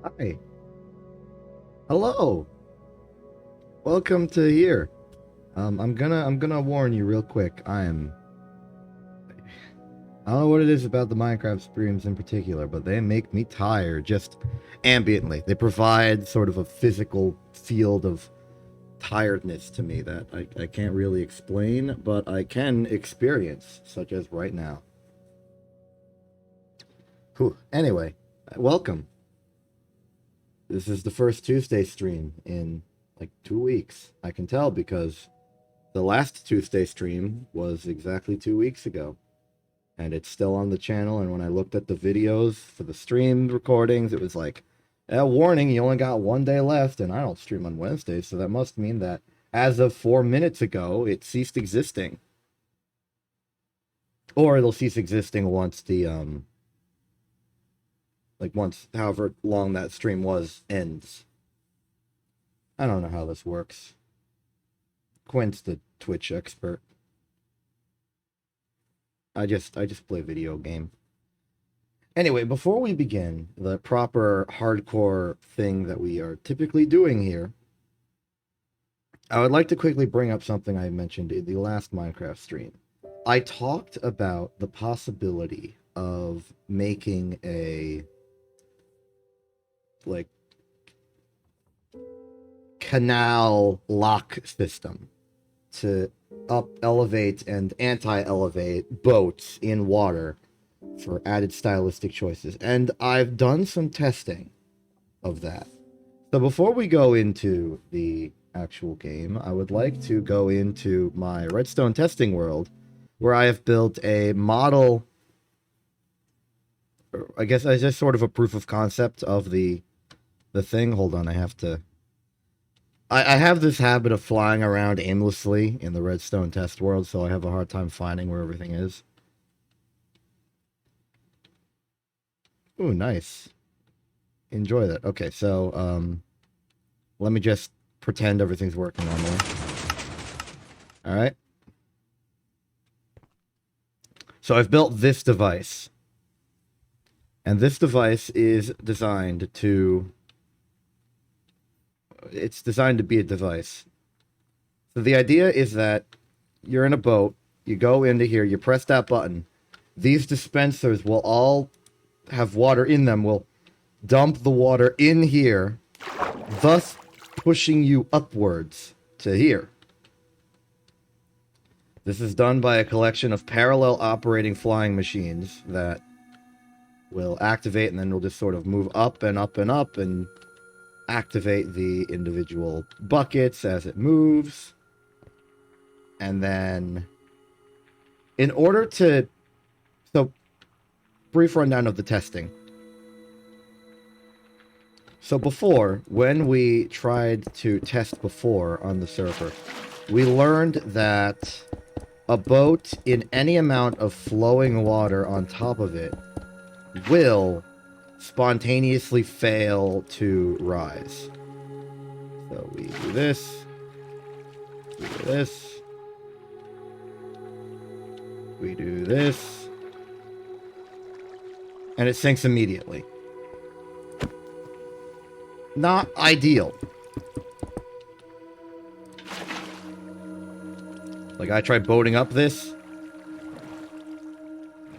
Hi. Hello. Welcome to here. I'm gonna warn you real quick. I don't know what it is about the Minecraft streams in particular, but they make me tired just ambiently. They provide sort of a physical field of tiredness to me that I can't really explain, but I can experience, such as right now. Whew. Anyway, welcome. This is the first Tuesday stream in like 2 weeks. I can tell because the last Tuesday stream was exactly 2 weeks ago. And it's still on the channel. And when I looked at the videos for the stream recordings, it was like, warning, you only got 1 day left. And I don't stream on Wednesdays, so that must mean that as of 4 minutes ago, it ceased existing. Or it'll cease existing once the, once however long that stream was ends. I don't know how this works. Quint's the Twitch expert. I just play video game. Anyway, before we begin the proper hardcore thing that we are typically doing here, I would like to quickly bring up something I mentioned in the last Minecraft stream. I talked about the possibility of making a canal lock system to up elevate and anti-elevate boats in water for added stylistic choices, and I've done some testing of that. So before we go into the actual game, I would like to go into my redstone testing world, where I have built a model, I guess as just sort of a proof of concept of the thing. Hold on, I have this habit of flying around aimlessly in the redstone test world, so I have a hard time finding where everything is. Ooh, nice. Enjoy that. Okay, so, let me just pretend everything's working normally. Alright. So I've built this device. And this device is designed to... It's designed to be a device. So the idea is that you're in a boat, you go into here, you press that button. These dispensers will all have water in them, will dump the water in here, thus pushing you upwards to here. This is done by a collection of parallel operating flying machines that will activate, and then will just sort of move up and up and up and activate the individual buckets as it moves. And then in order to... So, brief rundown of the testing. So before, when we tried to test before on the server, we learned that a boat in any amount of flowing water on top of it will spontaneously fail to rise. So we do this, we do this, we do this, and it sinks immediately. Not ideal. Like, I tried boating up this.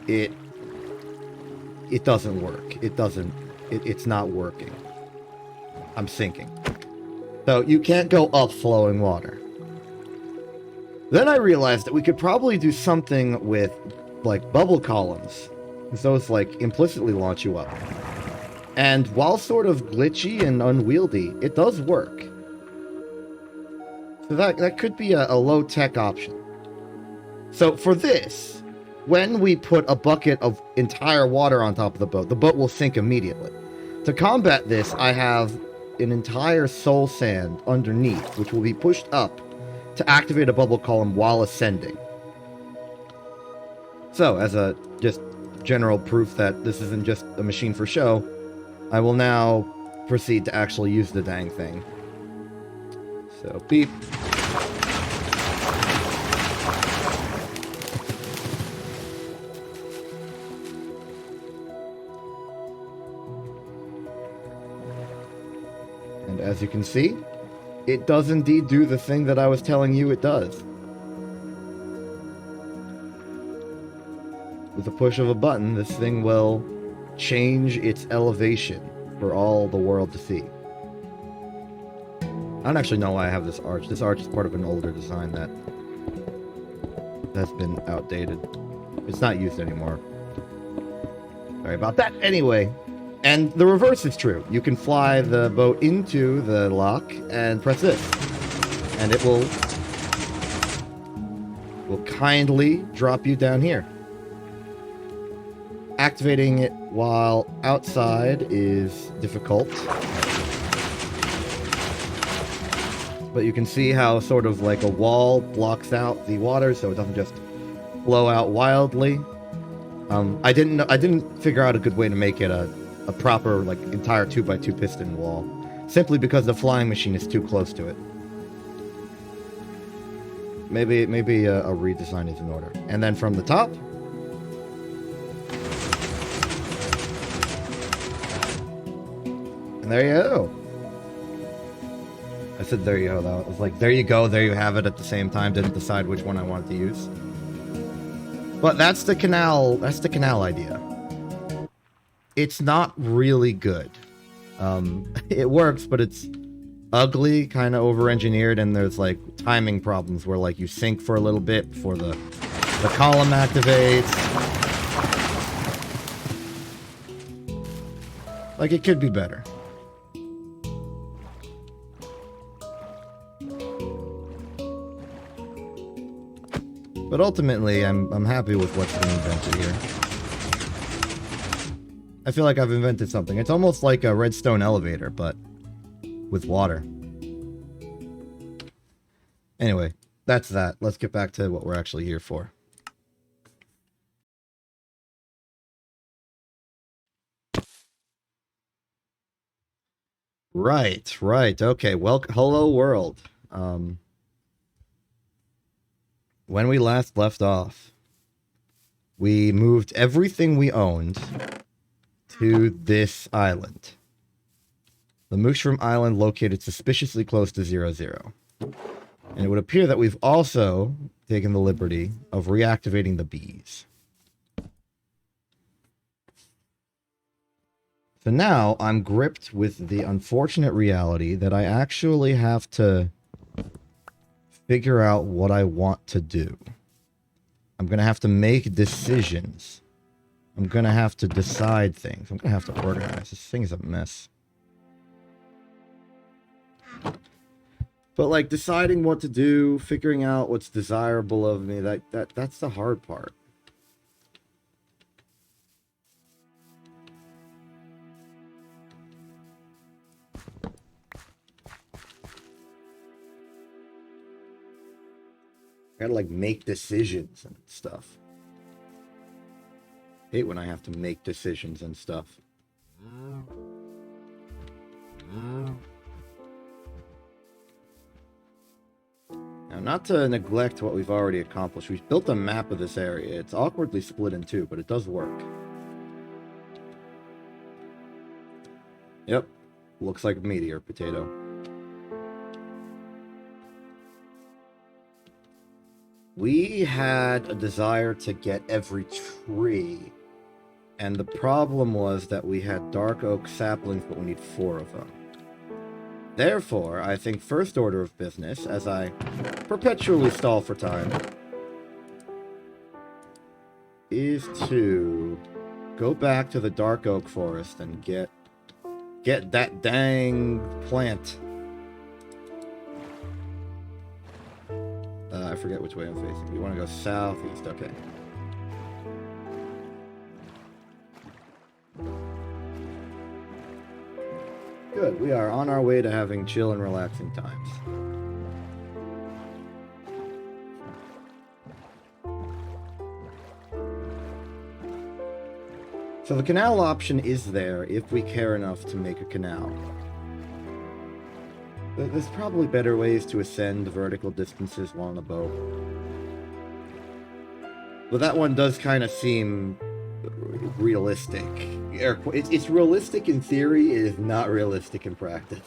It doesn't work. It's not working. I'm sinking. So you can't go up flowing water. Then I realized that we could probably do something with, like, bubble columns. Those, like, implicitly launch you up. And while sort of glitchy and unwieldy, it does work. So that could be a low-tech option. So for this, when we put a bucket of entire water on top of the boat will sink immediately. To combat this, I have an entire soul sand underneath, which will be pushed up to activate a bubble column while ascending. So, as a just general proof that this isn't just a machine for show, I will now proceed to actually use the dang thing. So, beep. And as you can see, it does indeed do the thing that I was telling you it does. With the push of a button, this thing will change its elevation for all the world to see. I don't actually know why I have this arch. This arch is part of an older design that's been outdated. It's not used anymore. Sorry about that. Anyway, and the reverse is true. You can fly the boat into the lock and press this, and it will kindly drop you down here. Activating it while outside is difficult. But you can see how sort of like a wall blocks out the water so it doesn't just flow out wildly. I didn't figure out a good way to make it a proper like entire 2x2 piston wall, simply because the flying machine is too close to it. Maybe a redesign is in order. And then from the top, and there you go. I said there you go though. It was like there you go, there you have it at the same time. Didn't decide which one I wanted to use. But that's the canal idea. It's not really good. It works, but it's ugly, kind of over-engineered, and there's like timing problems where like you sink for a little bit before the column activates. Like it could be better. But ultimately, I'm happy with what's been invented here. I feel like I've invented something. It's almost like a redstone elevator, but with water. Anyway, that's that. Let's get back to what we're actually here for. Right. Okay, well, hello world. When we last left off, we moved everything we owned to this island. The Mushroom Island located suspiciously close to 00. And it would appear that we've also taken the liberty of reactivating the bees. So now I'm gripped with the unfortunate reality that I actually have to figure out what I want to do. I'm going to have to make decisions. I'm going to have to decide things. I'm going to have to organize. This thing is a mess. But like deciding what to do, figuring out what's desirable of me, that's the hard part. I gotta like make decisions and stuff. Hate when I have to make decisions and stuff. Now, not to neglect what we've already accomplished, we've built a map of this area. It's awkwardly split in two, but it does work. Yep, looks like a meteor potato. We had a desire to get every tree, and the problem was that we had dark oak saplings, but we need 4 of them. Therefore, I think first order of business, as I perpetually stall for time, is to go back to the dark oak forest and get that dang plant. I forget which way I'm facing. You want to go southeast, okay. Good, we are on our way to having chill and relaxing times. So the canal option is there if we care enough to make a canal. There's probably better ways to ascend vertical distances while on a boat. But that one does kind of seem realistic. It's realistic in theory, it is not realistic in practice.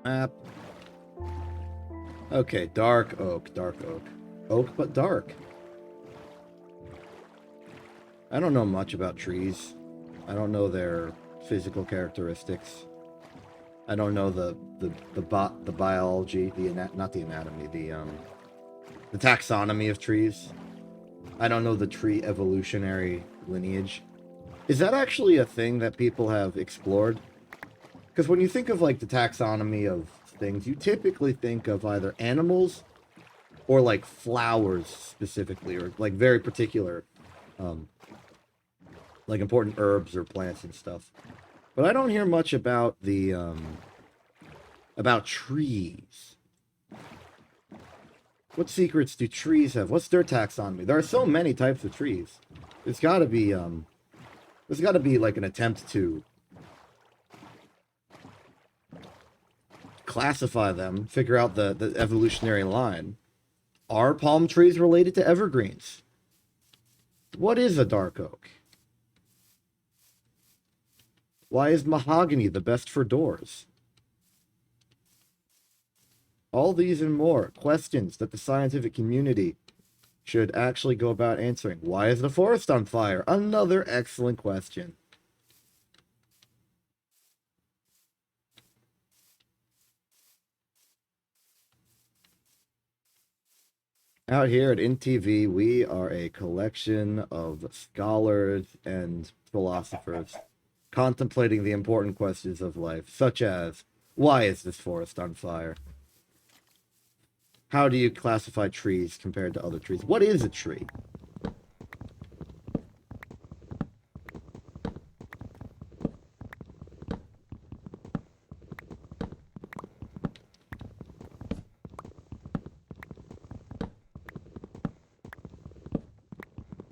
Map. Okay, dark oak, dark oak. Oak, but dark. I don't know much about trees. I don't know their physical characteristics. I don't know the biology, not the anatomy, the taxonomy of trees. I don't know the tree evolutionary lineage. Is that actually a thing that people have explored? Because when you think of like the taxonomy of things, you typically think of either animals or like flowers specifically, or like very particular, like important herbs or plants and stuff. But I don't hear much about the about trees. What secrets do trees have? What's their taxonomy? There are so many types of trees. There's got to be like an attempt to classify them, figure out the evolutionary line. Are palm trees related to evergreens? What is a dark oak? Why is mahogany the best for doors? All these and more questions that the scientific community should actually go about answering. Why is the forest on fire? Another excellent question. Out here at InTV, we are a collection of scholars and philosophers contemplating the important questions of life, such as, why is this forest on fire? How do you classify trees compared to other trees? What is a tree?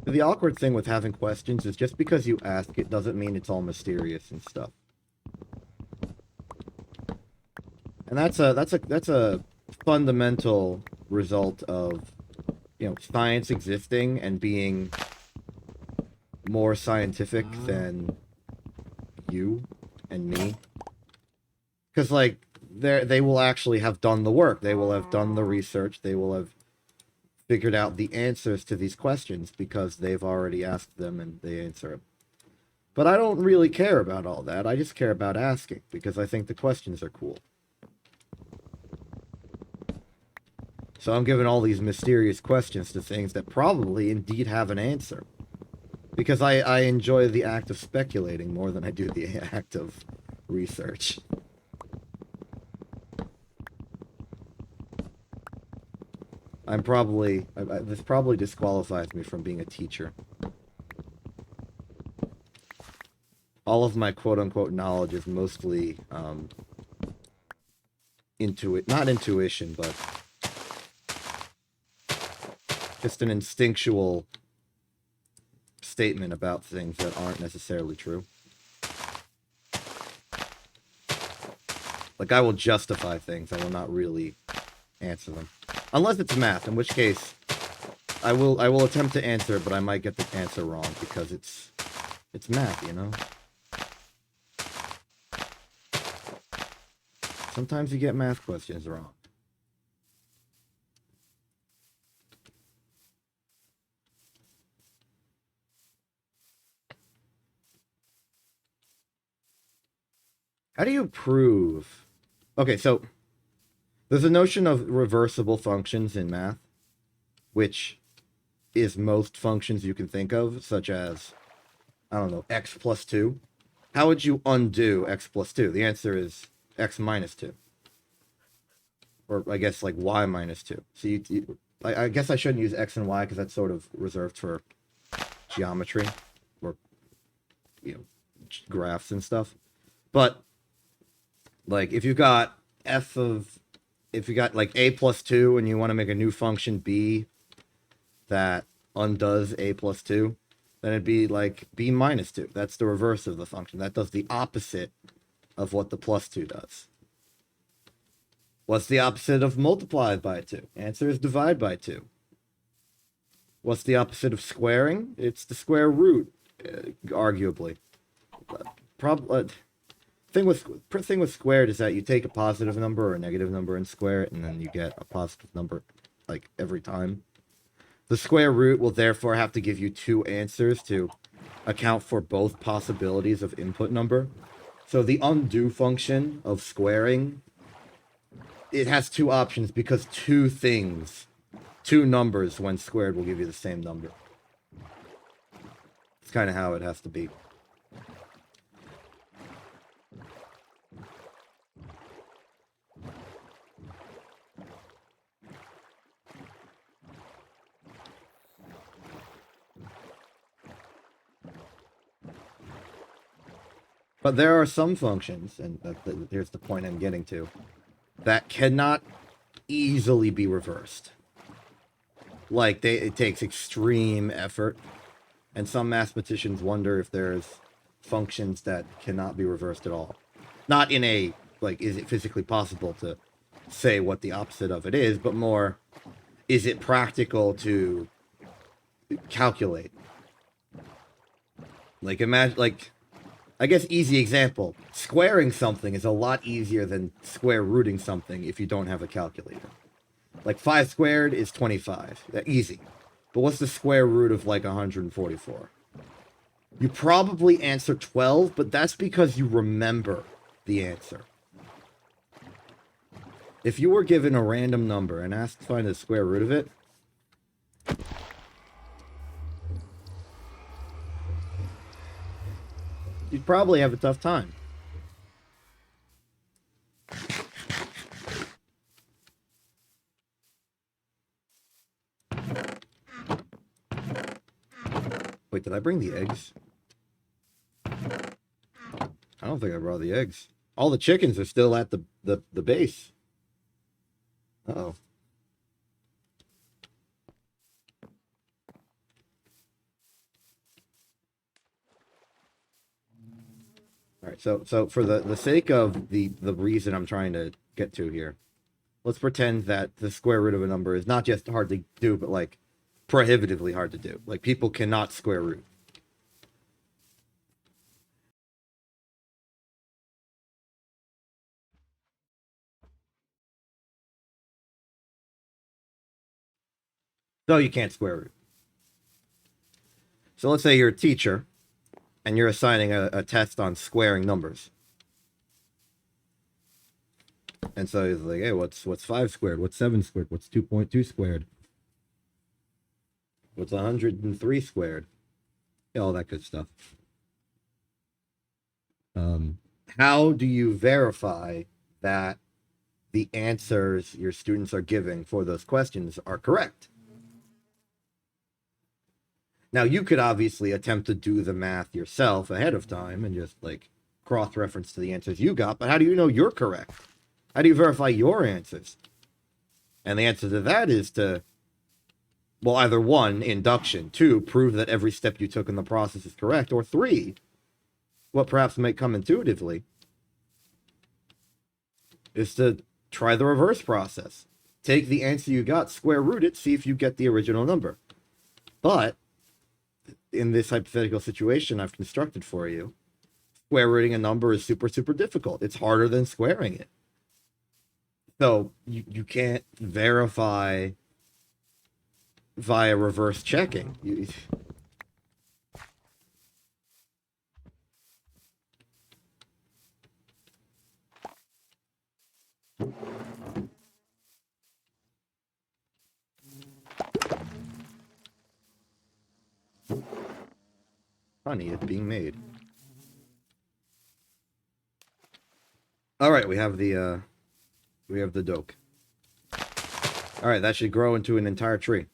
The awkward thing with having questions is just because you ask it doesn't mean it's all mysterious and stuff. And that's a fundamental result of, you know, science existing and being more scientific than you and me. Because like they will actually have done the work. They will have done the research. They will have figured out the answers to these questions because they've already asked them and they answer them. But I don't really care about all that. I just care about asking because I think the questions are cool. So I'm giving all these mysterious questions to things that probably indeed have an answer. Because I enjoy the act of speculating more than I do the act of research. This probably disqualifies me from being a teacher. All of my quote-unquote knowledge is mostly, not intuition, but just an instinctual statement about things that aren't necessarily true. Like, I will justify things, I will not really answer them. Unless it's math, in which case I will attempt to answer it, but I might get the answer wrong because it's math, you know? Sometimes you get math questions wrong. How do you prove? Okay, so there's a notion of reversible functions in math, which is most functions you can think of, such as, I don't know, x plus 2. How would you undo x plus 2? The answer is x minus 2. Or I guess like y minus 2. So I guess I shouldn't use x and y because that's sort of reserved for geometry or, you know, graphs and stuff. But like if you've got f of if you got like a plus 2 and you want to make a new function b that undoes a plus 2, then it'd be like b minus 2. That's the reverse of the function. That does the opposite of what the plus 2 does. What's the opposite of multiply by 2? Answer is divide by 2. What's the opposite of squaring? It's the square root, arguably. Thing with squared is that you take a positive number or a negative number and square it, and then you get a positive number like every time. The square root will therefore have to give you two answers to account for both possibilities of input number. So the undo function of squaring, it has two options because two numbers when squared will give you the same number. It's kind of how it has to be. But there are some functions, and here's the point I'm getting to, that cannot easily be reversed. Like, it takes extreme effort, and some mathematicians wonder if there's functions that cannot be reversed at all. Not in a, like, is it physically possible to say what the opposite of it is, but more, is it practical to calculate? Like, imagine, like, I guess easy example, squaring something is a lot easier than square rooting something if you don't have a calculator. Like 5 squared is 25. Easy. But what's the square root of like 144? You probably answer 12, but that's because you remember the answer. If you were given a random number and asked to find the square root of it, you'd probably have a tough time. Wait, did I bring the eggs? I don't think I brought the eggs. All the chickens are still at the base. Uh-oh. All right, so for the sake of the reason I'm trying to get to here, let's pretend that the square root of a number is not just hard to do, but like prohibitively hard to do. Like people cannot square root. So you can't square root. So let's say you're a teacher and you're assigning a test on squaring numbers. And so he's like, hey, what's 5 squared? What's 7 squared? What's 2.2 squared? What's 103 squared? Yeah, all that good stuff. How do you verify that the answers your students are giving for those questions are correct? Now, you could obviously attempt to do the math yourself ahead of time and just like cross-reference to the answers you got, but how do you know you're correct? How do you verify your answers? And the answer to that is to, well, either 1, induction, 2, prove that every step you took in the process is correct, or 3, what perhaps might come intuitively, is to try the reverse process. Take the answer you got, square root it, see if you get the original number. But in this hypothetical situation I've constructed for you, square rooting a number is super, super difficult. It's harder than squaring it. So you can't verify via reverse checking. Honey is being made. All right, we have the doke. All right, that should grow into an entire tree.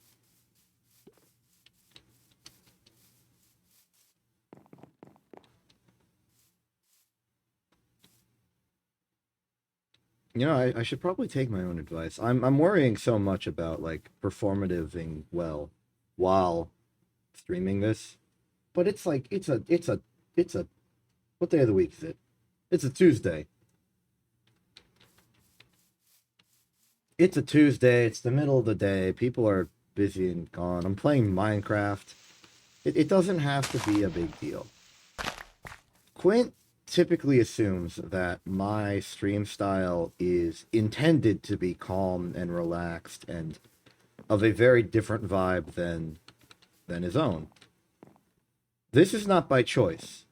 You know, I should probably take my own advice. I'm worrying so much about like performativing well while streaming this, but it's like it's a what day of the week is it? It's a Tuesday. It's a Tuesday. It's the middle of the day. People are busy and gone. I'm playing Minecraft. It doesn't have to be a big deal. Quint typically assumes that my stream style is intended to be calm and relaxed and of a very different vibe than his own. This is not by choice.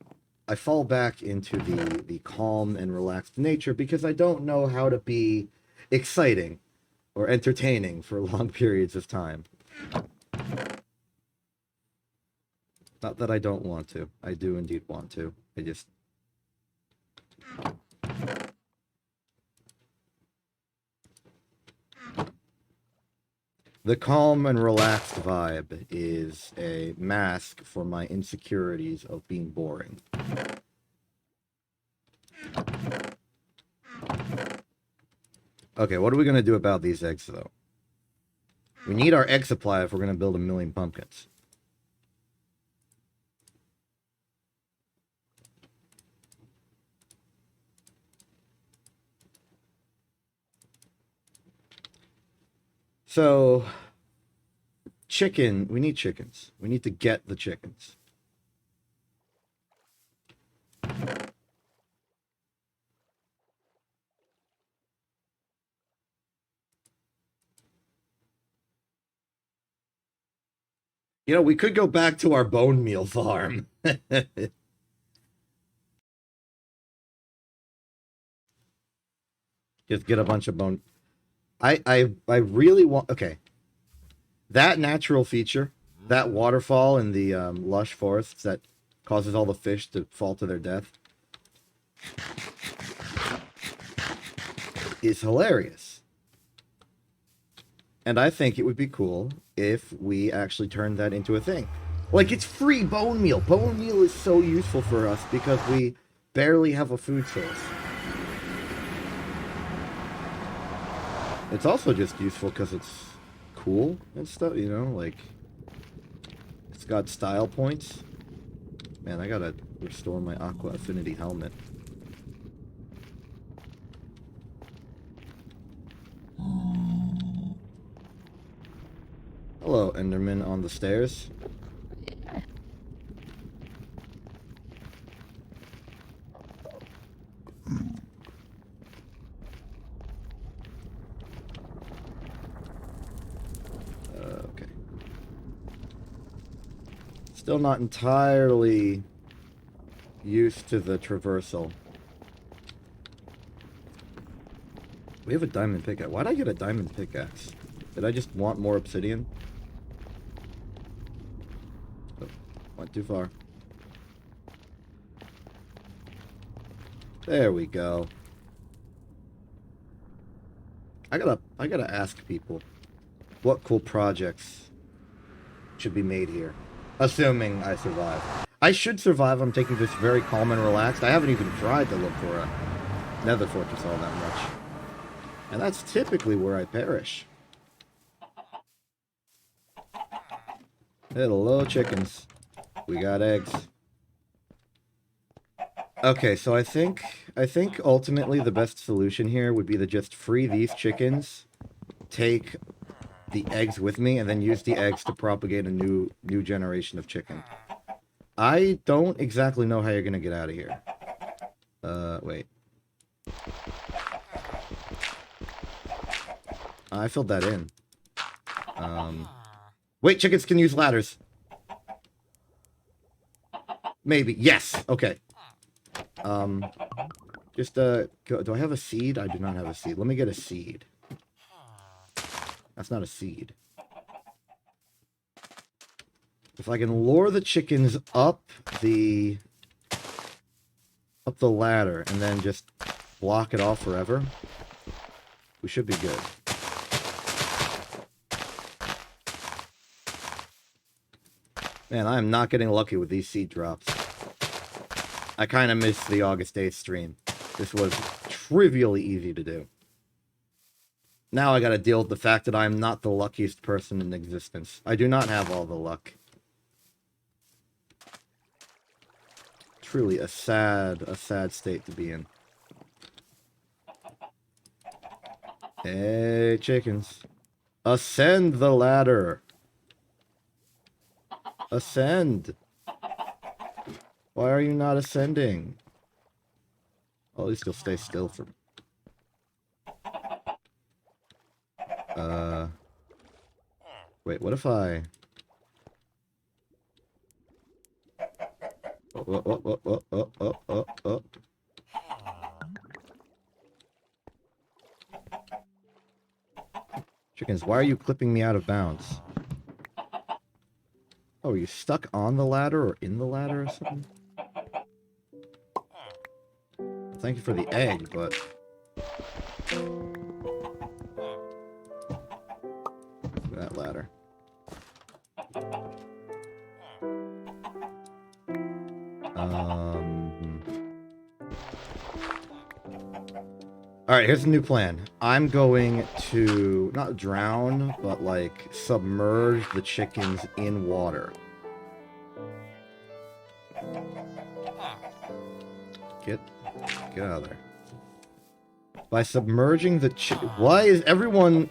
I fall back into the calm and relaxed nature because I don't know how to be exciting or entertaining for long periods of time. Not that I don't want to. I do indeed want to. I just... The calm and relaxed vibe is a mask for my insecurities of being boring. Okay, what are we going to do about these eggs, though? We need our egg supply if we're going to build 1,000,000 pumpkins. So, chicken, we need chickens. We need to get the chickens. You know, we could go back to our bone meal farm. Just get a bunch of bone. I really want. Okay, that natural feature, that waterfall in the lush forests that causes all the fish to fall to their death, is hilarious. And I think it would be cool if we actually turned that into a thing. Like, it's free bone meal. Bone meal is so useful for us because we barely have a food source. It's also just useful because it's cool and stuff, you know? Like, it's got style points. Man, I gotta restore my Aqua Affinity helmet. Hello, Enderman on the stairs. Okay. Still not entirely used to the traversal. We have a diamond pickaxe. Why'd I get a diamond pickaxe? Did I just want more obsidian? Oh, went too far. There we go. I gotta ask people what cool projects should be made here. Assuming I survive. I should survive. I'm taking this very calm and relaxed. I haven't even tried to look for a nether fortress all that much. And that's typically where I perish. Hello, chickens. We got eggs. Okay, so I think ultimately the best solution here would be to just free these chickens, take the eggs with me, and then use the eggs to propagate a new generation of chicken. I don't exactly know how you're gonna get out of here. Wait. I filled that in. Wait, chickens can use ladders. Maybe. Yes! Okay. Do I have a seed? I do not have a seed. Let me get a seed. That's not a seed. If I can lure the chickens up the ladder and then just block it off forever, we should be good. Man, I am not getting lucky with these seed drops. I kind of missed the August 8th stream. This was trivially easy to do. Now I gotta deal with the fact that I'm not the luckiest person in existence. I do not have all the luck. Truly a sad state to be in. Hey, chickens. Ascend the ladder. Ascend. Why are you not ascending? Well, at least you'll stay still for... Wait, what if I... Oh. Chickens, why are you clipping me out of bounds? Oh, are you stuck on the ladder or in the ladder or something? Thank you for the egg, but... that ladder. Alright, here's a new plan. I'm going to, not drown, but like submerge the chickens in water. Get out of there. By submerging the why is everyone...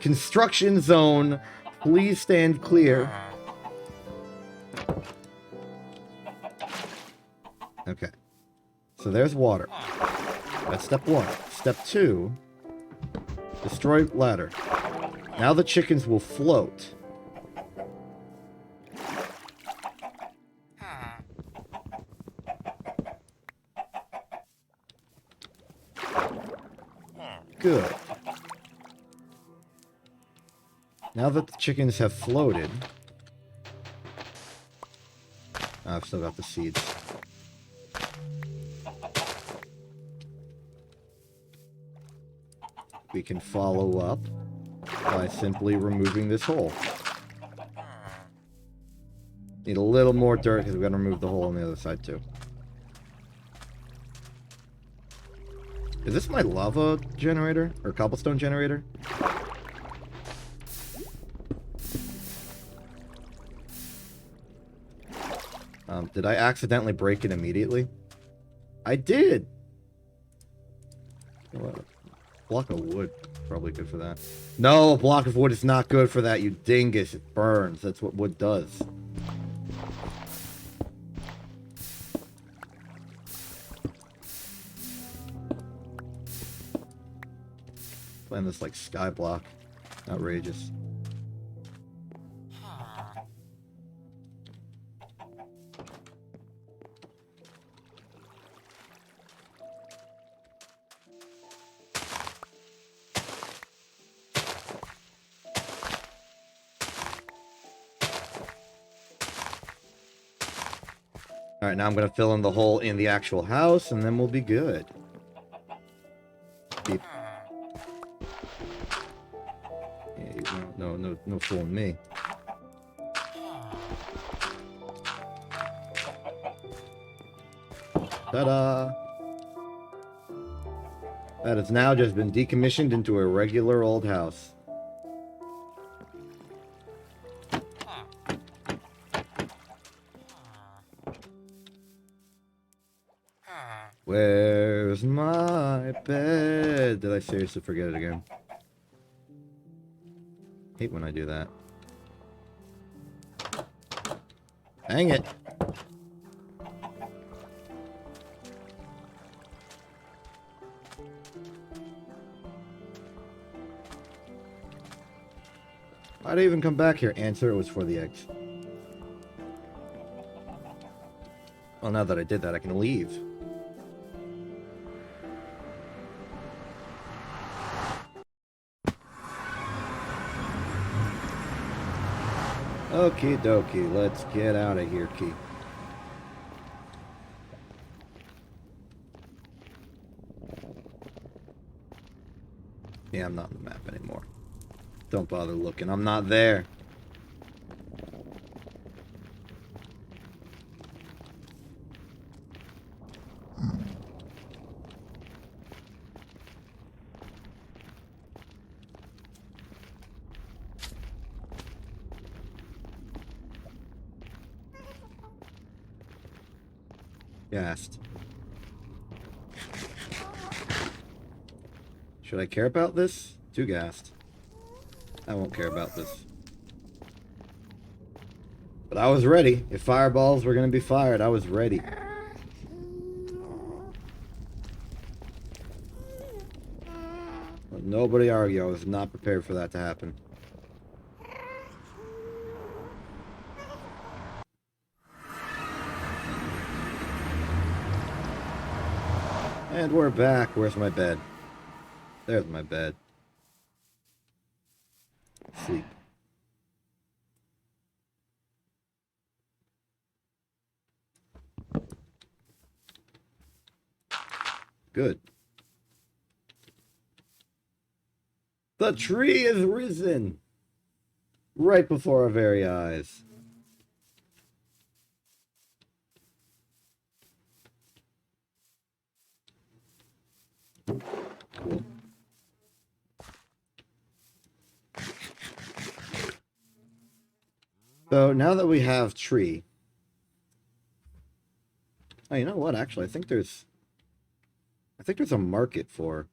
construction zone, please stand clear. Okay. So there's water. That's step 1. Step 2, destroy ladder. Now the chickens will float. Good. Now that the chickens have floated... I've still got the seeds. We can follow up by simply removing this hole. Need a little more dirt because we've got to remove the hole on the other side too. Is this my lava generator? Or cobblestone generator? Did I accidentally break it immediately? I did! What? Block of wood. Probably good for that. No, a block of wood is not good for that, you dingus. It burns. That's what wood does. Playing this like sky block. Outrageous. Alright, now I'm going to fill in the hole in the actual house, and then we'll be good. Beep. Yeah, no fooling me. Ta-da! That has now just been decommissioned into a regular old house. Where's my bed? Did I seriously forget it again? Hate when I do that. Dang it! Why'd I even come back here? Answer, it was for the eggs. Well, now that I did that, I can leave. Okie dokie, let's get out of here, Key. Yeah, I'm not on the map anymore. Don't bother looking, I'm not there. Gassed. Should I care about this? Too gassed. I won't care about this. But I was ready. If fireballs were going to be fired, I was ready. But nobody argue. I was not prepared for that to happen. And we're back. Where's my bed? There's my bed. Sleep. Good. The tree is risen! Right before our very eyes. Cool. So now that we have tree. Oh, you know what? Actually, I think there's a market for.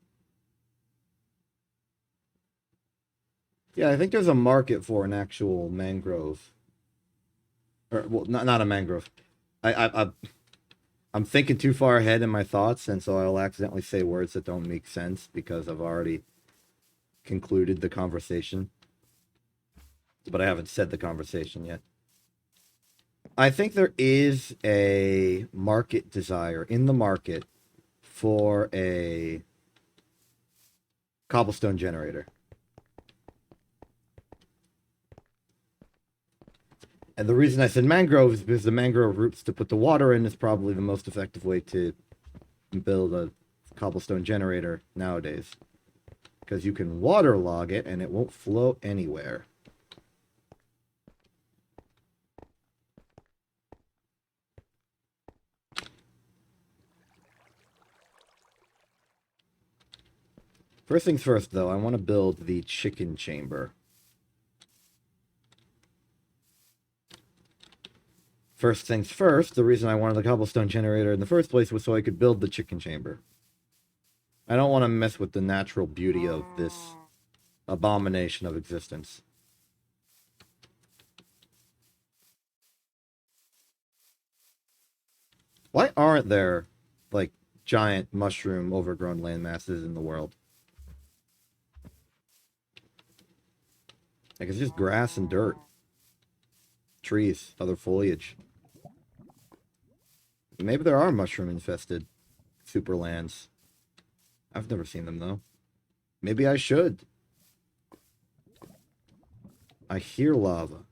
Yeah, I think there's a market for an actual mangrove. Or well, not a mangrove. I'm thinking too far ahead in my thoughts, and so I'll accidentally say words that don't make sense because I've already concluded the conversation. But I haven't said the conversation yet. I think there is a market desire in the market for a cobblestone generator. And the reason I said mangrove is because the mangrove roots to put the water in is probably the most effective way to build a cobblestone generator nowadays. Because you can waterlog it and it won't flow anywhere. First things first, though, I want to build the chicken chamber. First things first, the reason I wanted the cobblestone generator in the first place was so I could build the chicken chamber. I don't want to mess with the natural beauty of this abomination of existence. Why aren't there, like, giant mushroom overgrown landmasses in the world? Like, it's just grass and dirt. Trees, other foliage. Maybe there are mushroom-infested superlands. I've never seen them, though. Maybe I should. I hear lava.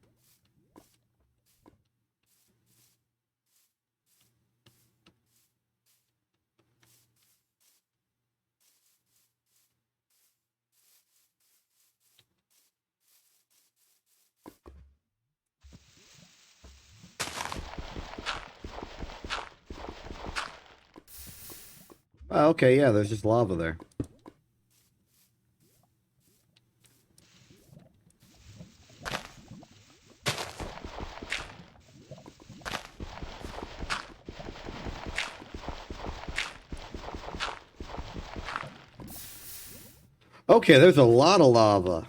Oh, okay, yeah, there's just lava there. Okay, there's a lot of lava.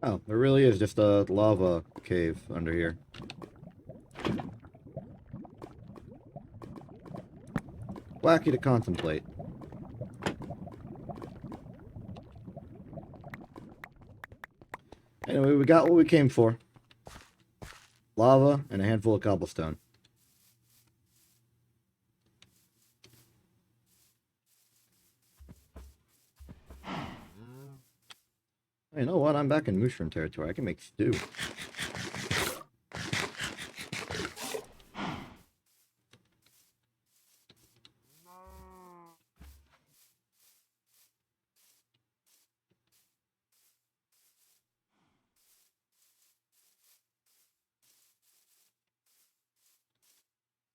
Oh, there really is just a lava cave under here. Wacky to contemplate. Anyway, we got what we came for. Lava and a handful of cobblestone. You know what? I'm back in mushroom territory. I can make stew.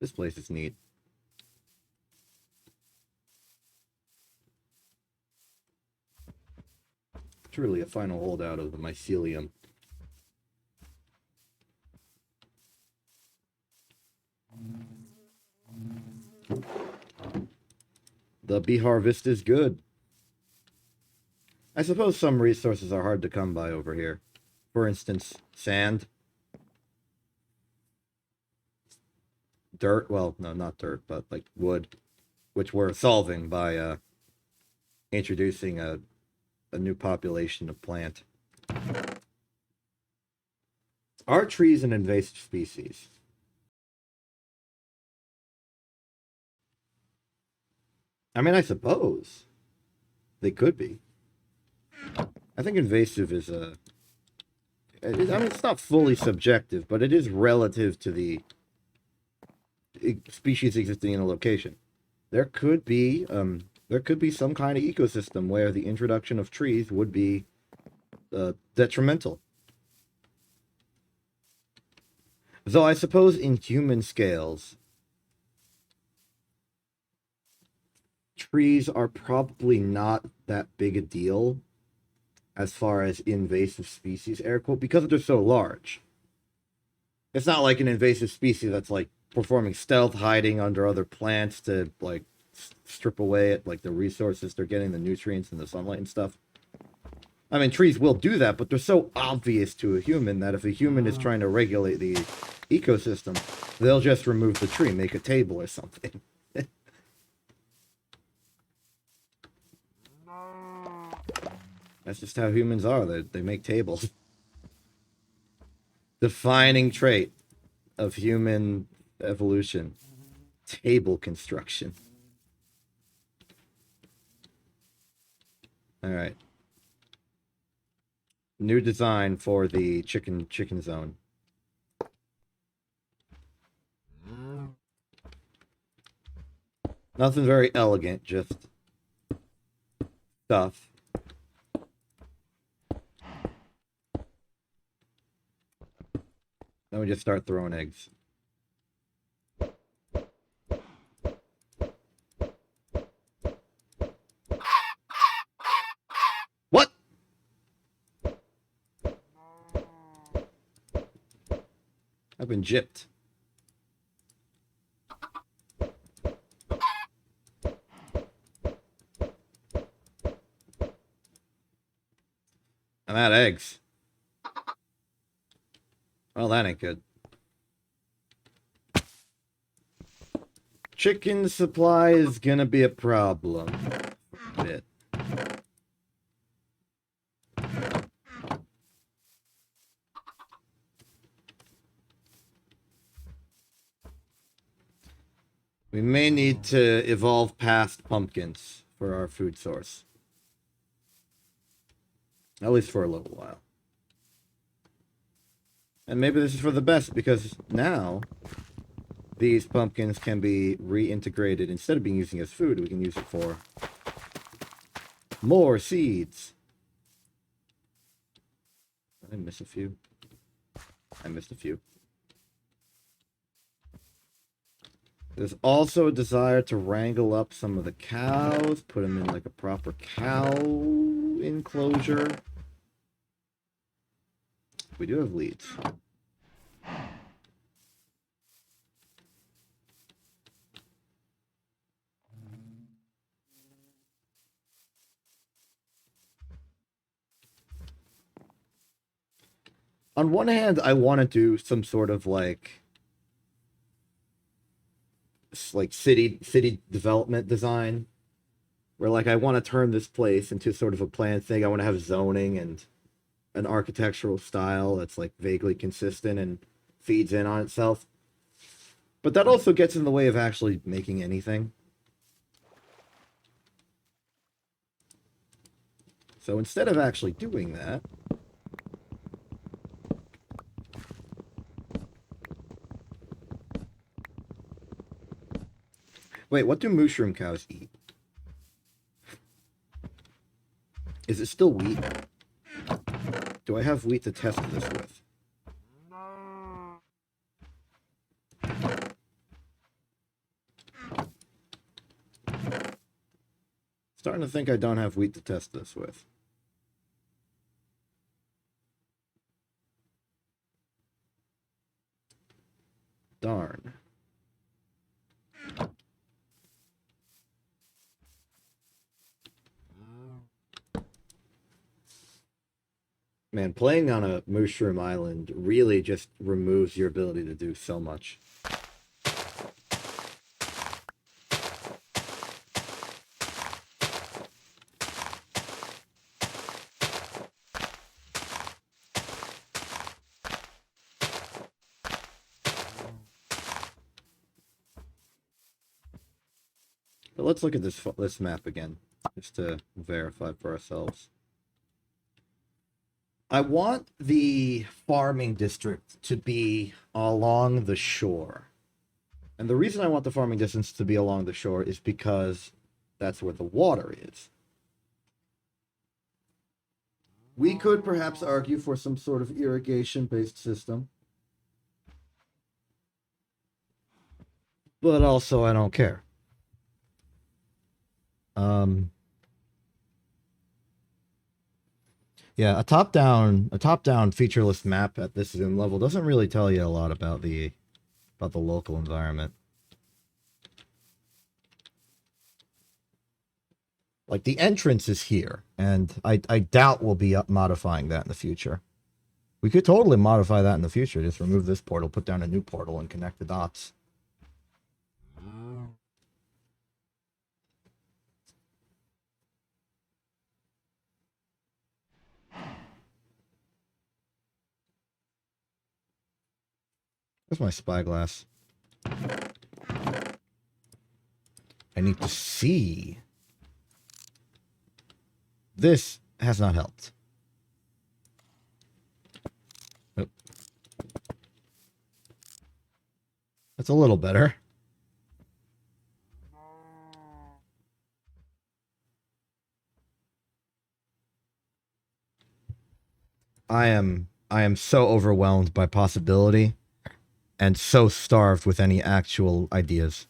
This place is neat. Truly a final holdout of the mycelium. The bee harvest is good. I suppose some resources are hard to come by over here. For instance, sand. Dirt. Well, no, not dirt, but like wood. Which we're solving by introducing a new population of plant. Are trees an invasive species? I mean, I suppose they could be. I think invasive is a... I mean, it's not fully subjective, but it is relative to the species existing in a location. There could be some kind of ecosystem where the introduction of trees would be detrimental. Though I suppose in human scales, trees are probably not that big a deal as far as invasive species, air quote, because they're so large. It's not like an invasive species that's like performing stealth, hiding under other plants to like strip away at like the resources they're getting, the nutrients and the sunlight and stuff. I mean, trees will do that, but they're so obvious to a human that if a human is trying to regulate the ecosystem, they'll just remove the tree, make a table or something. That's just how humans are. They make tables. Defining trait of human evolution. Table construction. Alright. New design for the chicken zone. Nothing very elegant, just stuff. Then we just start throwing eggs. What? I've been gypped. I'm out of eggs. Well, that ain't good. Chicken supply is gonna be a problem. A bit. We may need to evolve past pumpkins for our food source. At least for a little while. And maybe this is for the best, because now these pumpkins can be reintegrated. Instead of being used as food, we can use it for more seeds. Did I miss a few? I missed a few. There's also a desire to wrangle up some of the cows, put them in like a proper cow enclosure. We do have leads. on one hand, I want to do some sort of like city development design where like I want to turn this place into sort of a planned thing. I want to have zoning and an architectural style that's like vaguely consistent and feeds in on itself. But that also gets in the way of actually making anything. So instead of actually doing that, wait, what do mushroom cows eat? Is it still wheat? Do I have wheat to test this with? Starting to think I don't have wheat to test this with. Darn. Man, playing on a mushroom island really just removes your ability to do so much. But let's look at this map again, just to verify for ourselves. I want the farming district to be along the shore. And the reason I want the farming distance to be along the shore is because that's where the water is. We could perhaps argue for some sort of irrigation-based system. But also, I don't care. Yeah, a top-down featureless map at this zoom level doesn't really tell you a lot about the local environment. Like, the entrance is here, and I doubt we'll be modifying that in the future. We could totally modify that in the future. Just remove this portal, put down a new portal, and connect the dots. Where's my spyglass? I need to see. This has not helped. Oh. That's a little better. I am so overwhelmed by possibility and so starved with any actual ideas.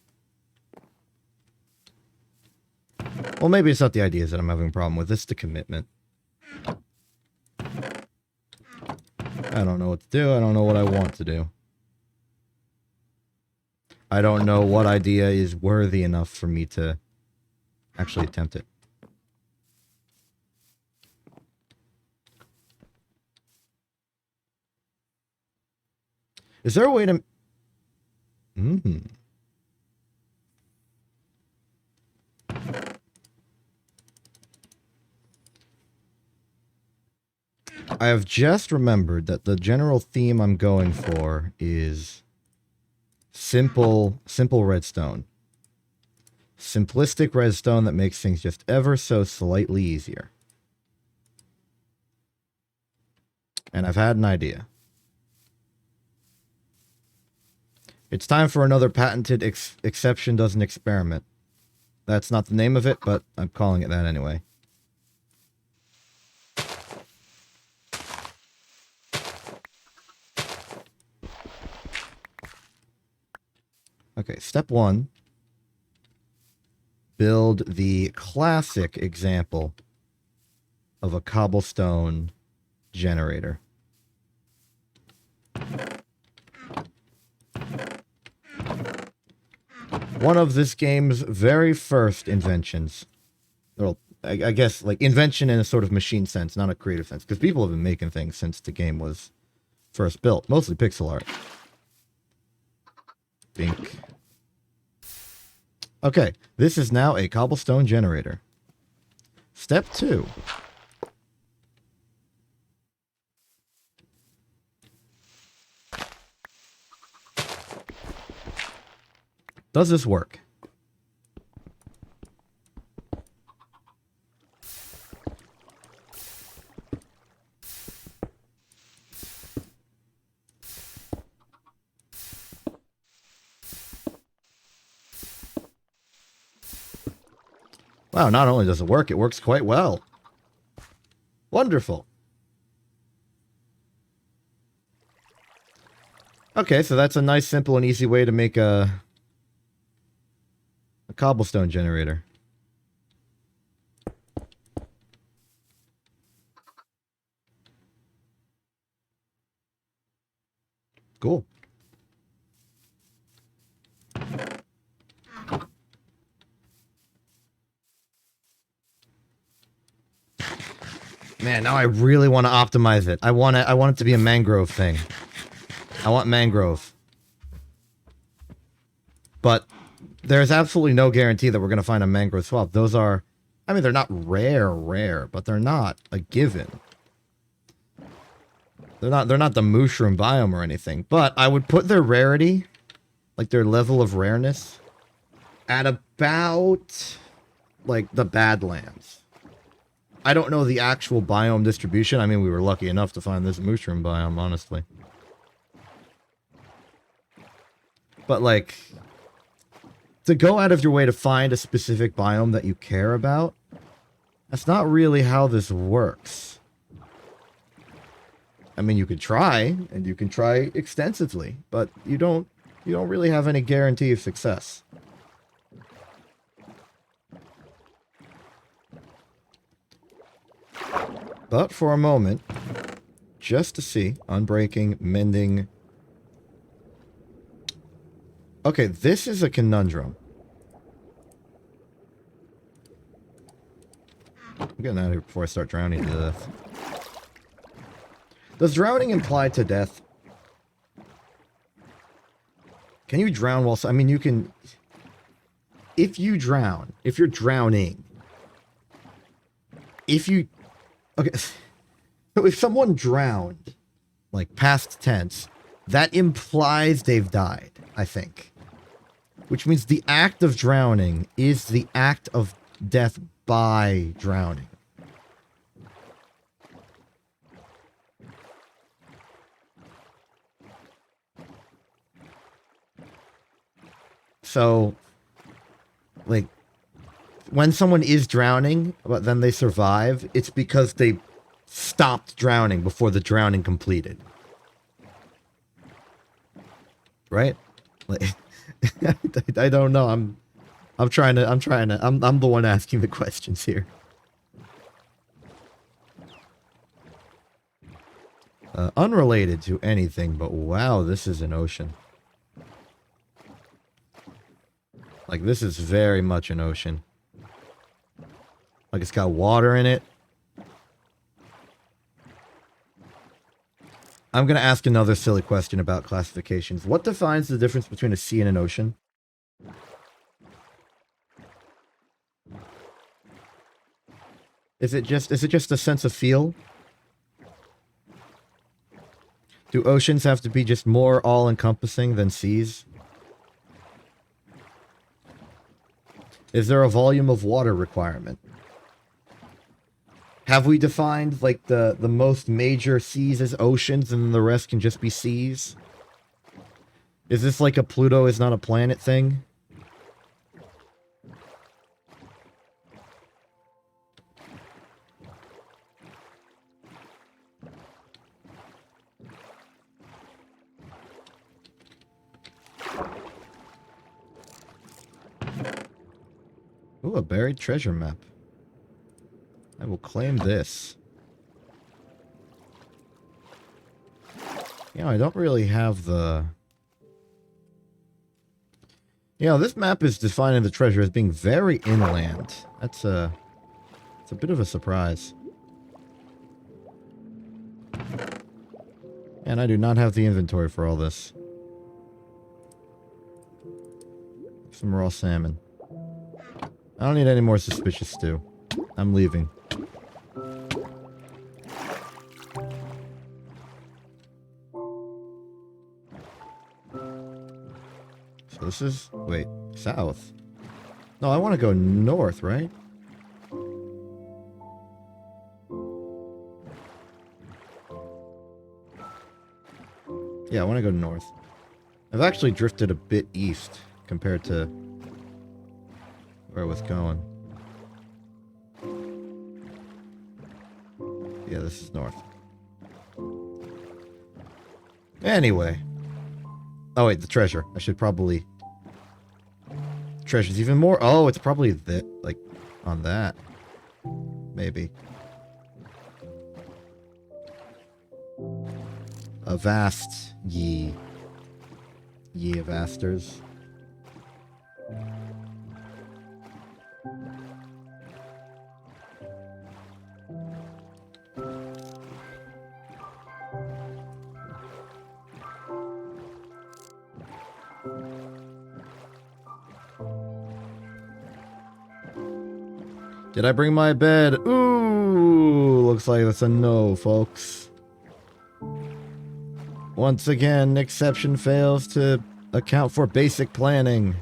Well, maybe it's not the ideas that I'm having a problem with, it's the commitment. I don't know what to do, I don't know what I want to do. I don't know what idea is worthy enough for me to actually attempt it. Is there a way to... I have just remembered that the general theme I'm going for is simple redstone. Simplistic redstone that makes things just ever so slightly easier. And I've had an idea. It's time for another patented exception doesn't experiment. That's not the name of it, but I'm calling it that anyway. Okay, step 1. Build the classic example of a cobblestone generator. One of this game's very first inventions. Well, I guess, like, invention in a sort of machine sense, not a creative sense. Because people have been making things since the game was first built. Mostly pixel art. Bink. Okay, this is now a cobblestone generator. Step 2. Does this work? Wow, not only does it work, it works quite well. Wonderful. Okay, so that's a nice, simple, and easy way to make a cobblestone generator. Cool. Man, now I really want to optimize it. I want it to be a mangrove thing. I want mangrove. But there's absolutely no guarantee that we're going to find a mangrove swamp. Those are, I mean, they're not rare, but they're not a given. They're not the mushroom biome or anything. But I would put their rarity, like their level of rareness, at about, like, the Badlands. I don't know the actual biome distribution. I mean, we were lucky enough to find this mushroom biome, honestly. But, like, to go out of your way to find a specific biome that you care about, that's not really how this works. I mean, you could try, and you can try extensively, but you don't really have any guarantee of success. But for a moment, just to see, unbreaking, mending. Okay, this is a conundrum. I'm getting out of here before I start drowning to death. Does drowning imply to death? Can you drown while... I mean, you can... If you drown, if you're drowning, if you... Okay, so if someone drowned, like past tense, that implies they've died, I think. Which means the act of drowning is the act of death by drowning. So, like, when someone is drowning, but then they survive, it's because they stopped drowning before the drowning completed. Right? Like, I don't know. I'm the one asking the questions here. Unrelated to anything, but wow, this is an ocean. Like, this is very much an ocean. Like, it's got water in it. I'm going to ask another silly question about classifications. What defines the difference between a sea and an ocean? Is it just a sense of feel? Do oceans have to be just more all-encompassing than seas? Is there a volume of water requirement? Have we defined, like, the most major seas as oceans and the rest can just be seas? Is this like a Pluto is not a planet thing? Ooh, a buried treasure map. I will claim this. You know, I don't really have the... You know, this map is defining the treasure as being very inland. It's a bit of a surprise. And I do not have the inventory for all this. Some raw salmon. I don't need any more suspicious stew. I'm leaving. So this is... wait, south? No, I want to go north, right? Yeah, I want to go north. I've actually drifted a bit east compared to where I was going. Yeah, this is north. Anyway. Oh, wait, the treasure. I should probably... Treasure's even more... Oh, it's probably like, on that. Maybe. Avast ye. Ye Avasters. Did I bring my bed? Ooh, looks like that's a no, folks. Once again, exception fails to account for basic planning.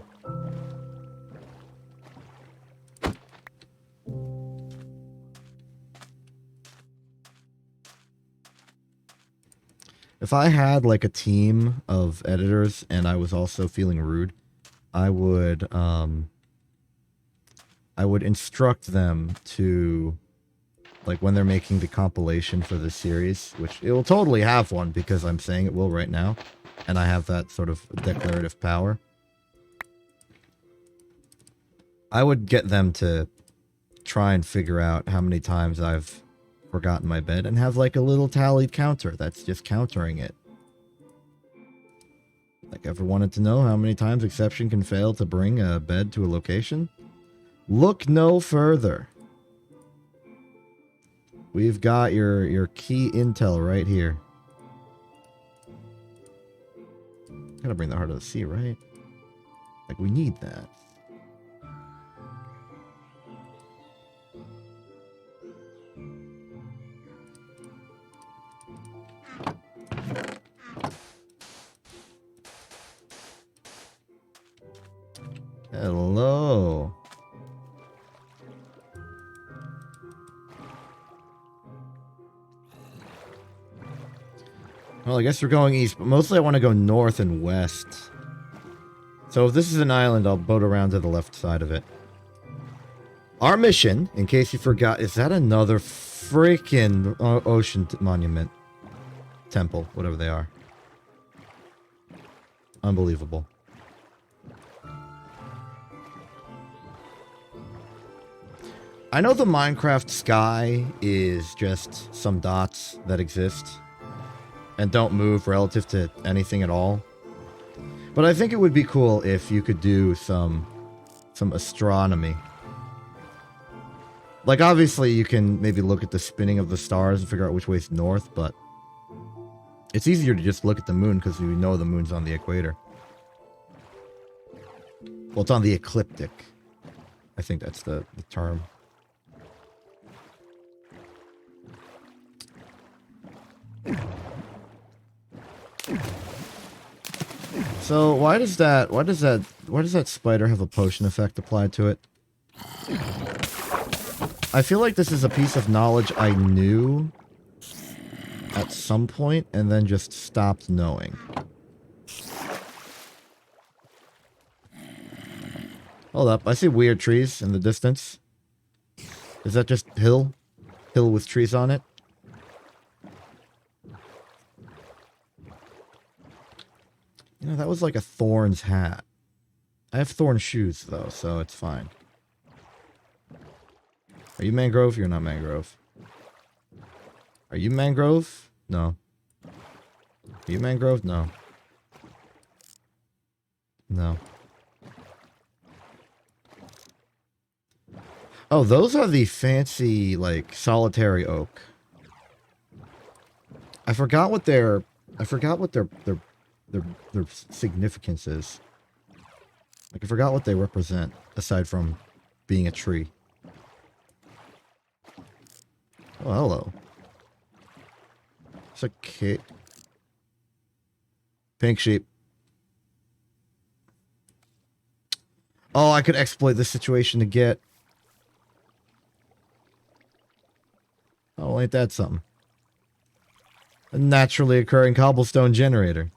If I had like a team of editors and I was also feeling rude, I would instruct them to, like, when they're making the compilation for this series, which it will totally have one because I'm saying it will right now, and I have that sort of declarative power. I would get them to try and figure out how many times I've forgotten my bed and have like a little tallied counter that's just countering it. Like, ever wanted to know how many times Exception can fail to bring a bed to a location? Look no further. We've got your key intel right here. Gotta bring the Heart of the Sea, right? Like, we need that. Hello. Well, I guess we're going east, but mostly I want to go north and west. So if this is an island, I'll boat around to the left side of it. Our mission, in case you forgot, is that another freaking ocean monument? Temple, whatever they are. Unbelievable. I know the Minecraft sky is just some dots that exist and don't move relative to anything at all. But I think it would be cool if you could do some astronomy. Like, obviously you can maybe look at the spinning of the stars and figure out which way's north, but it's easier to just look at the moon because we know the moon's on the equator. Well, it's on the ecliptic. I think that's the term. So why does that spider have a potion effect applied to it? I feel like this is a piece of knowledge I knew at some point and then just stopped knowing. Hold up, I see weird trees in the distance. Is that just hill? Hill with trees on it? You know, that was like a Thorn's hat. I have Thorn shoes, though, so it's fine. Are you mangrove? You're not mangrove. Are you mangrove? No. Are you mangrove? No. No. Oh, those are the fancy, like, solitary oak. I forgot what their I forgot what their significance is. Like, I forgot what they represent, aside from being a tree. Oh, hello. It's a kid. Pink sheep. Oh, I could exploit this situation to get... Oh, ain't that something? A naturally occurring cobblestone generator.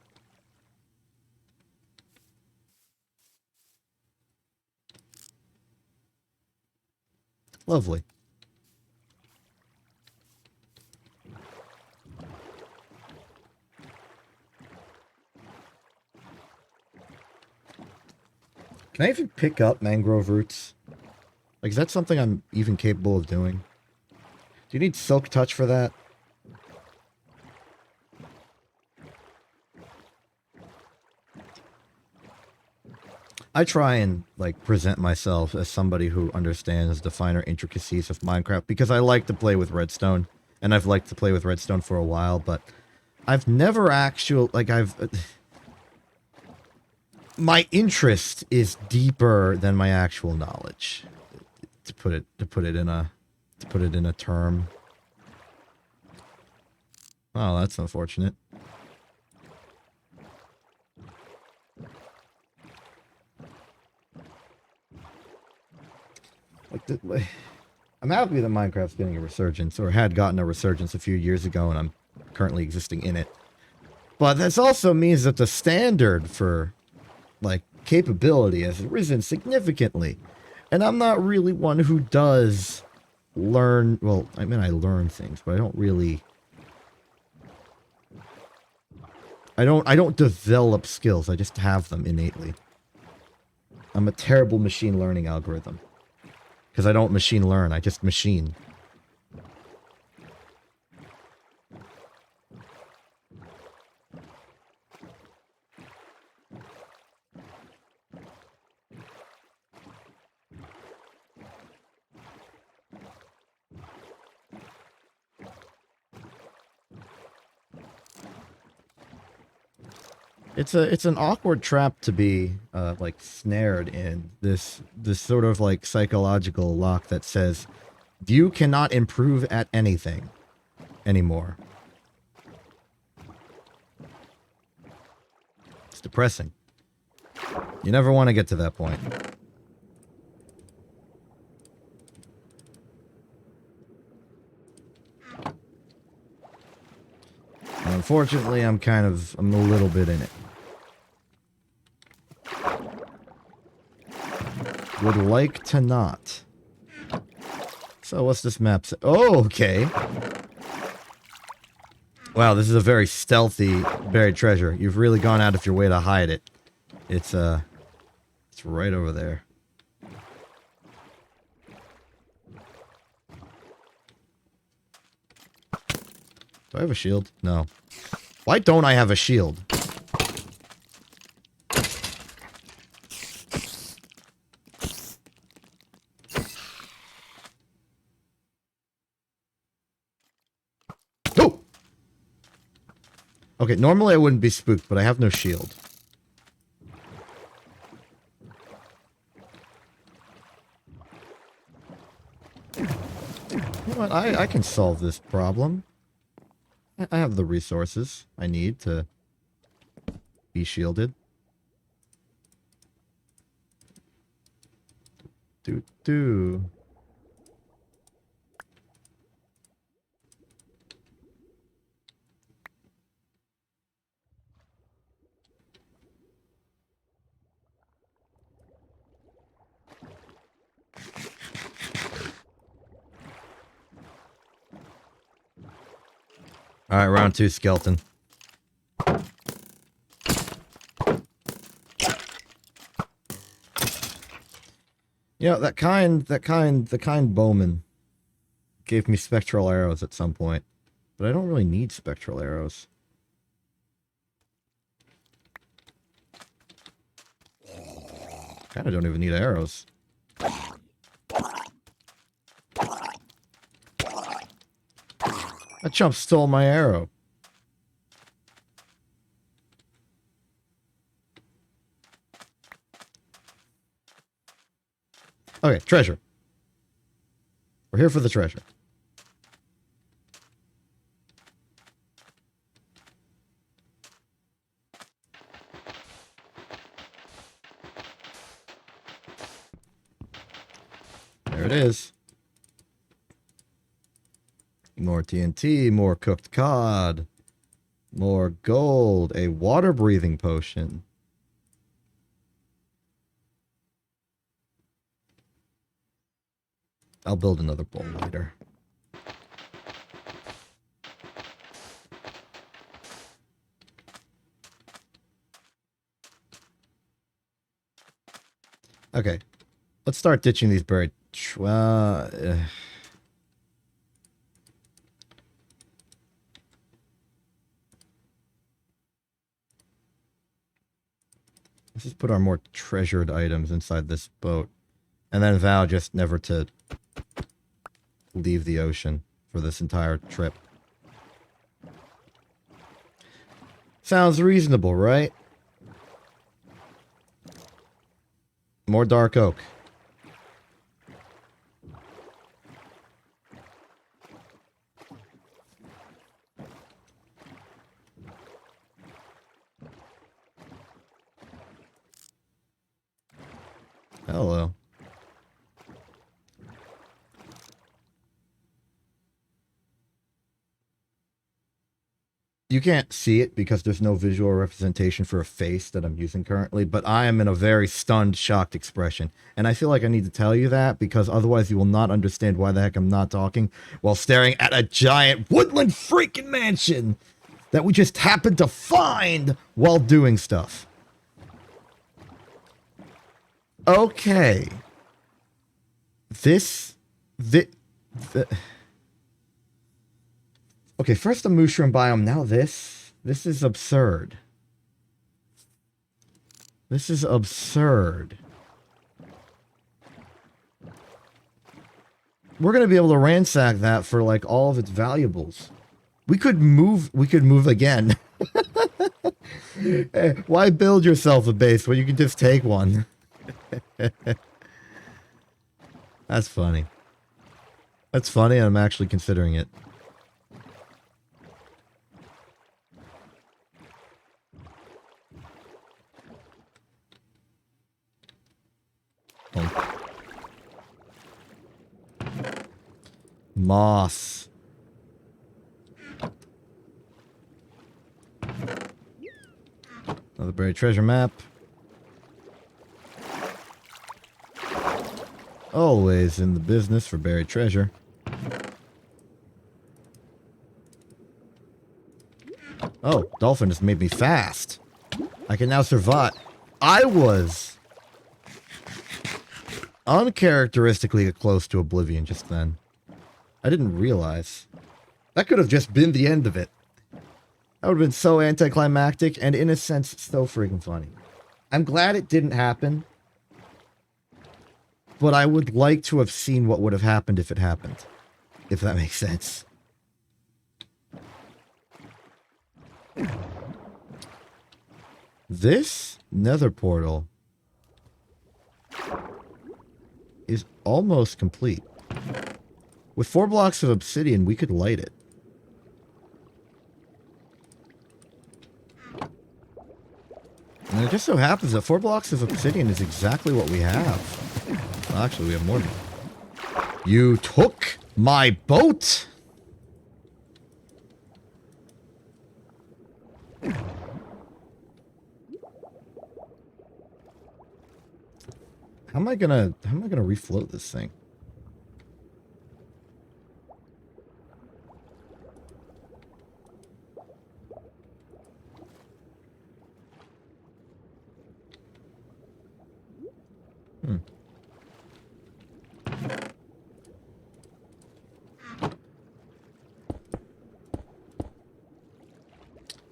Lovely. Can I even pick up mangrove roots? Like, is that something I'm even capable of doing? Do you need silk touch for that? I try and, like, present myself as somebody who understands the finer intricacies of Minecraft because I like to play with redstone, and I've liked to play with redstone for a while, but I've never actually, like, my interest is deeper than my actual knowledge, to put it in a term. Oh, that's unfortunate. Like, I'm happy that Minecraft's getting a resurgence, or had gotten a resurgence a few years ago, and I'm currently existing in it. But this also means that the standard for, like, capability has risen significantly. And I'm not really one who does learn... Well, I mean, I learn things, but I don't really... I don't develop skills, I just have them innately. I'm a terrible machine learning algorithm. Because I don't machine learn, I just machine. It's an awkward trap to be like snared in, this sort of like psychological lock that says you cannot improve at anything anymore. It's depressing. You never want to get to that point. And unfortunately, I'm a little bit in it. Would like to not. So what's this map say? Oh, okay. Wow, this is a very stealthy buried treasure. You've really gone out of your way to hide it. It's right over there. Do I have a shield? No. Why don't I have a shield? Oh! Okay, normally I wouldn't be spooked, but I have no shield. You know what? I can solve this problem. I have the resources I need to be shielded. Do. Alright, round 2, skeleton. You know, the kind bowman gave me spectral arrows at some point. But I don't really need spectral arrows. Kinda don't even need arrows. That chump stole my arrow. Okay, treasure. We're here for the treasure. There it is. More TNT, more cooked cod, more gold, a water-breathing potion. I'll build another bowl later. Okay, let's start ditching these buried. Let's just put our more treasured items inside this boat, and then vow just never to leave the ocean for this entire trip. Sounds reasonable, right? More dark oak. Hello. You can't see it because there's no visual representation for a face that I'm using currently, but I am in a very stunned, shocked expression. And I feel like I need to tell you that because otherwise you will not understand why the heck I'm not talking while staring at a giant woodland freaking mansion that we just happened to find while doing stuff. Okay. Okay, first the mushroom biome, now this. This is absurd. This is absurd. We're gonna be able to ransack that for like all of its valuables. We could move again. Why build yourself a base when you can just take one? That's funny. That's funny, and I'm actually considering it. Oh. Moss. Another buried treasure map. Always in the business for buried treasure. Oh, dolphin just made me fast. I can now survive. I was uncharacteristically close to oblivion just then. I didn't realize. That could have just been the end of it. That would have been so anticlimactic and in a sense so freaking funny. I'm glad it didn't happen. But I would like to have seen what would have happened if it happened. If that makes sense. This nether portal is almost complete. With 4 blocks of obsidian, we could light it. And it just so happens that 4 blocks of obsidian is exactly what we have. Well, actually, we have more than that. You took my boat? How am I gonna refloat this thing?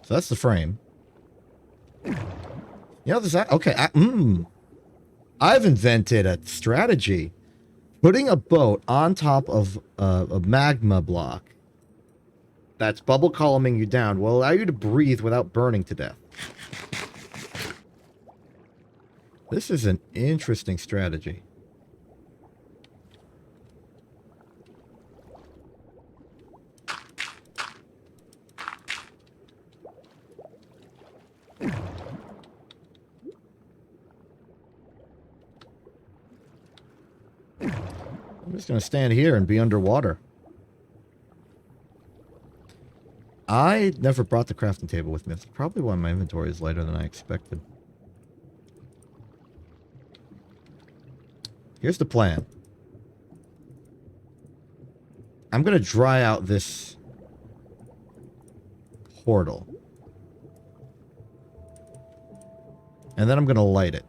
So that's the frame. You know, okay, I've invented a strategy. Putting a boat on top of a magma block that's bubble columning you down will allow you to breathe without burning to death. This is an interesting strategy. just gonna stand here and be underwater. I never brought the crafting table with me. That's probably why my inventory is lighter than I expected. Here's the plan. I'm gonna dry out this portal. And then I'm gonna light it.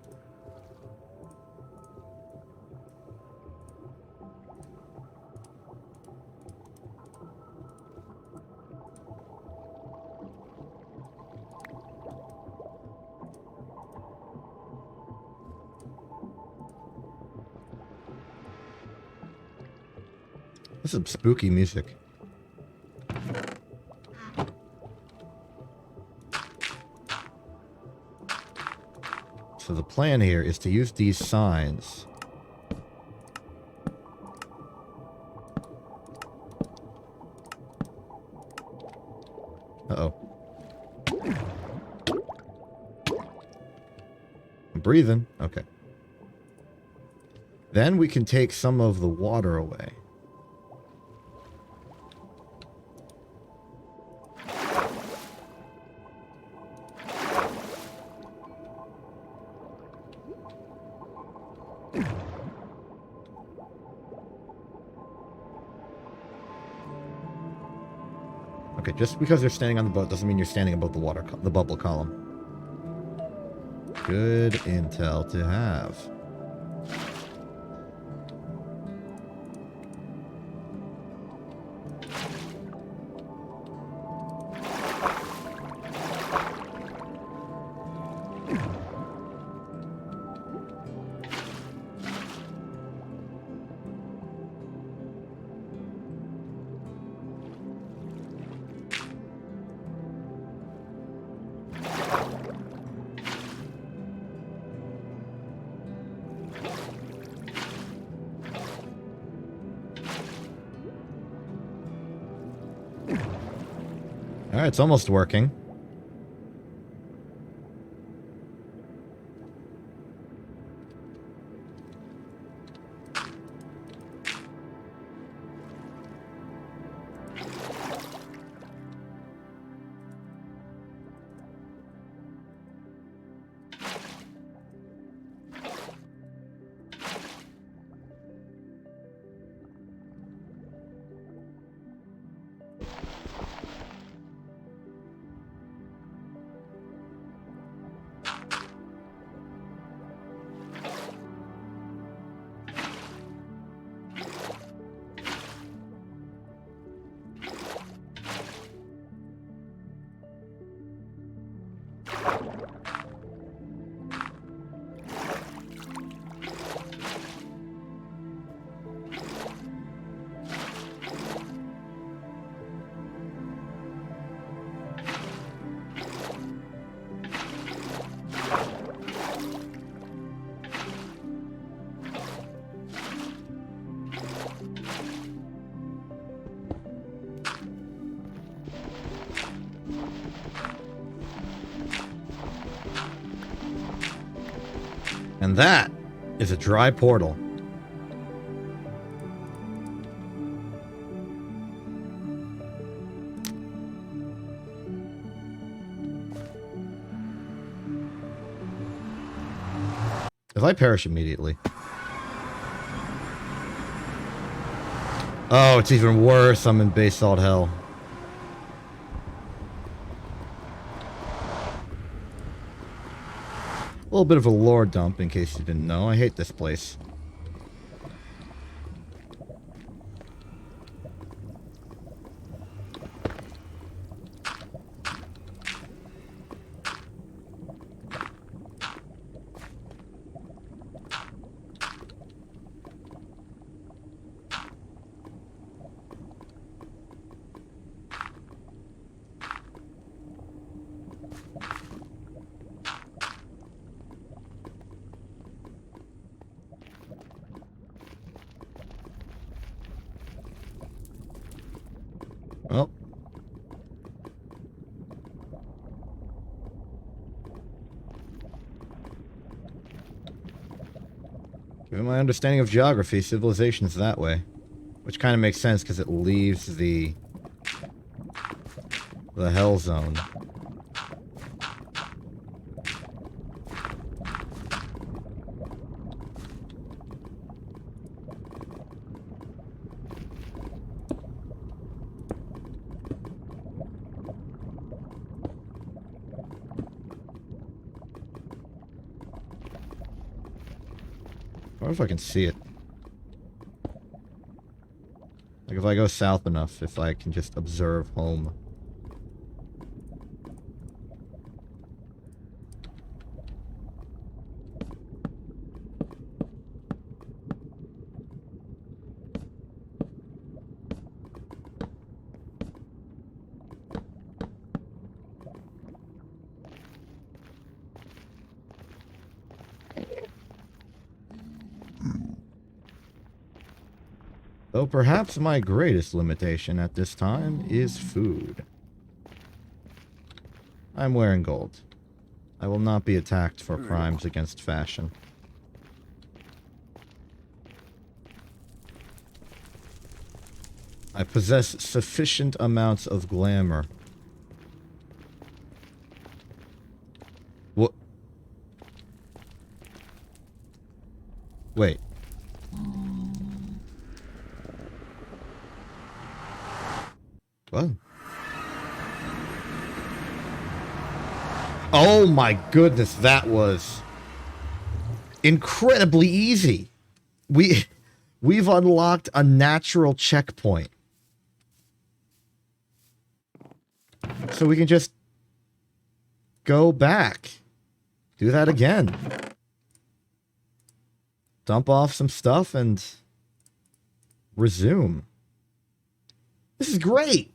This is some spooky music. So the plan here is to use these signs. Uh-oh. I'm breathing. Okay. Then we can take some of the water away. Okay, just because you're standing on the boat doesn't mean you're standing above the water, the bubble column. Good intel to have. Alright, it's almost working. And that is a dry portal. If I perish immediately. Oh, it's even worse. I'm in basalt hell. A little bit of a lore dump, in case you didn't know. I hate this place. Well. Give me my understanding of geography, civilization is that way. Which kind of makes sense because it leaves the hell zone. I wonder if I can see it. Like if I go south enough, if I can just observe home. Though perhaps my greatest limitation at this time is food. I'm wearing gold. I will not be attacked for crimes against fashion. I possess sufficient amounts of glamour. What? Wait. What? Oh my goodness, that was incredibly easy. We've unlocked a natural checkpoint. So we can just go back. Do that again. Dump off some stuff and resume. This is great.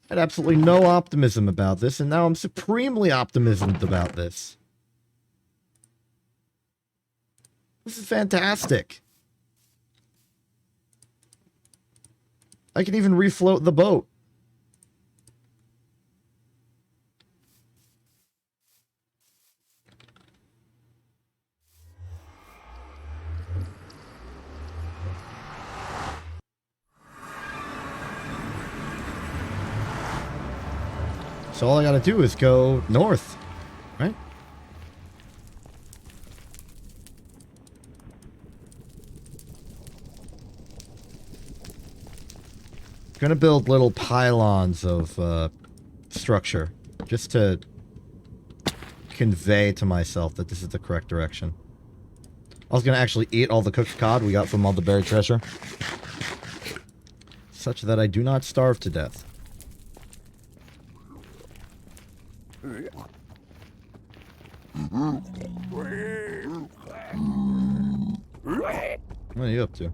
I had absolutely no optimism about this, and now I'm supremely optimistic about this. This is fantastic. I can even refloat the boat. So all I gotta do is go north, right? Gonna build little pylons of structure, just to convey to myself that this is the correct direction. I was gonna actually eat all the cooked cod we got from all the buried treasure, such that I do not starve to death. What are you up to?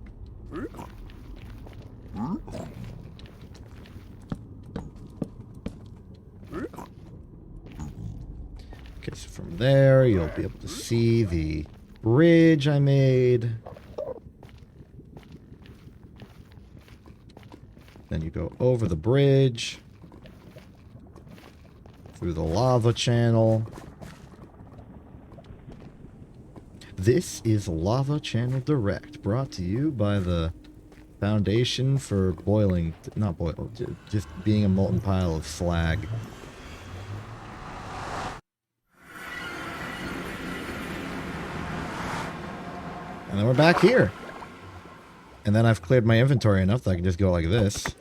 Okay, so from there, you'll be able to see the bridge I made. Then you go over the bridge, through the lava channel. This is Lava Channel Direct, brought to you by the Foundation for boiling, not boil, just being a molten pile of slag. And then we're back here. And then I've cleared my inventory enough that I can just go like this.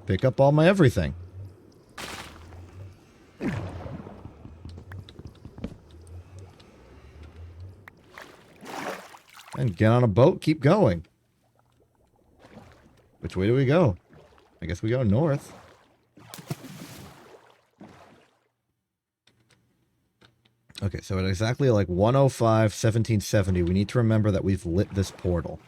Pick up all my everything. And get on a boat, keep going. Which way do we go? I guess we go north. Okay, so at exactly like 1:05, 1770, we need to remember that we've lit this portal.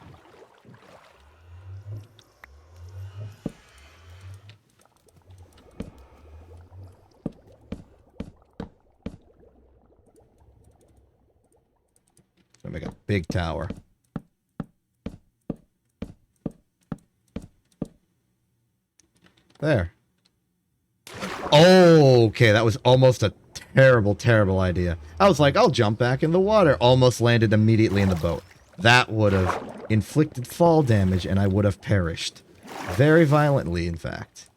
So make a big tower. There. Oh, okay, that was almost a terrible, terrible idea. I was like, I'll jump back in the water. Almost landed immediately in the boat. That would have inflicted fall damage and I would have perished. Very violently, in fact.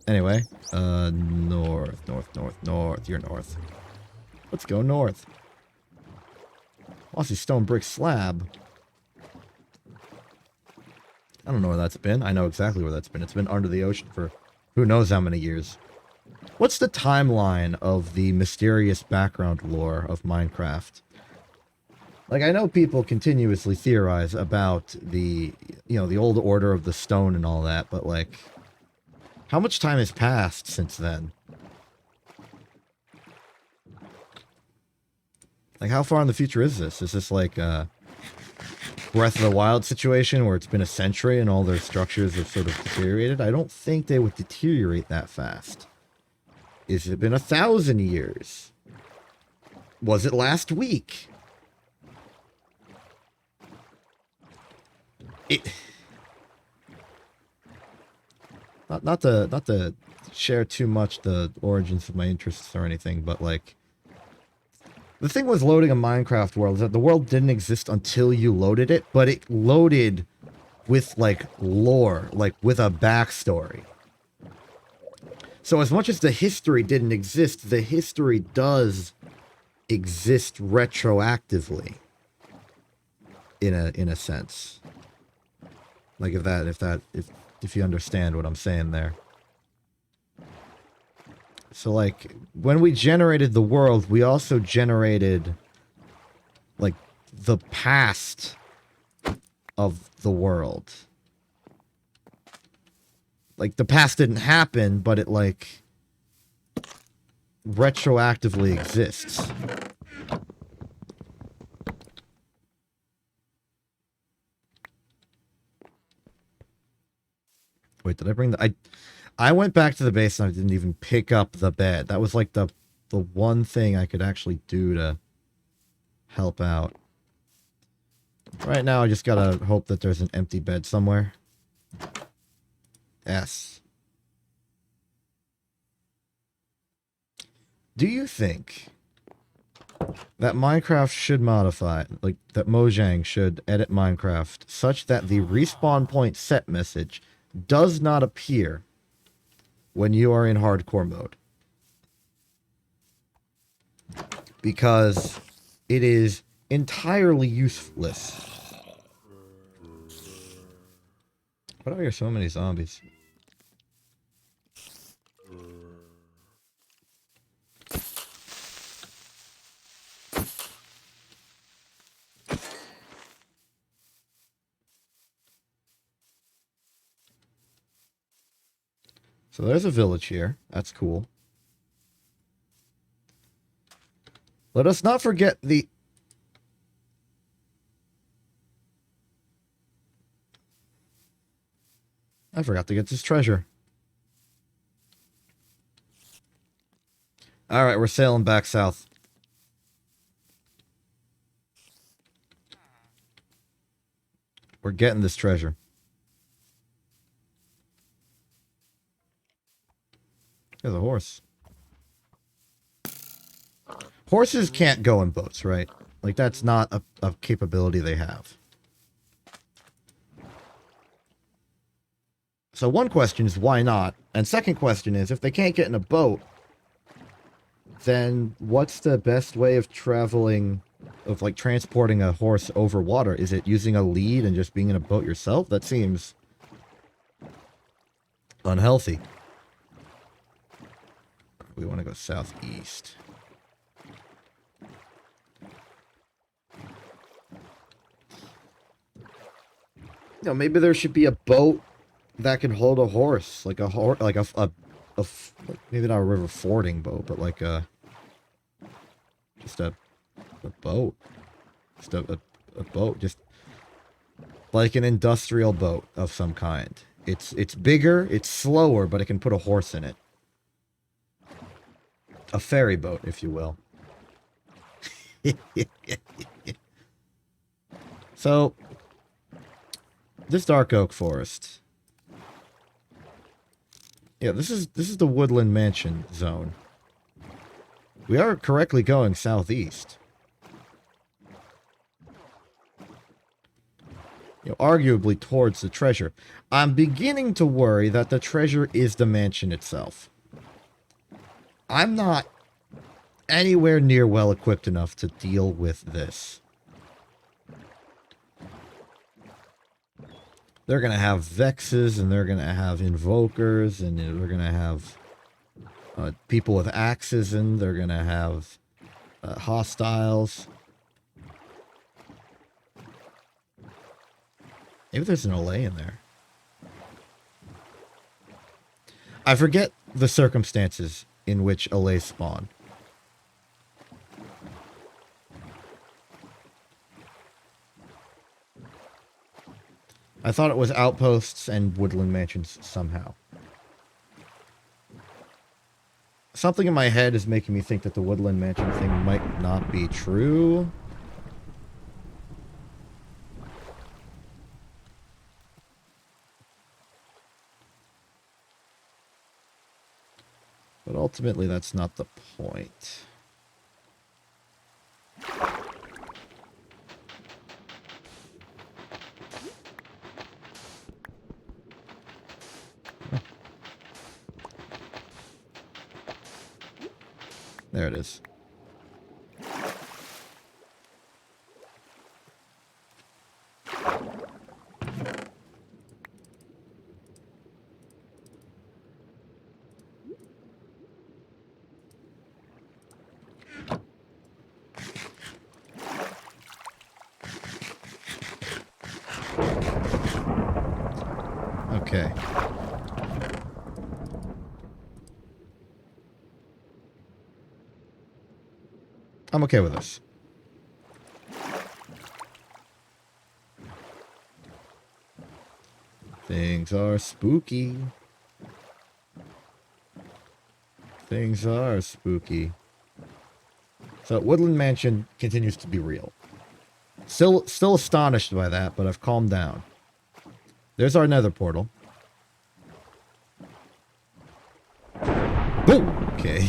Anyway, north, north, north, north. You're north. Let's go north. Mossy stone brick slab. I don't know where that's been. I know exactly where that's been. It's been under the ocean for who knows how many years. What's the timeline of the mysterious background lore of Minecraft? Like, I know people continuously theorize about the, you know, the old order of the stone and all that, but, like, how much time has passed since then? Like, how far in the future is this? Is this, like, a Breath of the Wild situation where it's been a century and all their structures have sort of deteriorated? I don't think they would deteriorate that fast. Is it been 1,000 years? Was it last week? Not to share too much the origins of my interests or anything, but like the thing with loading a Minecraft world is that the world didn't exist until you loaded it, but it loaded with like lore, like with a backstory. So as much as the history didn't exist, the history does exist retroactively. In a sense. Like if you understand what I'm saying there. So like when we generated the world, we also generated like the past of the world. Like, the past didn't happen, but it, like, retroactively exists. Wait, did I bring the... I went back to the base and I didn't even pick up the bed. That was, like, the one thing I could actually do to help out. Right now, I just gotta hope that there's an empty bed somewhere. Yes. Do you think that Minecraft should modify, like, that Mojang should edit Minecraft such that the respawn point set message does not appear when you are in hardcore mode? Because it is entirely useless. Why do I hear so many zombies? So there's a village here. That's cool. Let us not forget the... I forgot to get this treasure. Alright, we're sailing back south. We're getting this treasure. There's a horse. Horses can't go in boats, right? Like, that's not a capability they have. So one question is, why not? And second question is, if they can't get in a boat, then what's the best way of traveling, of, like, transporting a horse over water? Is it using a lead and just being in a boat yourself? That seems unhealthy. We want to go southeast. You know, maybe there should be a boat that can hold a horse, like a horse, like maybe not a river fording boat, but like just a boat, just a boat, just like an industrial boat of some kind. It's bigger, it's slower, but it can put a horse in it. A ferry boat, if you will. So, this dark oak forest. Yeah, this is the woodland mansion zone. We are correctly going southeast. You know, arguably towards the treasure. I'm beginning to worry that the treasure is the mansion itself. I'm not anywhere near well equipped enough to deal with this. They're going to have Vexes, and they're going to have Invokers, and they're going to have people with axes, and they're going to have hostiles. Maybe there's an Olay in there. I forget the circumstances in which Olay spawn. I thought it was outposts and woodland mansions somehow. Something in my head is making me think that the woodland mansion thing might not be true. But ultimately, that's not the point. There it is. Okay. I'm okay with this. Things are spooky. Things are spooky. So Woodland Mansion continues to be real. Still astonished by that, but I've calmed down. There's our nether portal. Boom! Okay.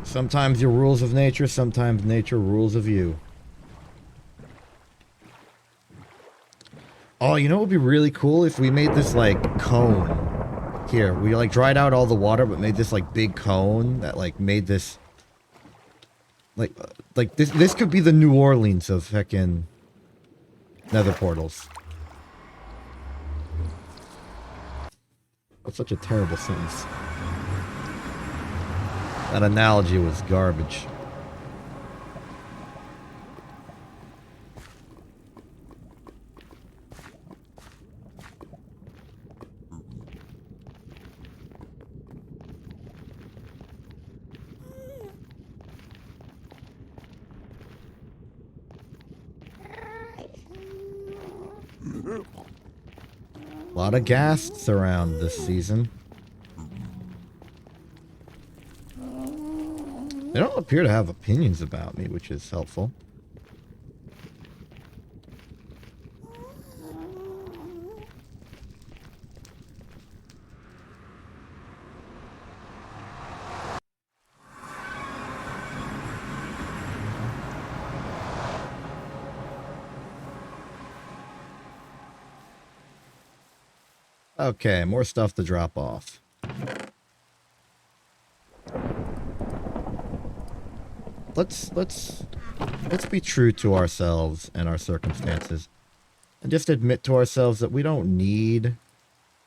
Sometimes you're rules of nature, sometimes nature rules of you. Oh, you know what would be really cool if we made this, like, cone. Here, we, like, dried out all the water, but made this, like, big cone that, like, made this... Like this could be the New Orleans of heckin' nether portals. That's such a terrible sentence. That analogy was garbage. A lot of ghasts around this season. They don't appear to have opinions about me, which is helpful. Okay, more stuff to drop off. Let's be true to ourselves and our circumstances, and just admit to ourselves that we don't need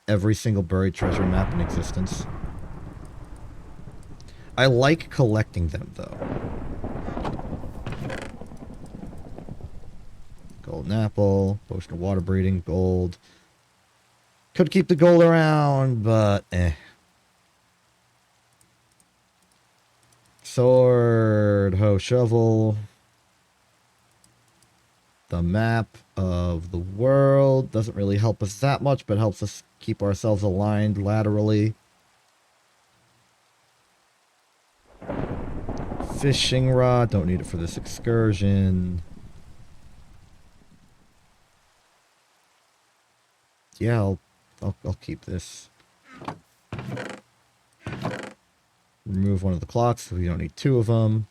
every single buried treasure map in existence. I like collecting them, though. Golden apple, potion of water breeding, gold. Could keep the gold around, but eh. Sword, hoe, shovel. The map of the world doesn't really help us that much, but helps us keep ourselves aligned laterally. Fishing rod, don't need it for this excursion. Yeah, I'll keep this. Remove one of the clocks, so we don't need two of them.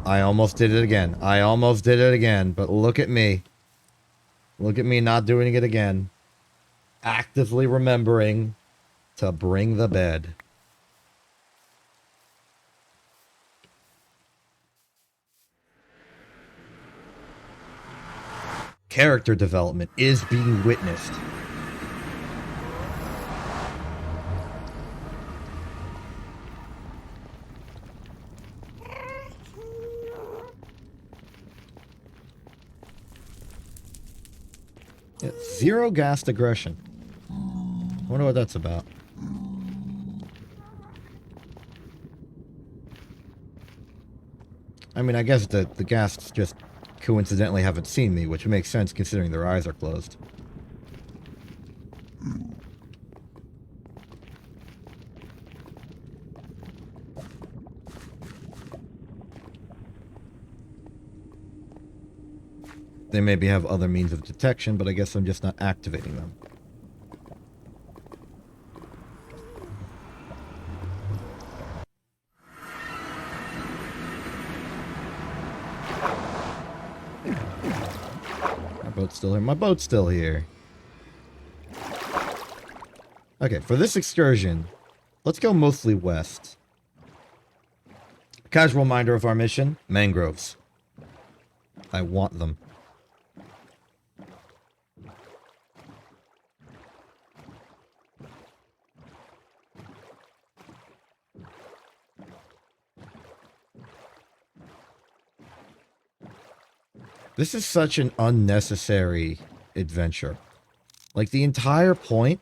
I almost did it again. I almost did it again, but look at me. Look at me not doing it again. Actively remembering to bring the bed. Character development is being witnessed. Yeah, zero gassed aggression. I wonder what that's about. I mean, I guess the ghasts just coincidentally haven't seen me, which makes sense considering their eyes are closed. They maybe have other means of detection, but I guess I'm just not activating them. My boat's still here. My boat's still here. Okay, for this excursion, let's go mostly west. Casual reminder of our mission, mangroves. I want them. This is such an unnecessary adventure. Like, the entire point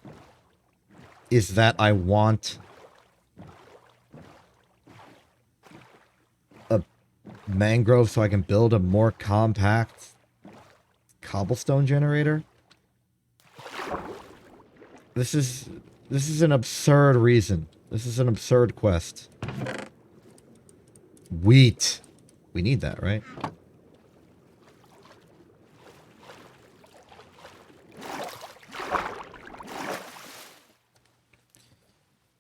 is that I want a mangrove so I can build a more compact cobblestone generator. This is an absurd reason. This is an absurd quest. Wheat. We need that, right?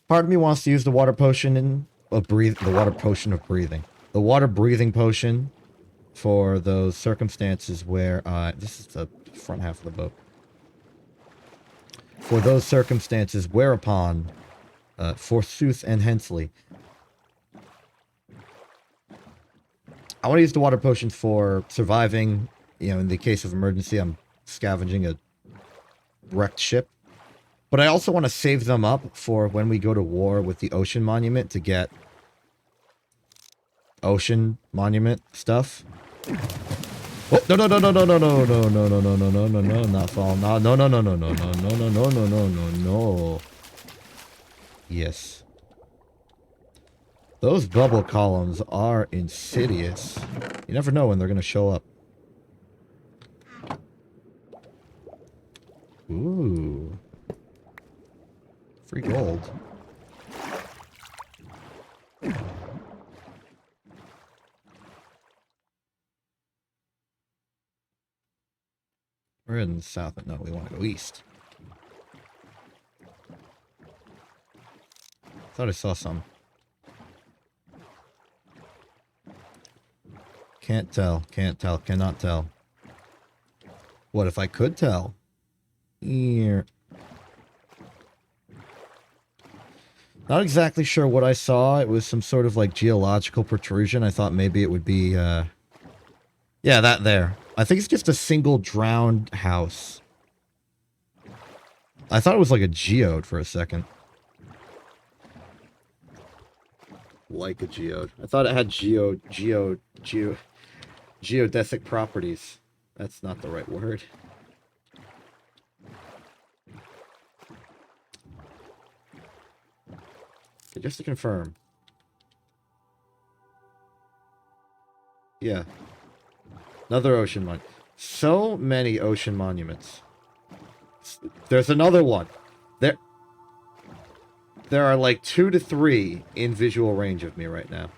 Part of me wants to use the water potion the water potion of breathing. The water breathing potion for those circumstances where this is the front half of the boat. For those circumstances whereupon forsooth and hensely. I want to use the water potions for surviving, you know, in the case of emergency. I'm scavenging a wrecked ship. But I also want to save them up for when we go to war with the Ocean Monument to get Ocean Monument stuff. Oh, no, no, no, no, no, no, no, no, no, no, no, no, no, no, no, not fall. No, no, no, no, no, no, no, no, no, no, no, no, no, no. Yes. Those bubble columns are insidious. You never know when they're going to show up. Ooh. Free gold. We're in the south, but no, we want to go east. Thought I saw some. Can't tell, can't tell, cannot tell. What if I could tell? Here. Not exactly sure what I saw. It was some sort of like geological protrusion. I thought maybe it would be, yeah, that there. I think it's just a single drowned house. I thought it was like a geode for a second. Like a geode. I thought it had geodesic properties. That's not the right word. Okay, just to confirm. Yeah. Another ocean monument. So many ocean monuments. There's another one. There. There are like 2 to 3 in visual range of me right now.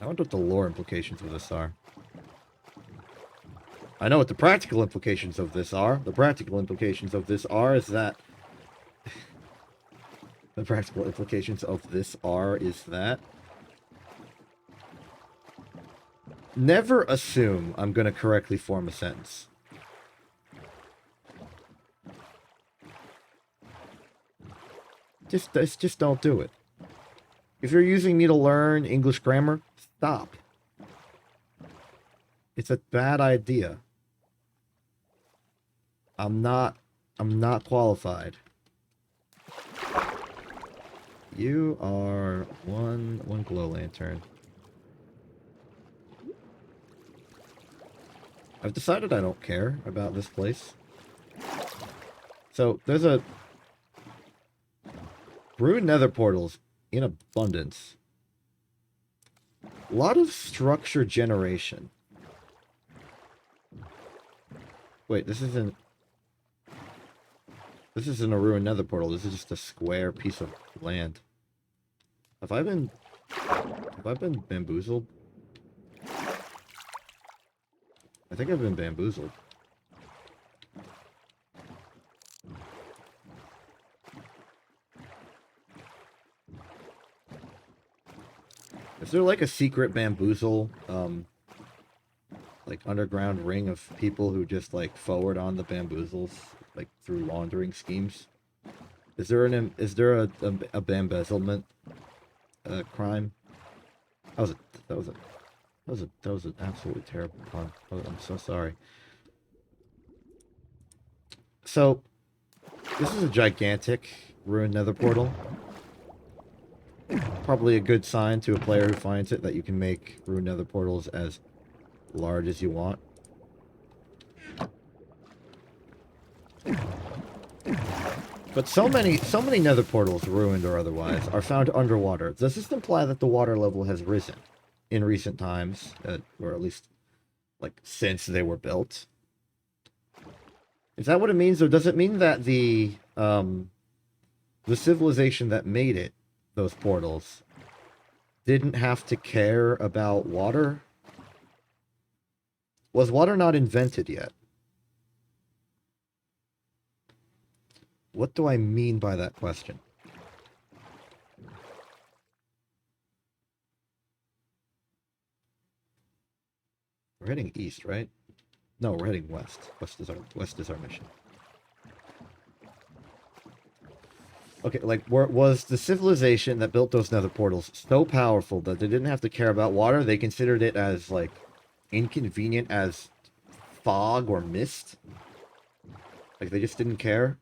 I wonder what the lore implications of this are. I know what the practical implications of this are. The practical implications of this are is that... the practical implications of this are is that... never assume I'm going to correctly form a sentence. Just don't do it. If you're using me to learn English grammar, stop. It's a bad idea. I'm not qualified. You are one glow lantern. I've decided I don't care about this place. So, there's a... ruined nether portals in abundance. A lot of structure generation. Wait, this isn't a ruined nether portal. This is just a square piece of land. Have I been bamboozled? I think I've been bamboozled. Is there like a secret bamboozle, like underground ring of people who just like forward on the bamboozles, like through laundering schemes? Is there a bamboozlement crime? That was an absolutely terrible pun. Oh, I'm so sorry. So, this is a gigantic ruined nether portal. Probably a good sign to a player who finds it that you can make ruined nether portals as large as you want. But so many nether portals, ruined or otherwise, are found underwater. Does this imply that the water level has risen in recent times, or at least like since they were built? Is that what it means, or does it mean that the civilization that made it, those portals, didn't have to care about water? Was water not invented yet? What do I mean by that question? We're heading east, right? No, we're heading west. West is our mission. Okay, like, was the civilization that built those nether portals so powerful that they didn't have to care about water? They considered it as, like, inconvenient as fog or mist? Like, they just didn't care?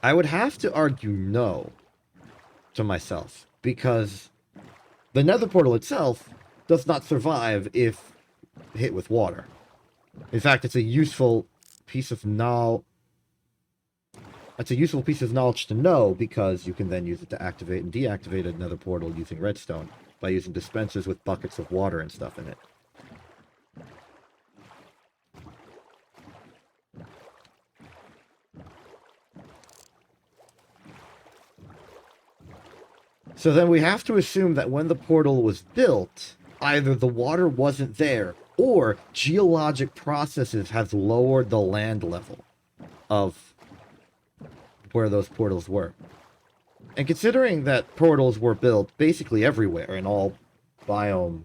I would have to argue no to myself, because the nether portal itself does not survive if hit with water. In fact, it's a useful piece of knowledge. It's a useful piece of knowledge to know, because you can then use it to activate and deactivate another portal using redstone by using dispensers with buckets of water and stuff in it. So then we have to assume that when the portal was built, either the water wasn't there, or geologic processes have lowered the land level of where those portals were. And considering that portals were built basically everywhere in all biome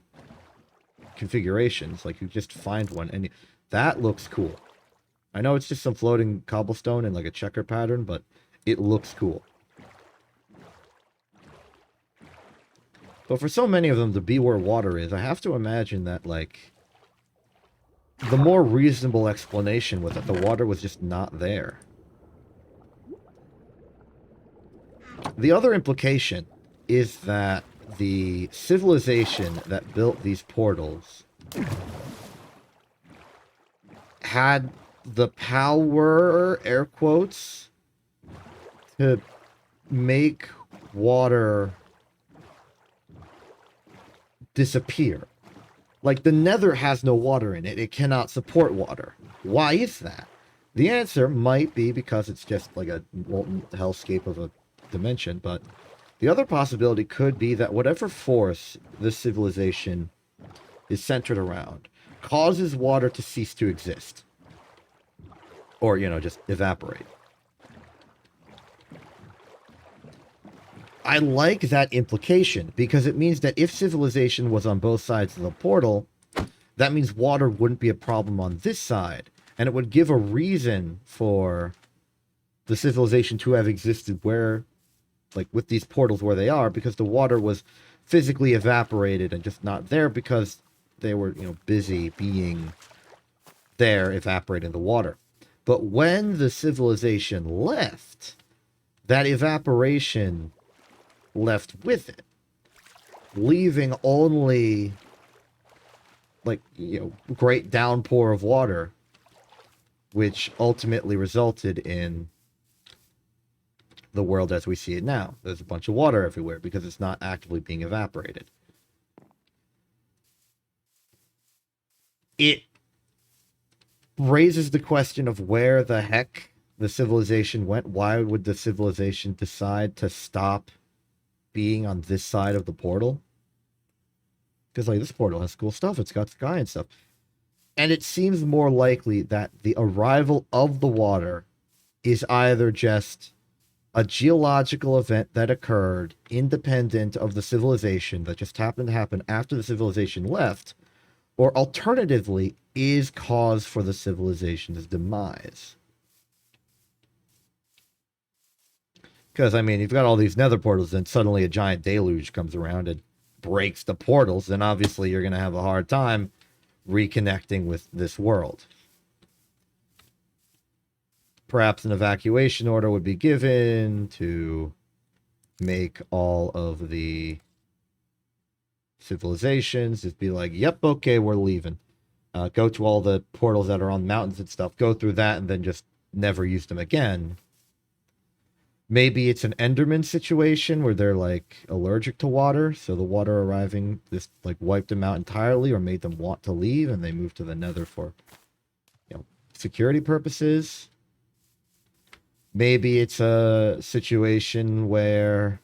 configurations, like you just find one, and that looks cool. I know it's just some floating cobblestone in like a checker pattern, but it looks cool. But for so many of them to be where water is, I have to imagine that, like, the more reasonable explanation was that the water was just not there. The other implication is that the civilization that built these portals had the power, air quotes, to make water disappear. Like, the nether has no water in it. It cannot support water. Why is that? The answer might be because it's just like a molten hellscape of a dimension, but the other possibility could be that whatever force this civilization is centered around causes water to cease to exist. Or, just evaporate. I like that implication because it means that if civilization was on both sides of the portal, that means water wouldn't be a problem on this side. And it would give a reason for the civilization to have existed where, like with these portals where they are, because the water was physically evaporated and just not there because they were, busy being there evaporating the water. But when the civilization left, that evaporation left with it, leaving only like, great downpour of water, which ultimately resulted in the world as we see it now. There's a bunch of water everywhere because it's not actively being evaporated. It raises the question of where the heck the civilization went. Why would the civilization decide to stop being on this side of the portal? Because, like, this portal has cool stuff. It's got sky and stuff. And it seems more likely that the arrival of the water is either just a geological event that occurred independent of the civilization that just happened to happen after the civilization left, or alternatively is cause for the civilization's demise. Because, I mean, you've got all these nether portals, and suddenly a giant deluge comes around and breaks the portals, then obviously you're going to have a hard time reconnecting with this world. Perhaps an evacuation order would be given to make all of the civilizations just be like, yep, okay, we're leaving. Go to all the portals that are on mountains and stuff, go through that, and then just never use them again. Maybe it's an Enderman situation where they're like allergic to water, so the water arriving just like wiped them out entirely or made them want to leave, and they moved to the Nether for, security purposes. Maybe it's a situation where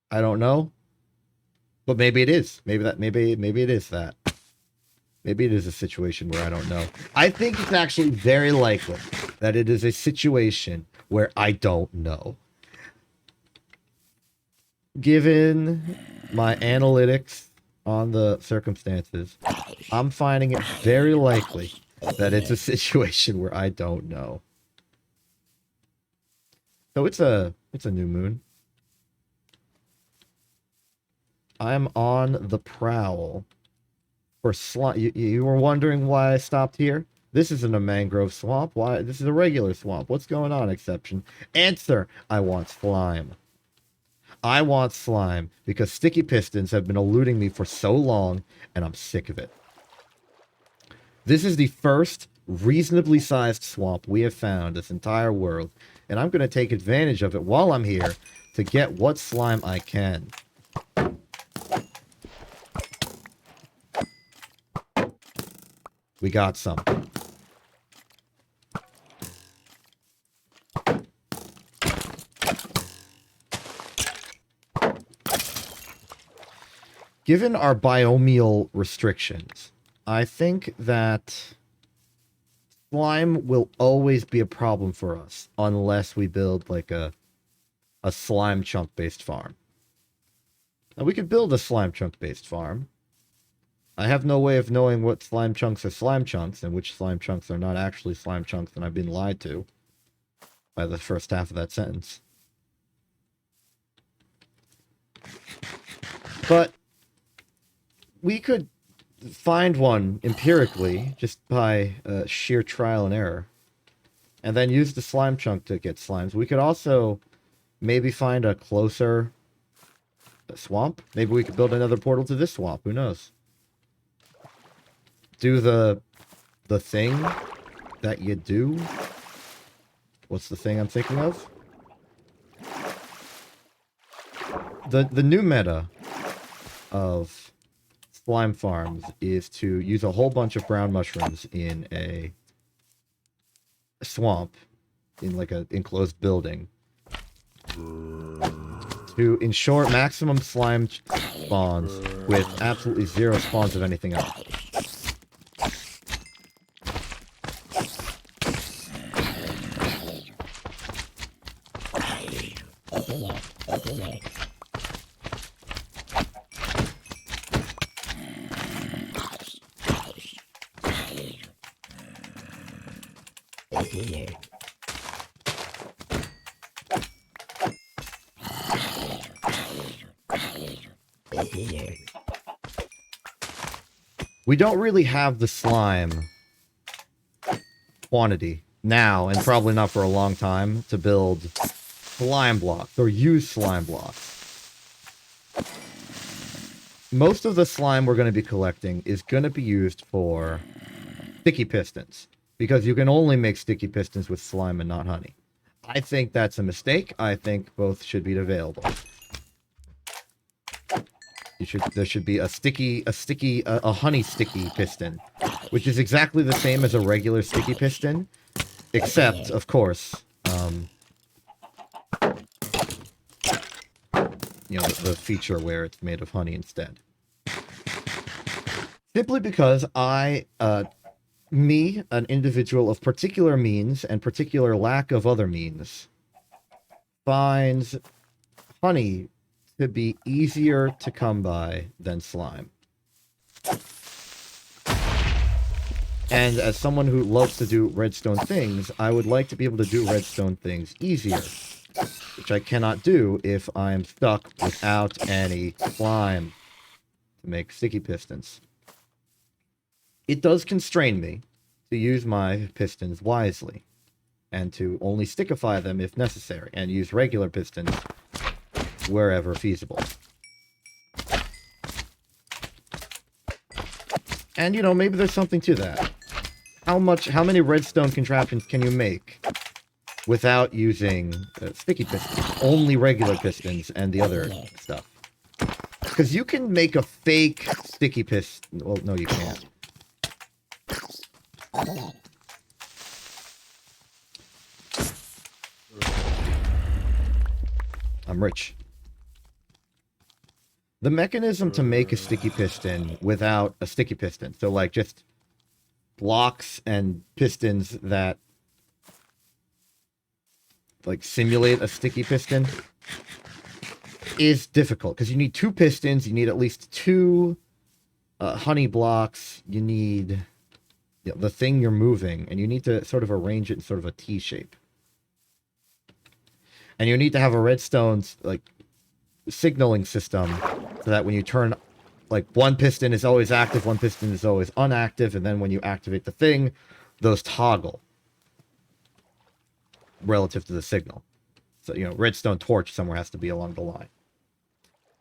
I don't know. But maybe it is. Maybe it is that. Maybe it is a situation where I don't know. I think it's actually very likely that it is a situation where I don't know. Given my analytics on the circumstances, I'm finding it very likely that it's a situation where I don't know. So it's a new moon. I'm on the prowl for slime. You were wondering why I stopped here? This isn't a mangrove swamp. Why? This is a regular swamp. What's going on, exception? Answer, I want slime. I want slime because sticky pistons have been eluding me for so long, and I'm sick of it. This is the first reasonably sized swamp we have found this entire world, and I'm going to take advantage of it while I'm here to get what slime I can. We got some. Given our biomeal restrictions, I think that slime will always be a problem for us unless we build like a slime chunk based farm. Now we could build a slime chunk based farm. I have no way of knowing what slime chunks are slime chunks and which slime chunks are not actually slime chunks, and I've been lied to by the first half of that sentence. But we could find one empirically just by sheer trial and error, and then use the slime chunk to get slimes. We could also maybe find a closer swamp. Maybe we could build another portal to this swamp. Who knows? Do the thing that you do. What's the thing I'm thinking of? The new meta of slime farms is to use a whole bunch of brown mushrooms in a swamp, in like an enclosed building, to ensure maximum slime spawns with absolutely zero spawns of anything else. We don't really have the slime quantity now, and probably not for a long time, to build slime blocks or use slime blocks. Most of the slime we're going to be collecting is going to be used for sticky pistons, because you can only make sticky pistons with slime and not honey. I think that's a mistake. I think both should be available. There should be a honey sticky piston, which is exactly the same as a regular sticky piston, except, of course, you know, the feature where it's made of honey instead. Simply because me, an individual of particular means and particular lack of other means, finds honey to be easier to come by than slime. And as someone who loves to do redstone things, I would like to be able to do redstone things easier, which I cannot do if I'm stuck without any slime to make sticky pistons. It does constrain me to use my pistons wisely, and to only stickify them if necessary, and use regular pistons wherever feasible. And, you know, maybe there's something to that. How many redstone contraptions can you make without using sticky pistons? Only regular pistons and the other stuff. Because you can make a fake sticky piston. Well, no, you can't. I'm rich. The mechanism to make a sticky piston without a sticky piston, so like just blocks and pistons that like simulate a sticky piston, is difficult because you need 2 pistons, you need at least 2 honey blocks, you need, you know, the thing you're moving, and you need to sort of arrange it in sort of a T shape. And you need to have a redstone like signaling system so that when you turn, like, one piston is always active, one piston is always inactive, and then when you activate the thing, those toggle relative to the signal. So, you know, redstone torch somewhere has to be along the line.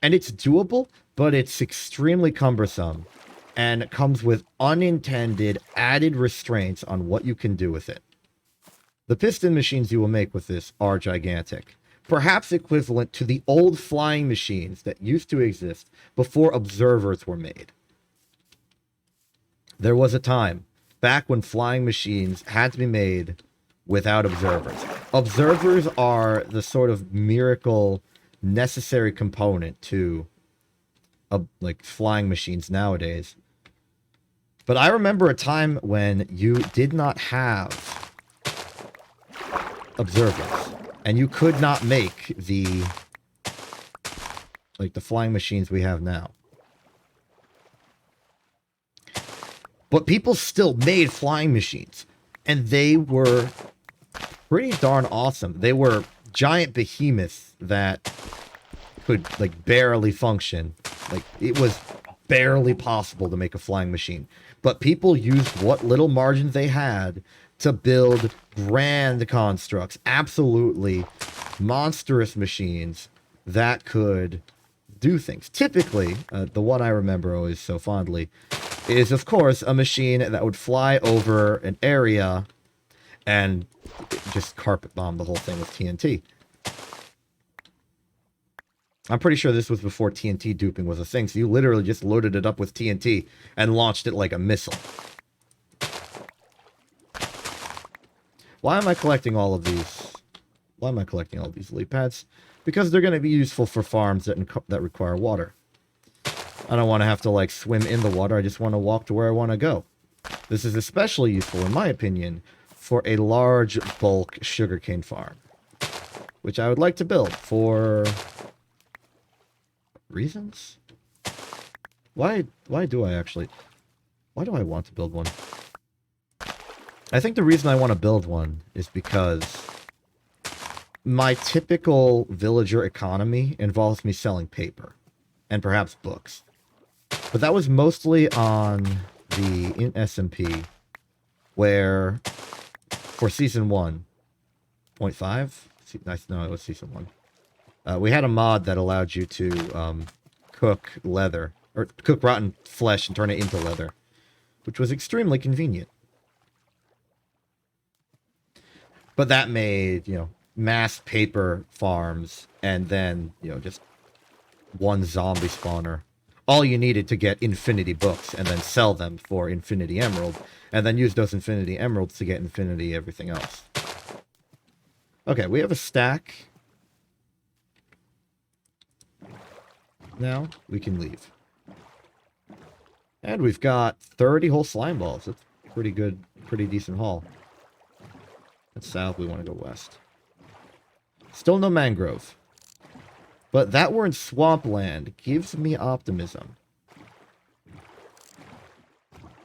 And it's doable, but it's extremely cumbersome, and it comes with unintended added restraints on what you can do with it. The piston machines you will make with this are gigantic. Perhaps equivalent to the old flying machines that used to exist before observers were made. There was a time back when flying machines had to be made without observers. Observers are the sort of miracle necessary component to like flying machines nowadays. But I remember a time when you did not have observers, and you could not make the flying machines we have now. But people still made flying machines, and they were pretty darn awesome. They were giant behemoths that could, like, barely function. Like, it was barely possible to make a flying machine. But people used what little margins they had to build grand constructs, absolutely monstrous machines that could do things. Typically, the one I remember always so fondly is, of course, a machine that would fly over an area and just carpet bomb the whole thing with TNT. I'm pretty sure this was before TNT duping was a thing, so you literally just loaded it up with TNT and launched it like a missile. Why am I collecting all of these? Why am I collecting all these lily pads? Because they're going to be useful for farms that require water. I don't want to have to, like, swim in the water. I just want to walk to where I want to go. This is especially useful, in my opinion, for a large bulk sugarcane farm, which I would like to build for reasons. Why do I want to build one? I think the reason I want to build one is because my typical villager economy involves me selling paper and perhaps books. But that was mostly on in SMP, where for season 1.5, no, it was season 1. We had a mod that allowed you to cook leather, or cook rotten flesh and turn it into leather, which was extremely convenient. But that made, mass paper farms, and then, just one zombie spawner. All you needed to get infinity books, and then sell them for infinity emerald, and then use those infinity emeralds to get infinity everything else. Okay, we have a stack. Now, we can leave. And we've got 30 whole slime balls. That's pretty good, pretty decent haul. That's south, we want to go west. Still no mangrove. But that we're in swampland gives me optimism.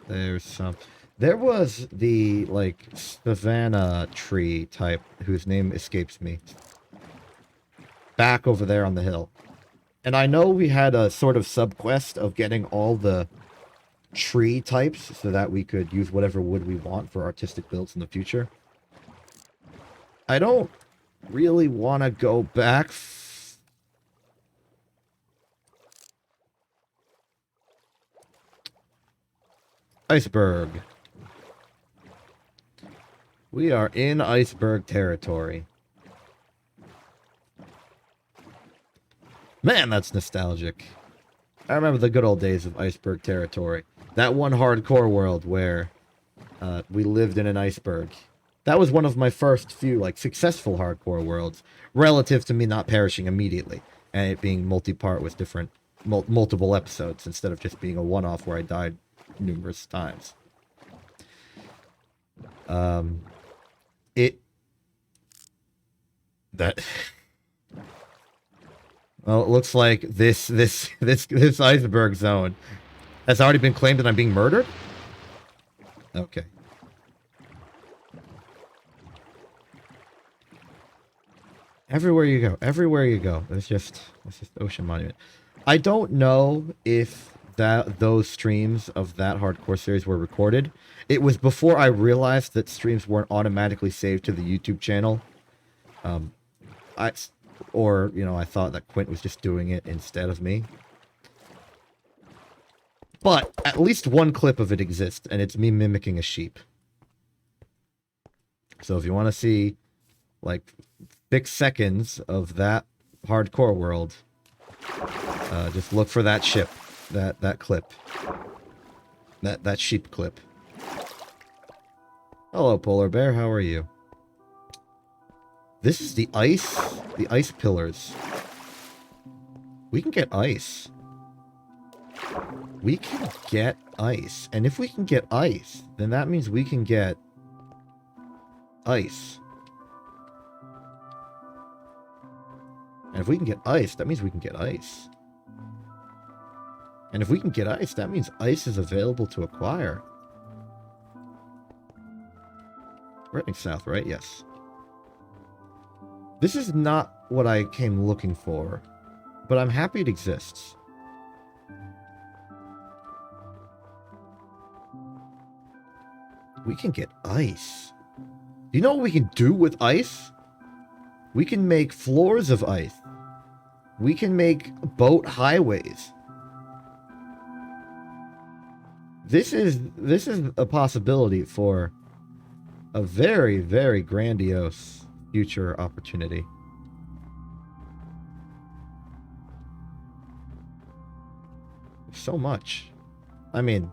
There's some... There was the, like, savannah tree type, whose name escapes me. Back over there on the hill. And I know we had a sort of sub-quest of getting all the tree types so that we could use whatever wood we want for artistic builds in the future. I don't really want to go back. Iceberg. We are in iceberg territory. Man, that's nostalgic. I remember the good old days of iceberg territory. That one hardcore world where we lived in an iceberg. That was one of my first few, like, successful hardcore worlds, relative to me not perishing immediately, and it being multi-part with different, multiple episodes, instead of just being a one-off where I died numerous times. Well, it looks like this iceberg zone has already been claimed that I'm being murdered? Okay. Everywhere you go. It's just Ocean Monument. I don't know if those streams of that hardcore series were recorded. It was before I realized that streams weren't automatically saved to the YouTube channel. I thought that Quint was just doing it instead of me. But at least one clip of it exists, and it's me mimicking a sheep. So if you want to see, like, 6 seconds of that hardcore world, just look for that that clip. That sheep clip. Hello, polar bear, how are you? This is the ice pillars. We can get ice. We can get ice. And if we can get ice, then that means we can get ice. And if we can get ice, that means we can get ice. And if we can get ice, that means ice is available to acquire. We're heading south, right? Yes. This is not what I came looking for, but I'm happy it exists. We can get ice. Do you know what we can do with ice? We can make floors of ice. We can make boat highways. This is a possibility for a very, very grandiose future opportunity. so much. I mean,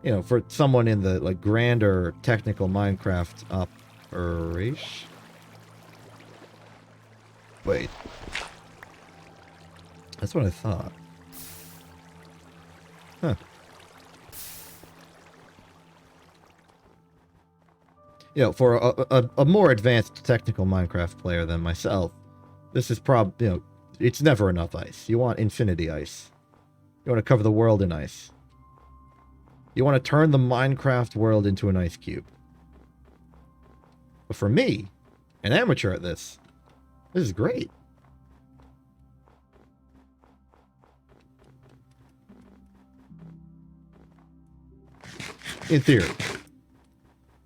you know, for someone in the, like, grander technical Minecraft operation. Wait. That's what I thought. Huh. You know, for a more advanced technical Minecraft player than myself, this is you know, it's never enough ice. You want infinity ice. You want to cover the world in ice. You want to turn the Minecraft world into an ice cube. But for me, an amateur at this is great. In theory.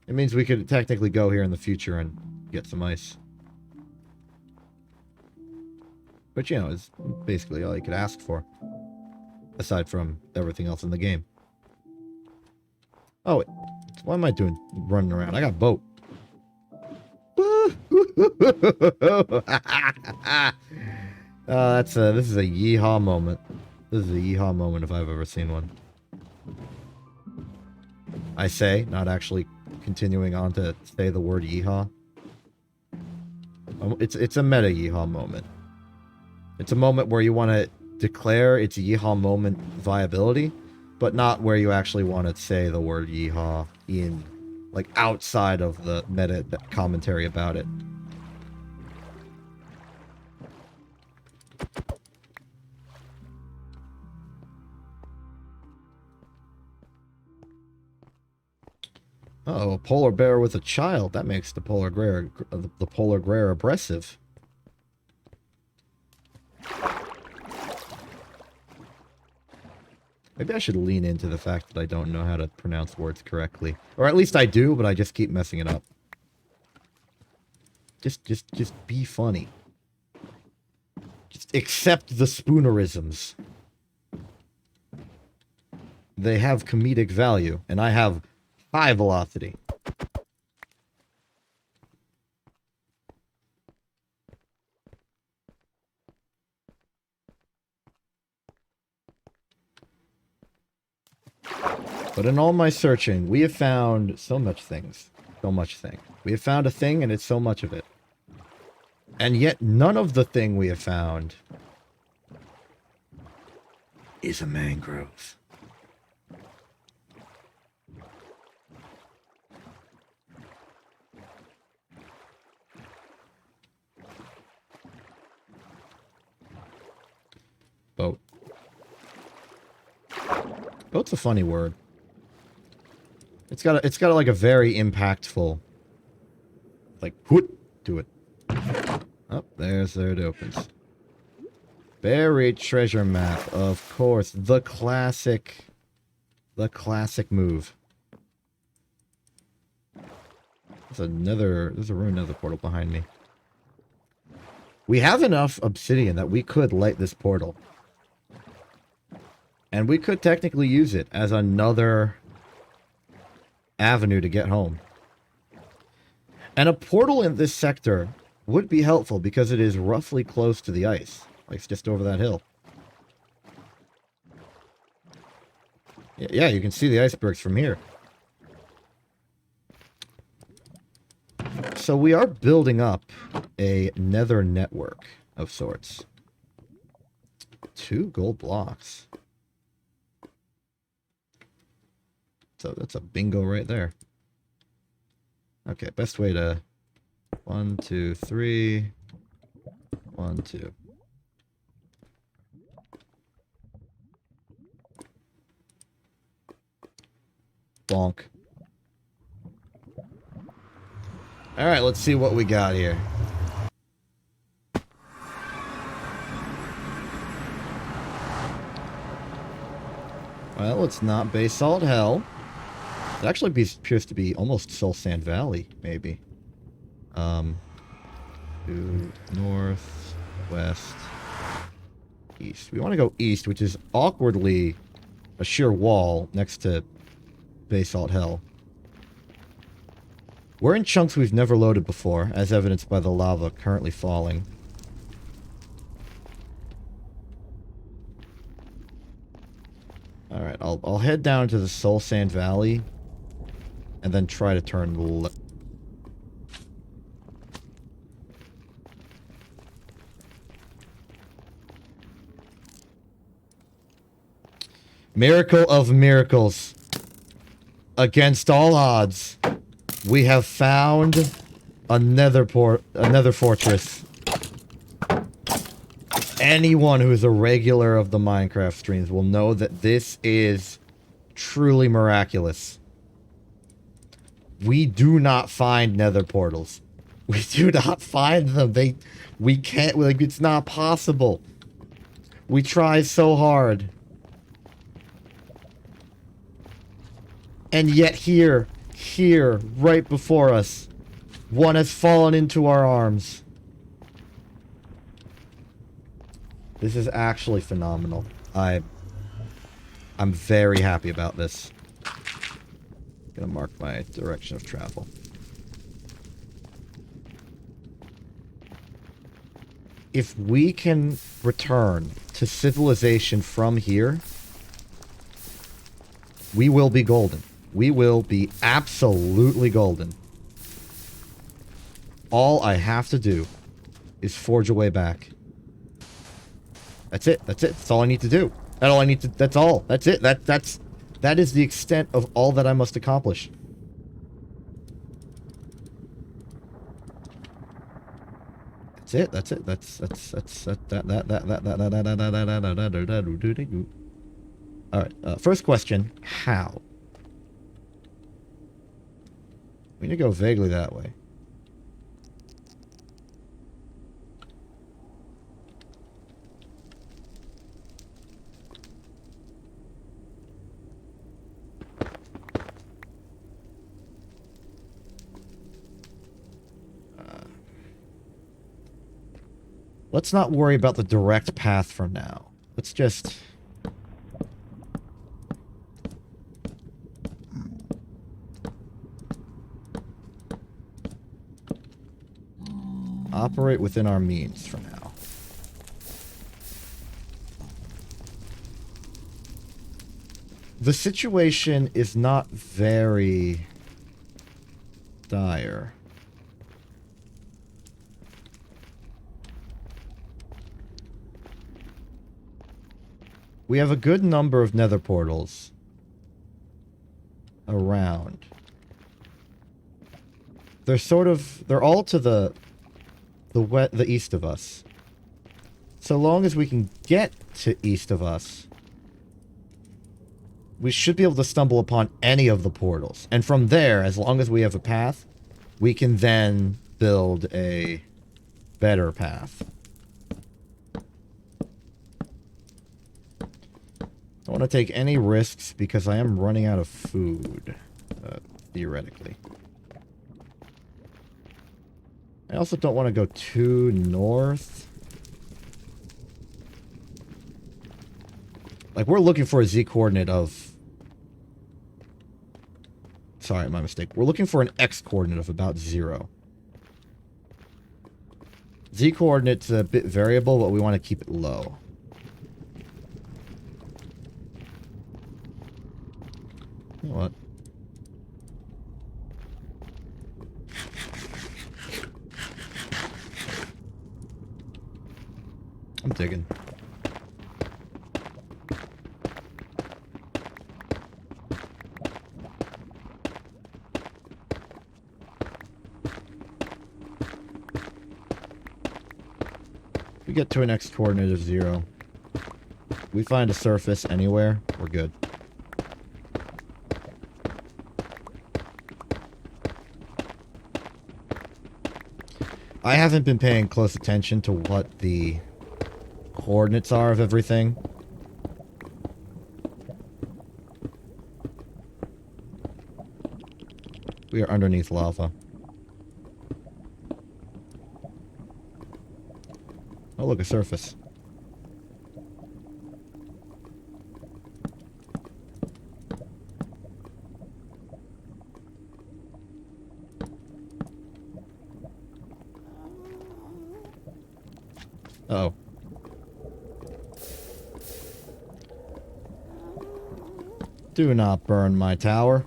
It means we could technically go here in the future and get some ice. But, you know, it's basically all you could ask for. Aside from everything else in the game. Oh, wait. What am I doing running around? I got a boat. This is a yeehaw moment. This is a yeehaw moment if I've ever seen one. I say, not actually continuing on to say the word yeehaw. It's a meta yeehaw moment. It's a moment where you want to declare its yeehaw moment viability, but not where you actually want to say the word yeehaw in, like, outside of the meta commentary about it. Uh-oh, a polar bear with a child. That makes the polar bear aggressive. Maybe I should lean into the fact that I don't know how to pronounce words correctly. Or at least I do, but I just keep messing it up. Just be funny. Just accept the spoonerisms. They have comedic value, and I have high velocity. But in all my searching, we have found so much things. So much thing. We have found a thing, and it's so much of it. And yet, none of the thing we have found is a mangrove. Boat. Boat's a funny word. It's got like a very impactful, like, whoop to it. Oh, there it opens. Buried treasure map, of course, the classic move. There's a ruined nether portal behind me. We have enough obsidian that we could light this portal. And we could technically use it as another avenue to get home. And a portal in this sector would be helpful because it is roughly close to the ice. Like, it's just over that hill. Yeah, you can see the icebergs from here. So we are building up a nether network of sorts. 2 gold blocks. So that's a bingo right there. Okay, best way to... 1, 2, 3... 1, 2. Bonk. Alright, let's see what we got here. Well, it's not basalt hell. It actually appears to be almost Soul Sand Valley, maybe. To north, west, east. We want to go east, which is awkwardly a sheer wall next to basalt hell. We're in chunks we've never loaded before, as evidenced by the lava currently falling. Alright, I'll head down to the Soul Sand Valley and then try to turn left. Miracle of miracles. Against all odds, we have found another fortress. Anyone who is a regular of the Minecraft streams will know that this is truly miraculous. We do not find nether portals. We do not find them. We can't, like, it's not possible. We try so hard. And yet here, right before us, one has fallen into our arms. This is actually phenomenal. I'm very happy about this. Gonna mark my direction of travel. If we can return to civilization from here, we will be golden. We will be absolutely golden. All I have to do is forge a way back. That's it. That's it. That's all I need to do. That's all I need to... That's all. That's it. That is the extent of all that I must accomplish. That's it. That's it. That's all right. First question: how? We need to go vaguely that way. Let's not worry about the direct path for now. Let's just... operate within our means for now. The situation is not very dire. We have a good number of nether portals around. They're all to the east of us. So long as we can get to east of us, we should be able to stumble upon any of the portals. And from there, as long as we have a path, we can then build a better path. I don't want to take any risks because I am running out of food, theoretically. I also don't want to go too north. Like, we're looking for a z-coordinate of... Sorry, my mistake. We're looking for an x-coordinate of about 0. Z-coordinate's a bit variable, but we want to keep it low. You know what? I'm digging. We get to an x-coordinate of 0. We find a surface anywhere, we're good. I haven't been paying close attention to what the coordinates are of everything. We are underneath lava. Oh, look, a surface. Uh-oh. Do not burn my tower.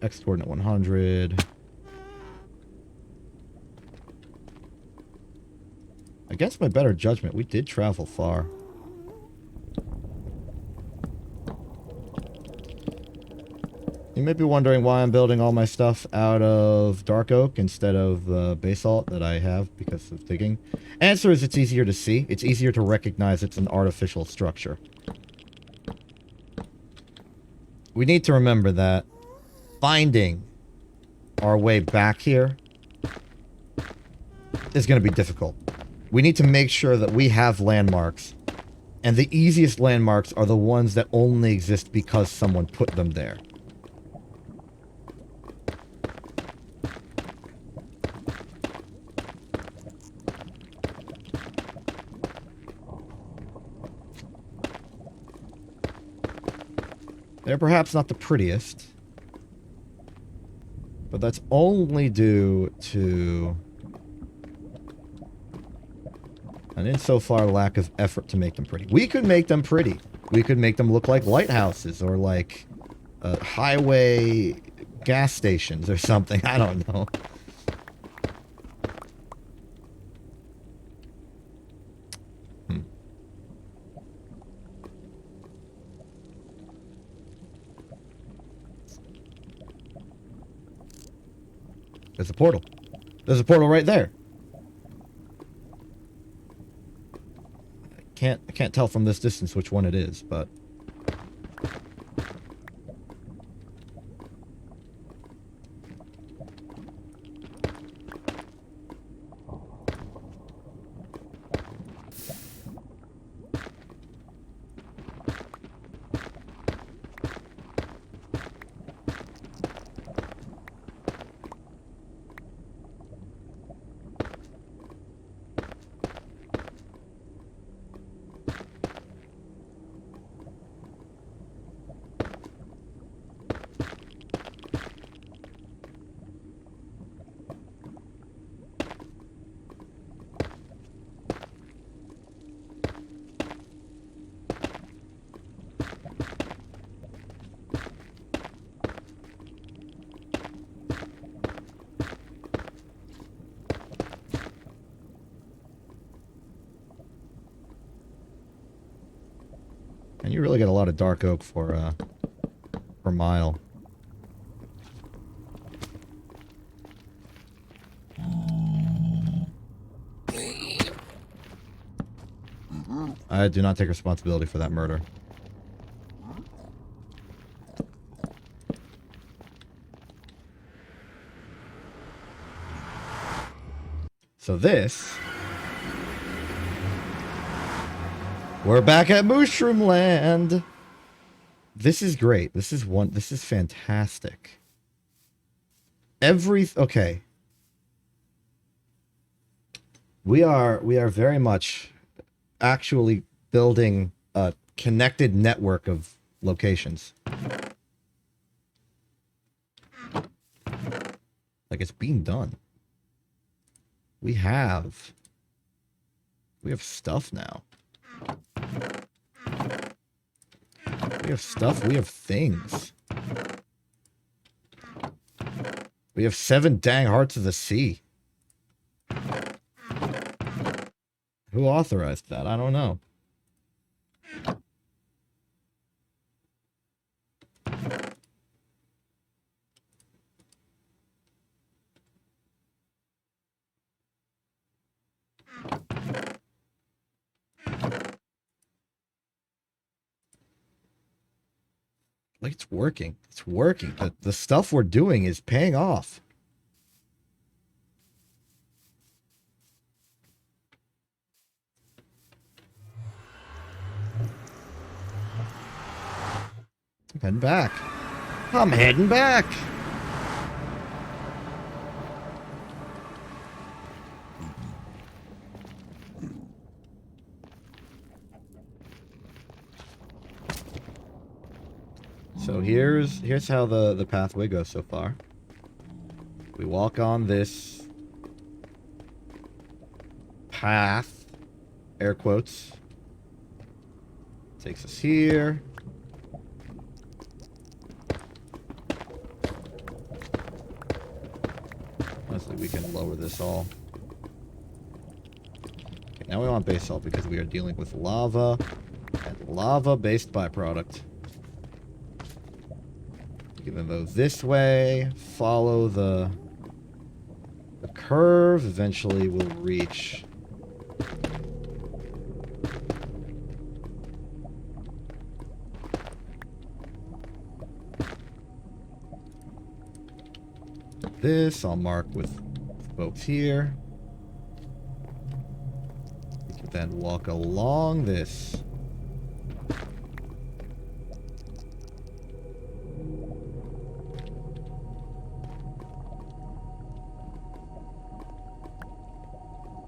X coordinate 100. Against my better judgment, we did travel far. You may be wondering why I'm building all my stuff out of dark oak instead of basalt that I have because of digging. Answer is it's easier to see. It's easier to recognize it's an artificial structure. We need to remember that finding our way back here is going to be difficult. We need to make sure that we have landmarks. And the easiest landmarks are the ones that only exist because someone put them there. They're perhaps not the prettiest, but that's only due to an insofar lack of effort to make them pretty. We could make them pretty. We could make them look like lighthouses or like highway gas stations or something. I don't know. There's a portal. There's a portal right there. I can't tell from this distance which one it is, but and you really get a lot of dark oak for per mile. I do not take responsibility for that murder. So this... We're back at Mushroom Land! This is great. This is fantastic. Okay. We are very much actually building a connected network of locations. Like it's being done. We have stuff now. We have stuff, we have things. We have 7 dang hearts of the sea. Who authorized that? I don't know. Like, it's working. It's working. The stuff we're doing is paying off. I'm heading back. I'm heading back. So here's how the pathway goes so far. We walk on this path, air quotes, takes us here. Honestly, we can lower this all. Okay, now we want base salt because we are dealing with lava and lava-based byproduct. Even though this way, follow the curve, eventually we'll reach this. I'll mark with folks here. We can then walk along this.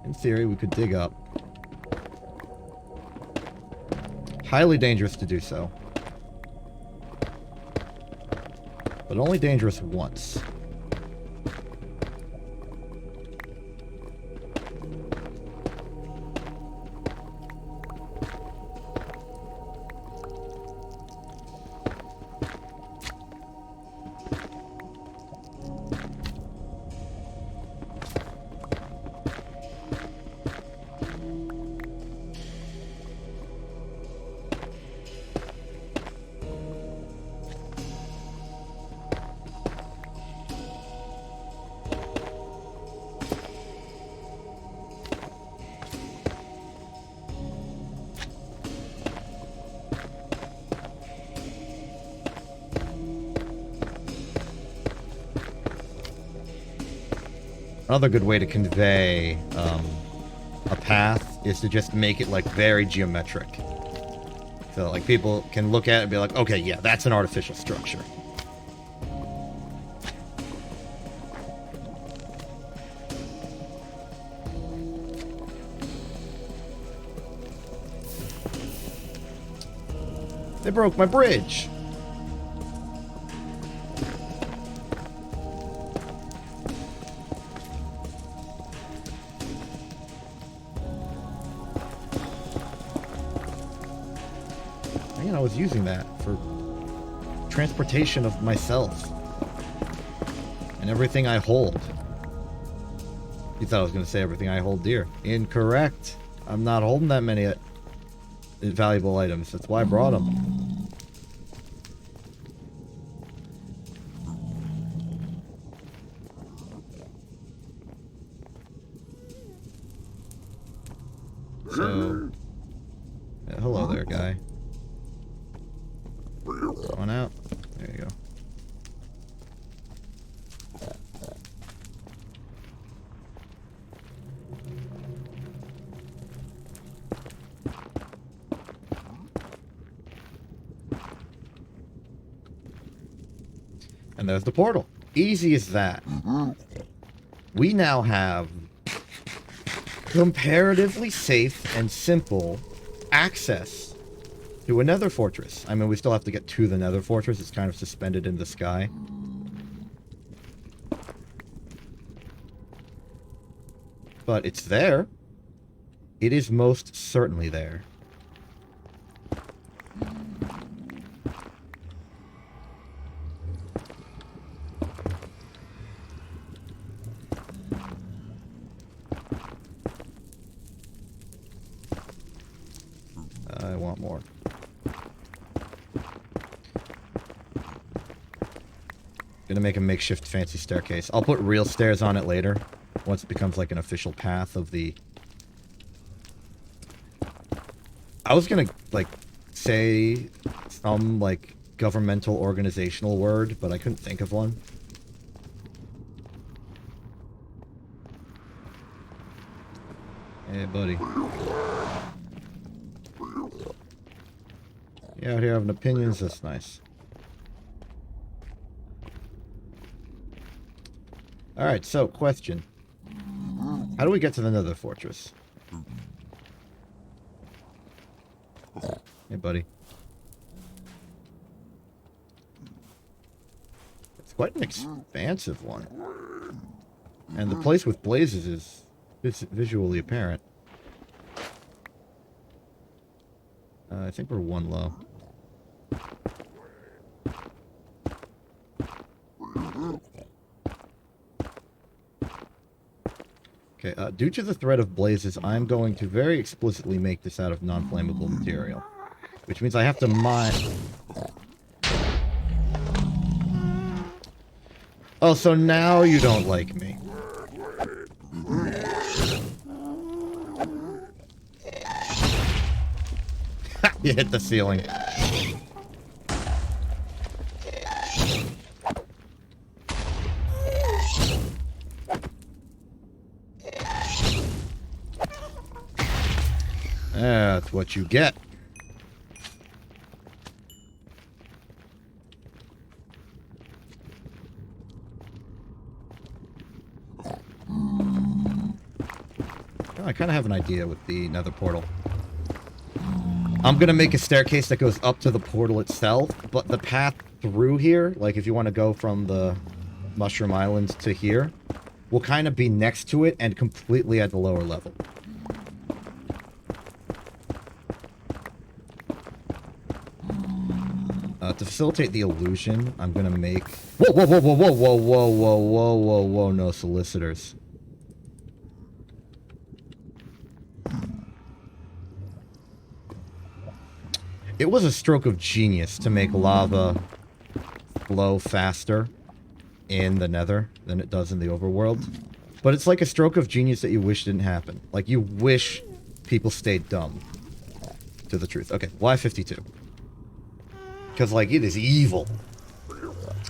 In theory, we could dig up. Highly dangerous to do so. But only dangerous once. Another good way to convey a path is to just make it like very geometric. So like people can look at it and be like, okay, yeah, that's an artificial structure. They broke my bridge. Man, I was using that for transportation of myself and everything I hold. You thought I was going to say everything I hold dear. Incorrect. I'm not holding that many valuable items. That's why I brought them. So, yeah, hello there, guy. Going out. There you go. And there's the portal. Easy as that. We now have comparatively safe and simple access to a nether fortress. I mean, we still have to get to the nether fortress. It's kind of suspended in the sky. But it's there. It is most certainly there. I want more. Gonna make a makeshift fancy staircase. I'll put real stairs on it later, once it becomes like an official path of the... I was gonna, like, say some, like, governmental organizational word, but I couldn't think of one. Hey, buddy. You out here having opinions? That's nice. Alright, so, question. How do we get to the nether fortress? Hey, buddy. It's quite an expansive one. And the place with blazes is visually apparent. I think we're one low. Okay, due to the threat of blazes, I'm going to very explicitly make this out of non-flammable material. Which means I have to mine... Oh, so now you don't like me. You hit the ceiling. That's what you get. I kind of have an idea with the nether portal. I'm going to make a staircase that goes up to the portal itself, but the path through here, like if you want to go from the Mushroom Islands to here, will kind of be next to it and completely at the lower level. To facilitate the illusion, I'm going to make... Whoa, whoa, whoa, whoa, whoa, whoa, whoa, whoa, whoa, whoa, whoa, no solicitors. It was a stroke of genius to make lava flow faster in the nether than it does in the overworld. But it's like a stroke of genius that you wish didn't happen. Like, you wish people stayed dumb. To the truth. Okay, why 52? Because, like, it is evil.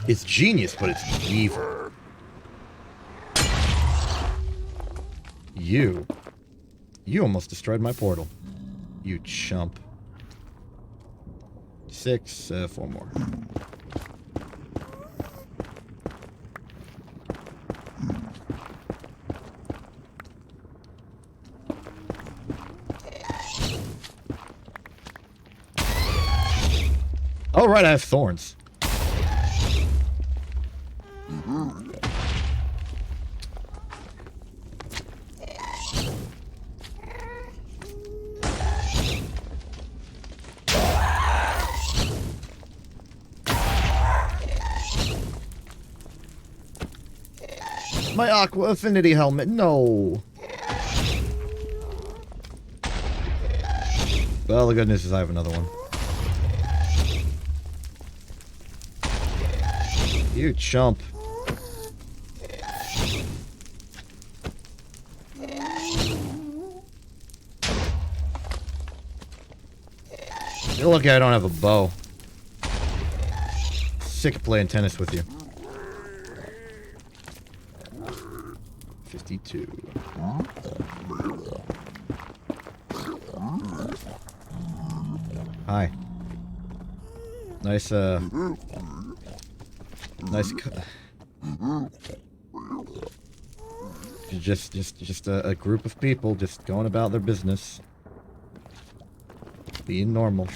It's genius, but it's evil. You almost destroyed my portal. You chump. 6, 4 more. Oh, right, I have thorns. My Aqua Affinity helmet, no. Well, the good news is I have another one. You chump. You're lucky I don't have a bow. Sick of playing tennis with you. 52. Hi. Nice, nice. Just a group of people just going about their business. Being normal.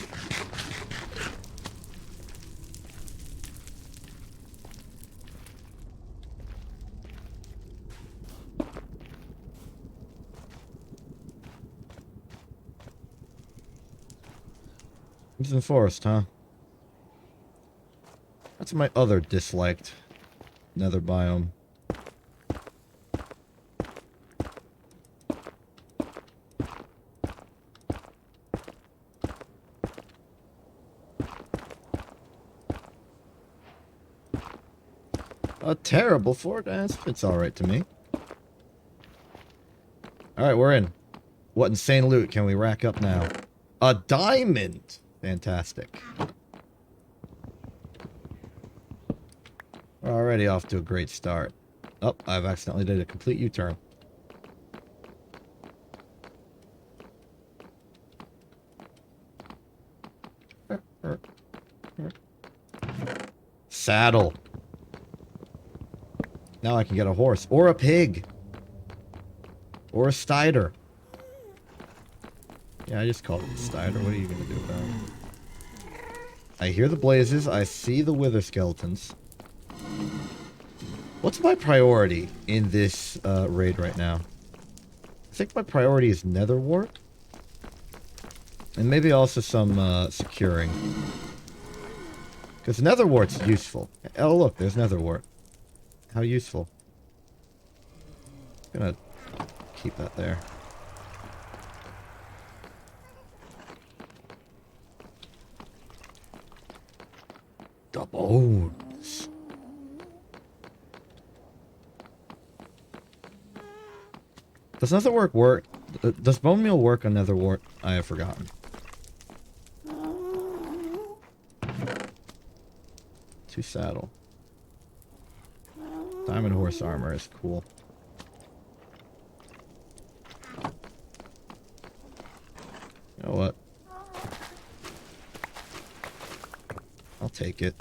Crimson Forest, huh? That's my other disliked nether biome. A terrible fort? It's alright to me. Alright, we're in. What insane loot can we rack up now? A diamond! Fantastic. We're already off to a great start. Oh, I've accidentally did a complete U-turn. Saddle. Now I can get a horse. Or a pig. Or a stider. Yeah, I just called it a stider. What are you going to do about it? I hear the blazes. I see the wither skeletons. What's my priority in this raid right now? I think my priority is nether wart. And maybe also some securing. Because nether wart's useful. Oh look, there's nether wart. How useful. I'm gonna keep that there. The bones. Does nether wart work? Does bone meal work on nether wart? I have forgotten. To saddle. Diamond horse armor is cool. You know what? I'll take it.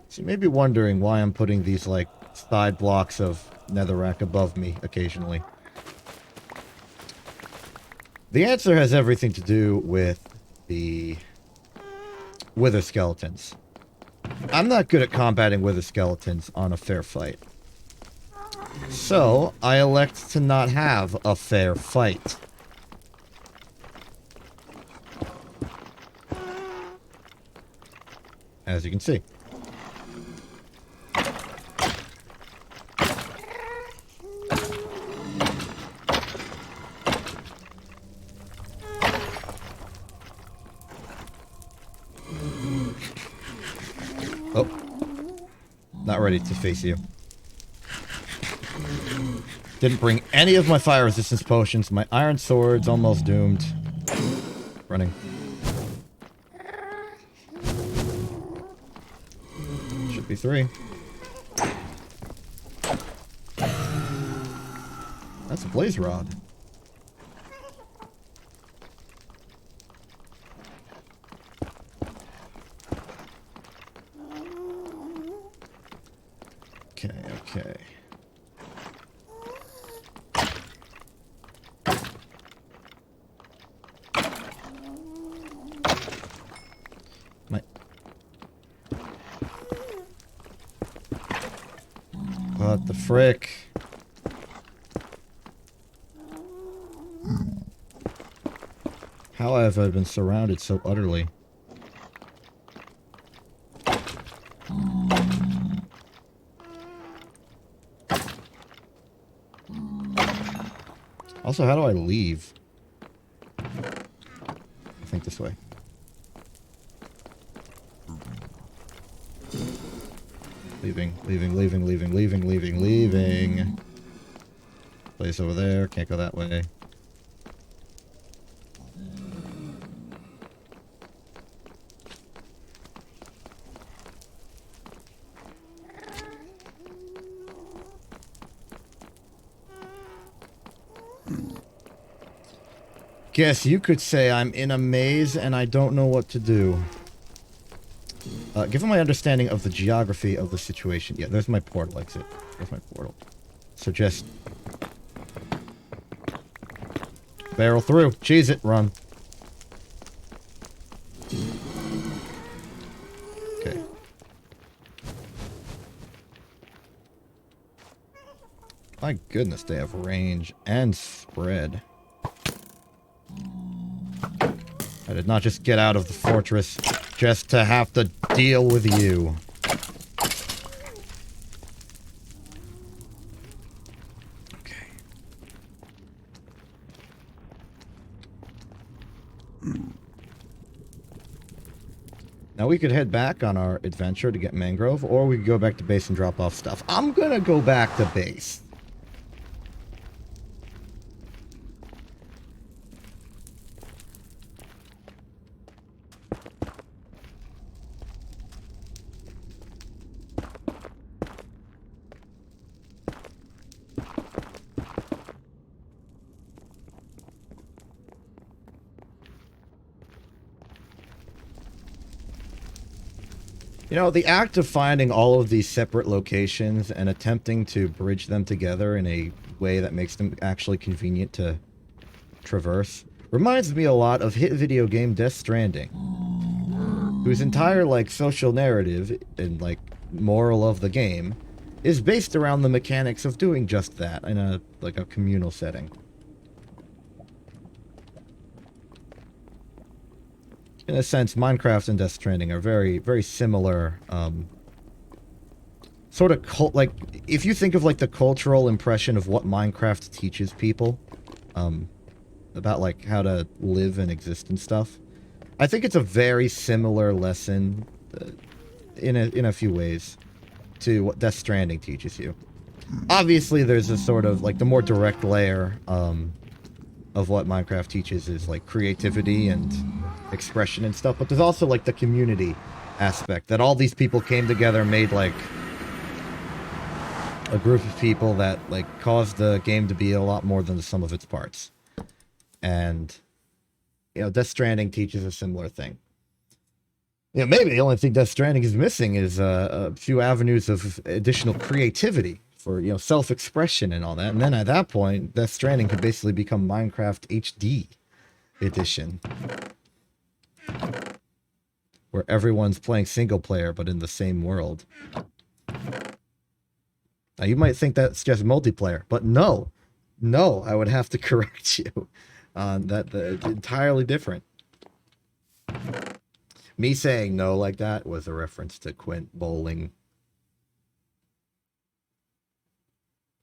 So you may be wondering why I'm putting these, like, side blocks of netherrack above me occasionally. The answer has everything to do with the wither skeletons. I'm not good at combating wither skeletons on a fair fight. So, I elect to not have a fair fight. As you can see. Oh. Not ready to face you. Didn't bring any of my fire resistance potions. My iron sword's almost doomed. Running. Should be 3. That's a blaze rod. Okay. What the frick? How have I been surrounded so utterly? Also, how do I leave? I think this way. Leaving. Place over there. Can't go that way. Guess you could say I'm in a maze and I don't know what to do. Given my understanding of the geography of the situation... Yeah, there's my portal exit. There's my portal. So just... barrel through. Cheese it. Run. Okay. My goodness, they have range and spread. I did not just get out of the fortress just to have to deal with you. Okay. Now we could head back on our adventure to get mangrove, or we could go back to base and drop off stuff. I'm gonna go back to base. You know, the act of finding all of these separate locations and attempting to bridge them together in a way that makes them actually convenient to traverse reminds me a lot of hit video game Death Stranding, whose entire, like, social narrative and, like, moral of the game, is based around the mechanics of doing just that in a communal setting. In a sense, Minecraft and Death Stranding are very, very similar, sort of like, if you think of like the cultural impression of what Minecraft teaches people, about like how to live and exist and stuff, I think it's a very similar lesson, in a few ways, to what Death Stranding teaches you. Obviously, there's a sort of like the more direct layer, of what Minecraft teaches is like creativity and expression and stuff, but there's also like the community aspect, that all these people came together and made like a group of people that like caused the game to be a lot more than the sum of its parts. And, you know, Death Stranding teaches a similar thing. You know, maybe the only thing Death Stranding is missing is a few avenues of additional creativity for, you know, self-expression and all that. And then at that point, Death Stranding could basically become Minecraft HD edition, where everyone's playing single player but in the same world. Now you might think that's just multiplayer, but no, I would have to correct you on that. It's entirely different. Me saying no like that was a reference to Quint bowling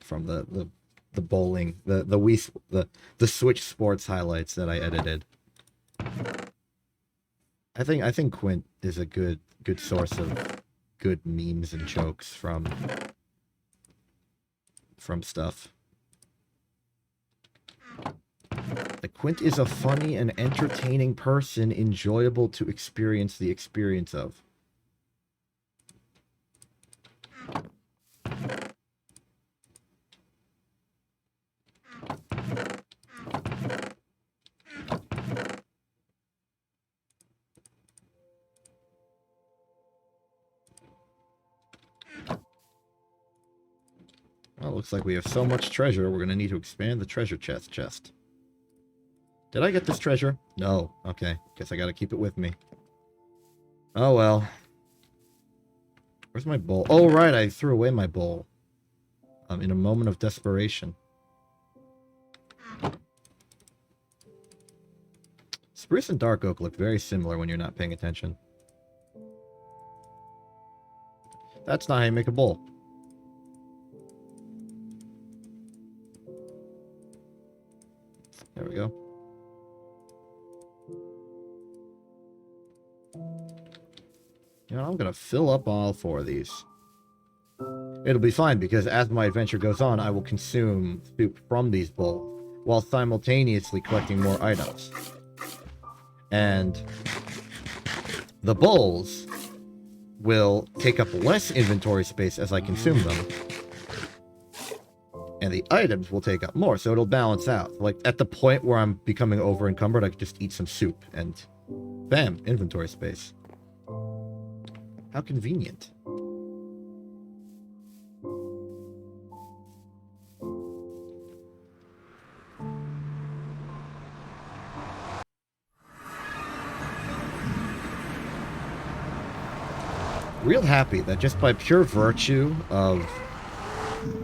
from the bowling, the Switch Sports highlights that I edited. I think Quint is a good source of good memes and jokes from stuff. Like, Quint is a funny and entertaining person, enjoyable to experience the experience of. Well, looks like we have so much treasure, we're gonna need to expand the treasure chest. Did I get this treasure? No. Okay. Guess I gotta keep it with me. Oh well. Where's my bowl? Oh, right, I threw away my bowl. In a moment of desperation. Spruce and dark oak look very similar when you're not paying attention. That's not how you make a bowl. There we go. You know, I'm gonna fill up all four of these. It'll be fine, because as my adventure goes on, I will consume soup from these bowls, while simultaneously collecting more items. And the bowls will take up less inventory space as I consume them, and the items will take up more, so it'll balance out. Like, at the point where I'm becoming over-encumbered, I can just eat some soup, and bam, inventory space. How convenient. Real happy that just by pure virtue of,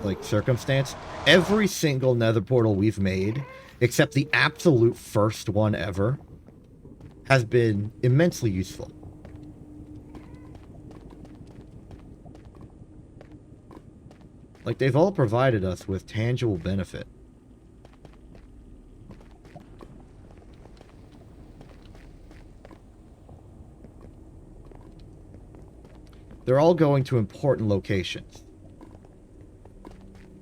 like, circumstance, every single nether portal we've made, except the absolute first one ever, has been immensely useful. Like, they've all provided us with tangible benefit. They're all going to important locations.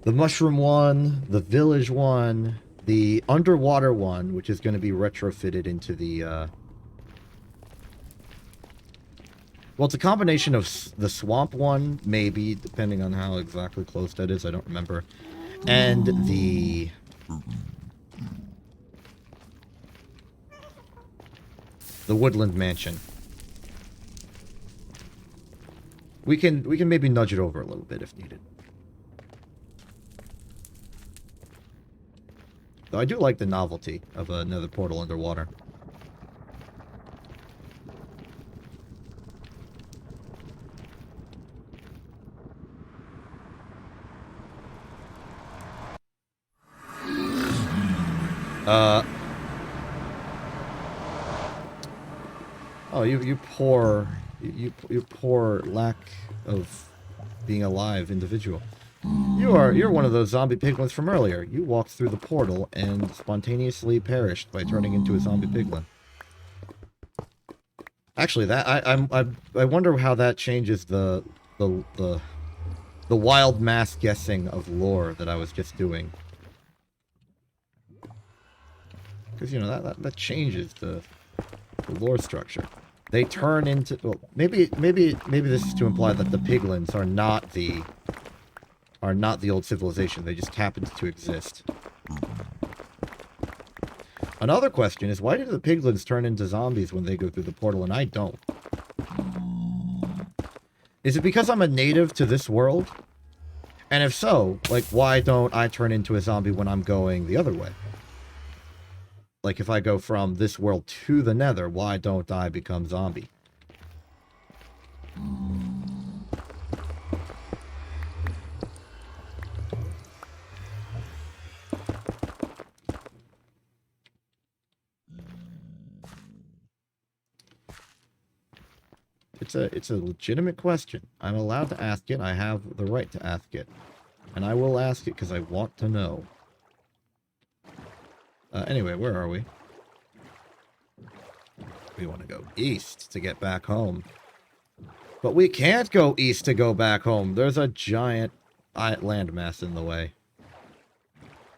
The mushroom one, the village one, the underwater one, which is going to be retrofitted into the, well, it's a combination of the swamp one, maybe, depending on how exactly close that is, I don't remember. And the woodland mansion. We can maybe nudge it over a little bit if needed. Though I do like the novelty of another portal underwater. Uh. Oh, you poor, you poor lack of being alive individual. You're one of those zombie piglins from earlier. You walked through the portal and spontaneously perished by turning into a zombie piglin. Actually, that I wonder how that changes the the wild mass guessing of lore that I was just doing. Because you know that changes the lore structure. They turn into, well, maybe this is to imply that the piglins are not the old civilization. They just happened to exist. Another question is, why do the piglins turn into zombies when they go through the portal and I don't? Is it because I'm a native to this world? And if so, like, why don't I turn into a zombie when I'm going the other way? Like, if I go from this world to the nether, why don't I become zombie? It's a legitimate question. I'm allowed to ask it. I have the right to ask it. And I will ask it because I want to know. Anyway, where are we? We want to go east to get back home. But we can't go east to go back home. There's a giant landmass in the way.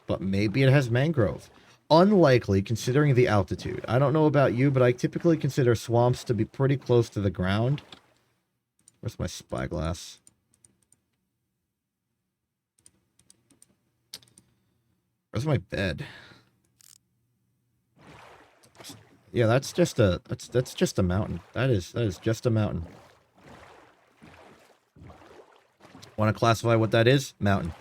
But maybe it has mangrove. Unlikely, considering the altitude. I don't know about you, but I typically consider swamps to be pretty close to the ground. Where's my spyglass? Where's my bed? Yeah, that's just a that's just a mountain. That is just a mountain. Want to classify what that is? Mountain.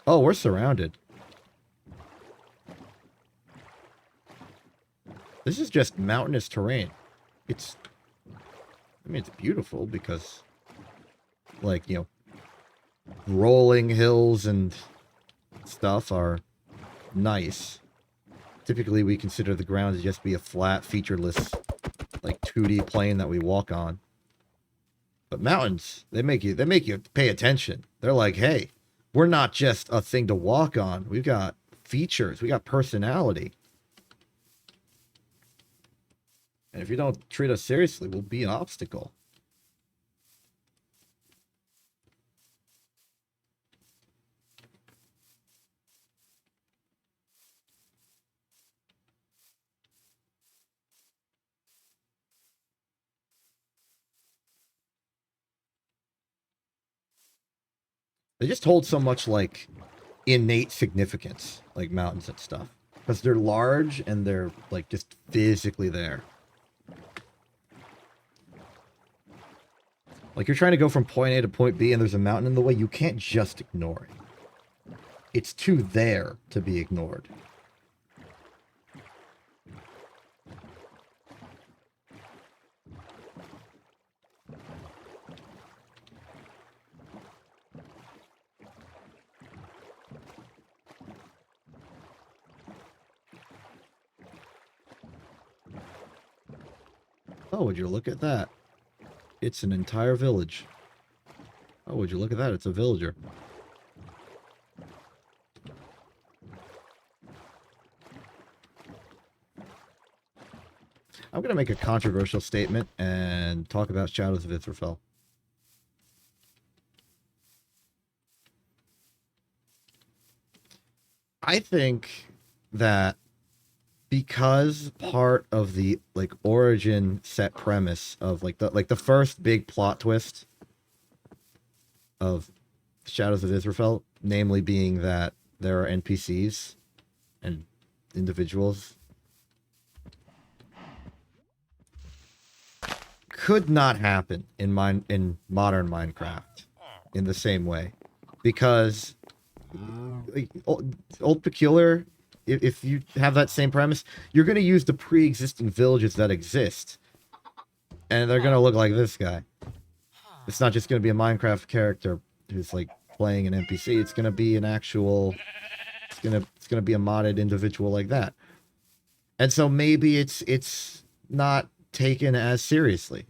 Oh, we're surrounded. This is just mountainous terrain. It's, I mean, it's beautiful because, like, you know, rolling hills and stuff are nice. Typically, we consider the ground to just be a flat, featureless, like, 2D plane that we walk on. But mountains, they make you pay attention. They're like, hey, we're not just a thing to walk on. We've got features. We got personality. And if you don't treat us seriously, we'll be an obstacle. They just hold so much, like, innate significance, like mountains and stuff. Because they're large and they're, like, just physically there. Like, you're trying to go from point A to point B and there's a mountain in the way, you can't just ignore it. It's too there to be ignored. Oh, would you look at that? It's an entire village. Oh, would you look at that? It's a villager. I'm going to make a controversial statement and talk about Shadows of Israfel. I think that because part of the, like, origin set premise of, like, the first big plot twist of Shadows of Israfel, namely being that there are NPCs and individuals, could not happen in modern Minecraft in the same way, because like, old Peculiar, if you have that same premise, you're going to use the pre-existing villages that exist, and they're going to look like this guy. It's not just going to be a Minecraft character who's, like, playing an NPC. It's gonna be an actual. It's gonna be a modded individual like that. And so maybe it's not taken as seriously.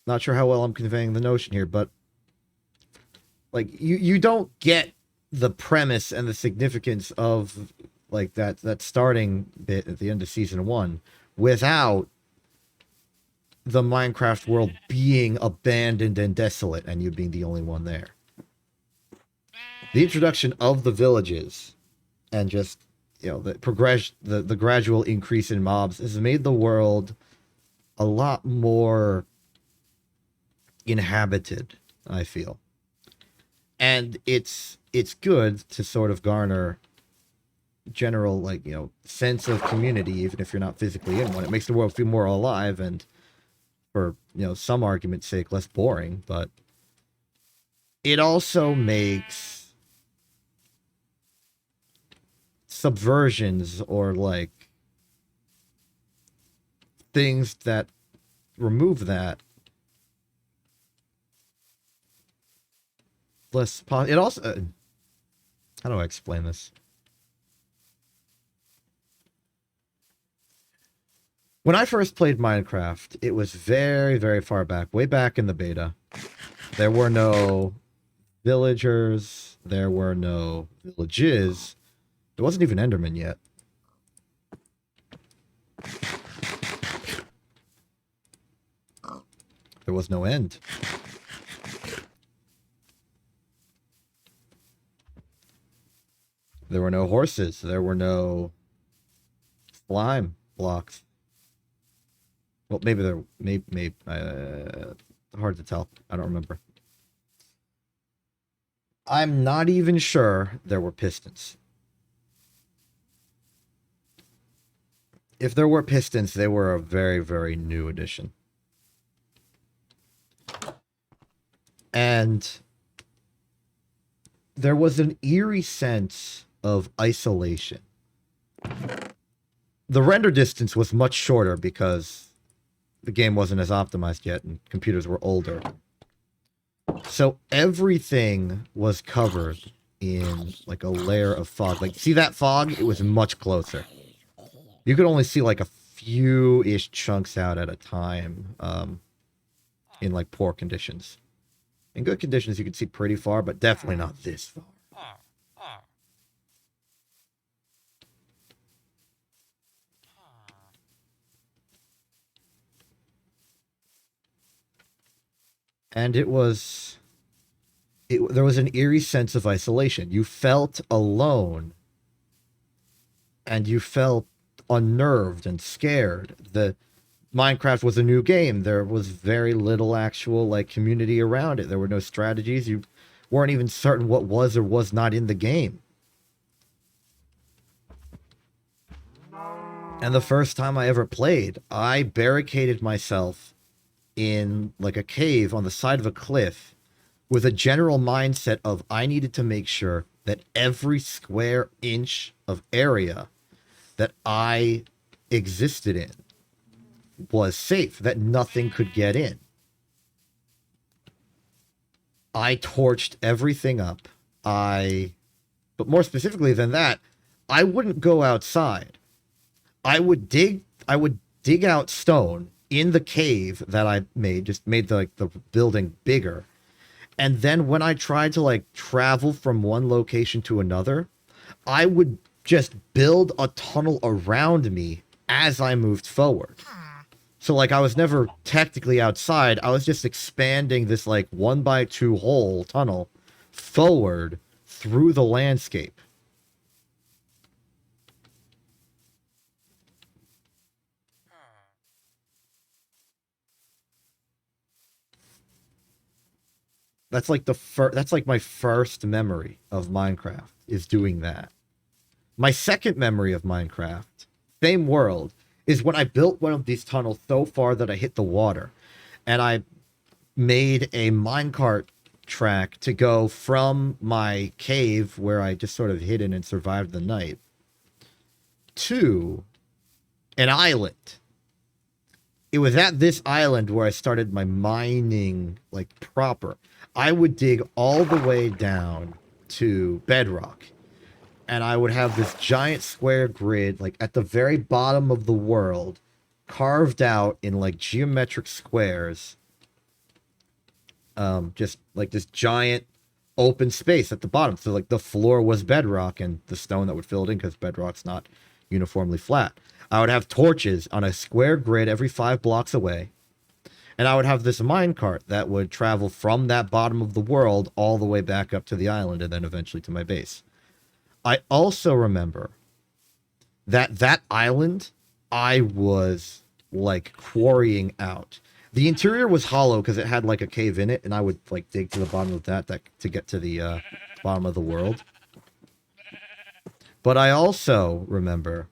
Not sure how well I'm conveying the notion here, but like you don't get the premise and the significance of like that starting bit at the end of season 1 without the Minecraft world being abandoned and desolate and you being the only one there. The introduction of the villages and just, you know, the progression, the gradual increase in mobs has made the world a lot more inhabited, I feel. And it's good to sort of garner general, like, you know, sense of community, even if you're not physically in one. It makes the world feel more alive and, for, you know, some argument's sake, less boring, but it also makes subversions or like things that remove that less it also how do I explain this? When I first played Minecraft, it was very, very far back, way back in the beta. There were no villagers, there were no villages. There wasn't even Enderman yet. There was no end. There were no horses. There were no slime blocks. Well, maybe there, maybe hard to tell. I don't remember. I'm not even sure there were pistons. If there were pistons, they were a very, very new addition. And there was an eerie sense of isolation. The render distance was much shorter because the game wasn't as optimized yet and computers were older. So everything was covered in like a layer of fog. Like, see that fog? It was much closer. You could only see like a few-ish chunks out at a time in like poor conditions. In good conditions, you could see pretty far, but definitely not this far. And there was an eerie sense of isolation. You felt alone, and you felt unnerved and scared. The Minecraft was a new game. There was very little actual like community around it. There were no strategies. You weren't even certain what was or was not in the game. And the first time I ever played, I barricaded myself in like a cave on the side of a cliff with a general mindset of I needed to make sure that every square inch of area that I existed in was safe, that nothing could get in. I torched everything up. But more specifically than that, I wouldn't go outside. I would dig out stone in the cave that I made, just made the building bigger. And then when I tried to like travel from one location to another, I would just build a tunnel around me as I moved forward. So like I was never technically outside. I was just expanding this like 1x2 hole tunnel forward through the landscape. That's like that's like my first memory of Minecraft is doing that. My second memory of Minecraft, same world, is when I built one of these tunnels so far that I hit the water. And I made a minecart track to go from my cave, where I just sort of hidden and survived the night, to an island. it was at this island where I started my mining, like, proper. I would dig all the way down to bedrock, and I would have this giant square grid, like, at the very bottom of the world, carved out in, like, geometric squares. Just, like, this giant open space at the bottom. So, like, the floor was bedrock, and the stone that would fill it in, because bedrock's not uniformly flat. I would have torches on a square grid every 5 blocks away. And I would have this minecart that would travel from that bottom of the world all the way back up to the island and then eventually to my base. I also remember that that island I was, like, quarrying out. The interior was hollow because it had, like, a cave in it, and I would, like, dig to the bottom of that to get to the bottom of the world. But I also remember,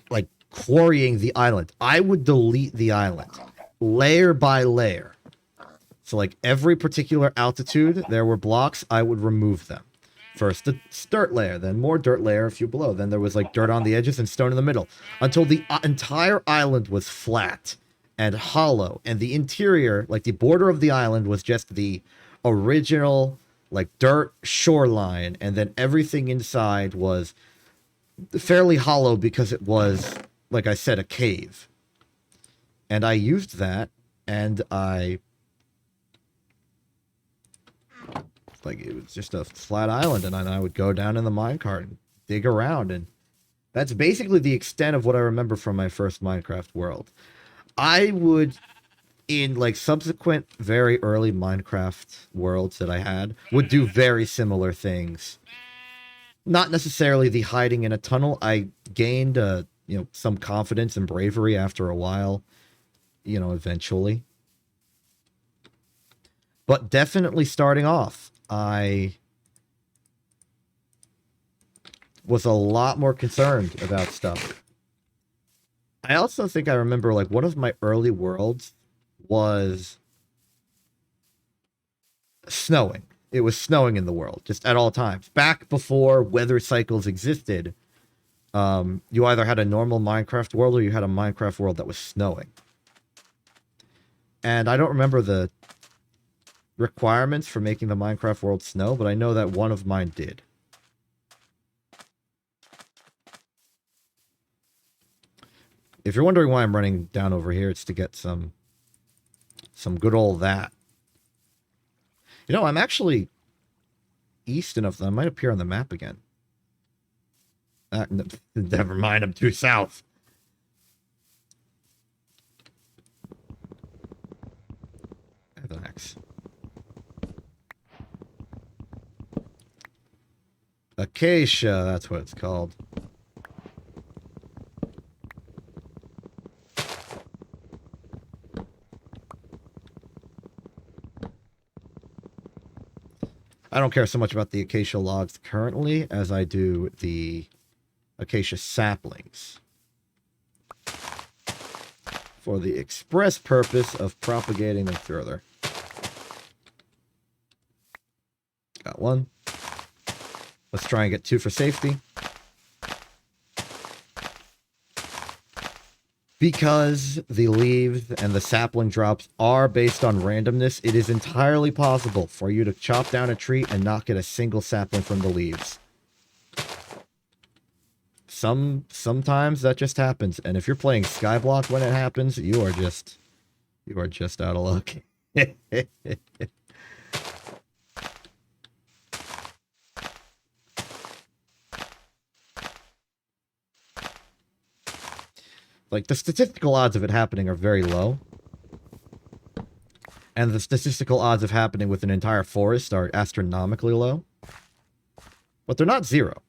like, quarrying the island. I would delete the island layer by layer. So, like, every particular altitude there were blocks, I would remove them. First the dirt layer, then more dirt layer a few below. Then there was, like, dirt on the edges and stone in the middle, until the entire island was flat and hollow, and the interior, like, the border of the island, was just the original, like, dirt shoreline, and then everything inside was fairly hollow because it was, like I said, a cave. And I used that, and like, it was just a flat island, and I would go down in the minecart and dig around, and that's basically the extent of what I remember from my first Minecraft world. I would, in, like, subsequent very early Minecraft worlds that I had, would do very similar things. Not necessarily the hiding in a tunnel. I gained, some confidence and bravery after a while, eventually. But definitely starting off, I was a lot more concerned about stuff. I also think I remember, like, one of my early worlds was snowing. It was snowing in the world, just at all times. Back before weather cycles existed, you either had a normal Minecraft world or you had a Minecraft world that was snowing. And I don't remember the requirements for making the Minecraft world snow, but I know that one of mine did. If you're wondering why I'm running down over here, it's to get some good old that. I'm actually east enough that I might appear on the map again. Never mind, I'm too south. Relax. Acacia, that's what it's called. I don't care so much about the acacia logs currently as I do the acacia saplings, for the express purpose of propagating them further. Got one. Let's try and get 2 for safety. Because the leaves and the sapling drops are based on randomness, it is entirely possible for you to chop down a tree and not get a single sapling from the leaves. Sometimes that just happens, and if you're playing Skyblock when it happens, you are just out of luck. Like, the statistical odds of it happening are very low. And the statistical odds of happening with an entire forest are astronomically low. But they're not 0.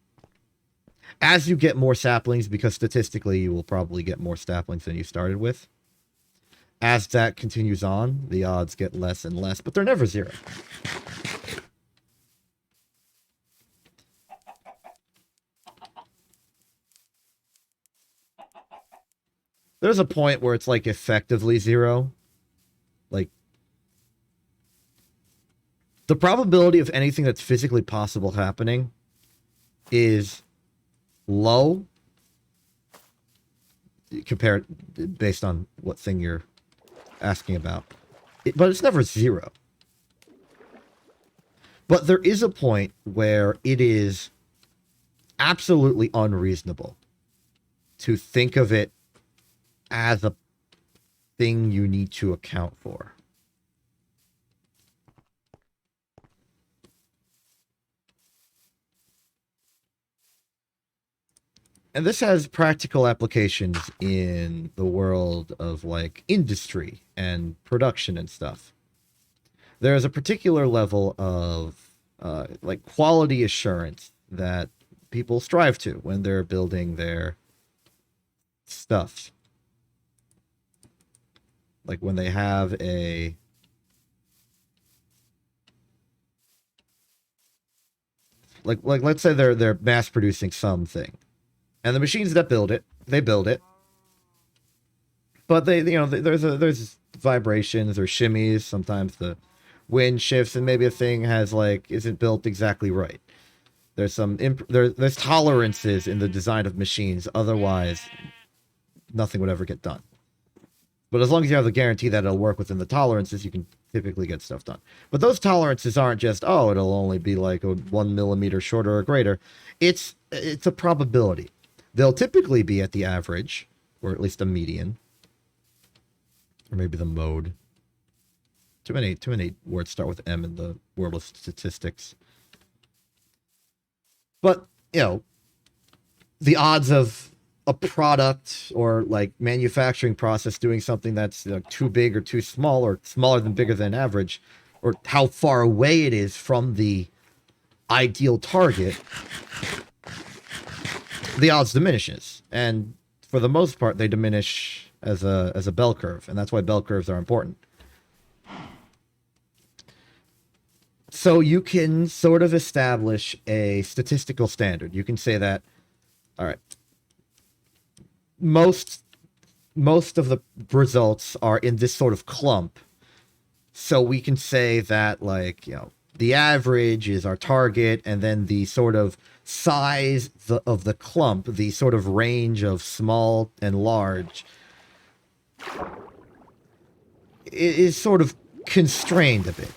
As you get more saplings, because statistically you will probably get more saplings than you started with, as that continues on, the odds get less and less, but they're never 0. There's a point where it's, like, effectively 0. Like, the probability of anything that's physically possible happening is low. compared based on what thing you're asking about. But it's never zero. But there is a point where it is absolutely unreasonable to think of it as a thing you need to account for. And this has practical applications in the world of like industry and production and stuff. There's a particular level of like quality assurance that people strive to when they're building their stuff. Like when they have a like let's say they're mass producing something. And the machines that build it, they build it. But there's vibrations or shimmies. Sometimes the wind shifts, and maybe a thing isn't built exactly right. There's there's tolerances in the design of machines. Otherwise, nothing would ever get done. But as long as you have the guarantee that it'll work within the tolerances, you can typically get stuff done. But those tolerances aren't just, it'll only be like 1 millimeter shorter or greater. It's a probability. They'll typically be at the average, or at least a median, or maybe the mode. Too many words start with M in the world of statistics. But, the odds of a product or like manufacturing process doing something that's too big or too small, or smaller than bigger than average, or how far away it is from the ideal target, the odds diminishes. And for the most part, they diminish as a bell curve, and that's why bell curves are important. So you can sort of establish a statistical standard. You can say that, all right, most of the results are in this sort of clump. So we can say that, the average is our target, and then the sort of size of the clump, the sort of range of small and large, is sort of constrained a bit.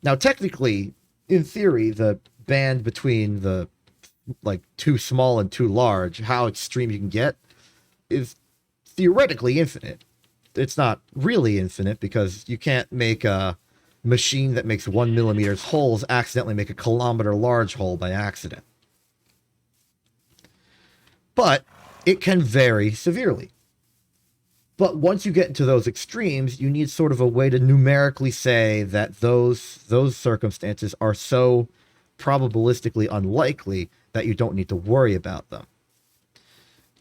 Now, technically, in theory, the band between the too small and too large, how extreme you can get, is theoretically infinite. It's not really infinite, because you can't make a machine that makes 1 millimeter holes accidentally make a kilometer large hole by accident. But it can vary severely. But once you get into those extremes, you need sort of a way to numerically say that those circumstances are so probabilistically unlikely that you don't need to worry about them.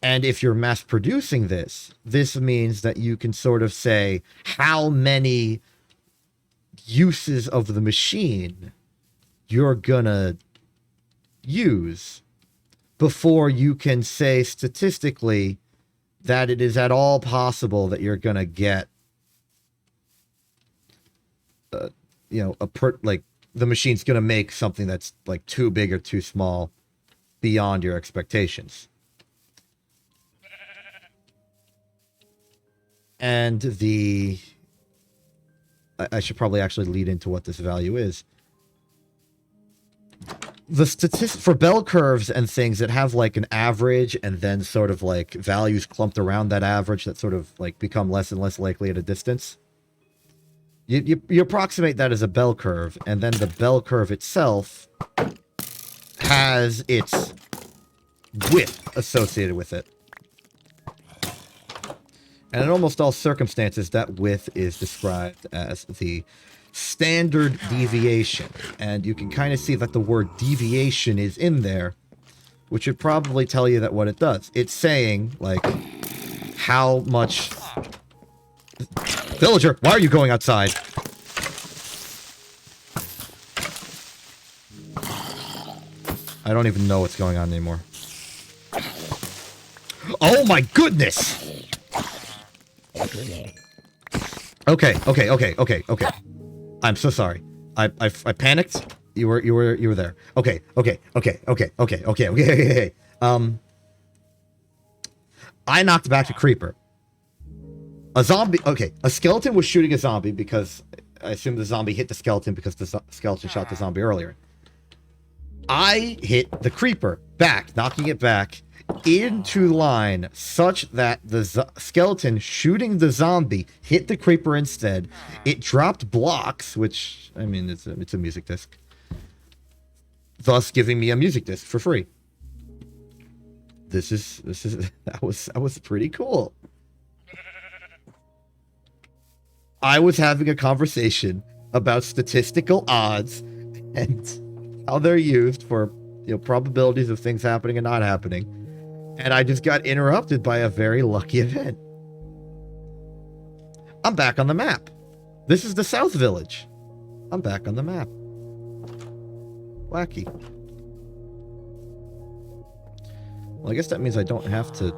And if you're mass producing this means that you can sort of say how many uses of the machine you're gonna use before you can say statistically that it is at all possible that you're gonna get the machine's gonna make something that's too big or too small beyond your expectations. And I should probably actually lead into what this value is. The statistic for bell curves and things that have an average and then sort of values clumped around that average that sort of become less and less likely at a distance. You approximate that as a bell curve, and then the bell curve itself has its width associated with it. And in almost all circumstances, that width is described as the standard deviation. And you can kind of see that the word deviation is in there, which would probably tell you that what it does. It's saying, how much... Villager, why are you going outside? I don't even know what's going on anymore. Oh my goodness! Okay. I'm so sorry. I panicked. You were there. Okay. I knocked back a creeper. A zombie, okay, a skeleton was shooting a zombie because I assume the zombie hit the skeleton because the skeleton shot the zombie earlier. I hit the creeper back, knocking it back into line such that the skeleton shooting the zombie hit the creeper instead. It dropped blocks, which, I mean, it's a music disc. Thus giving me a music disc for free. This is that was pretty cool. I was having a conversation about statistical odds and how they're used for, you know, probabilities of things happening and not happening. And I just got interrupted by a very lucky event. I'm back on the map. This is the South Village. I'm back on the map. Wacky. Well, I guess that means I don't have to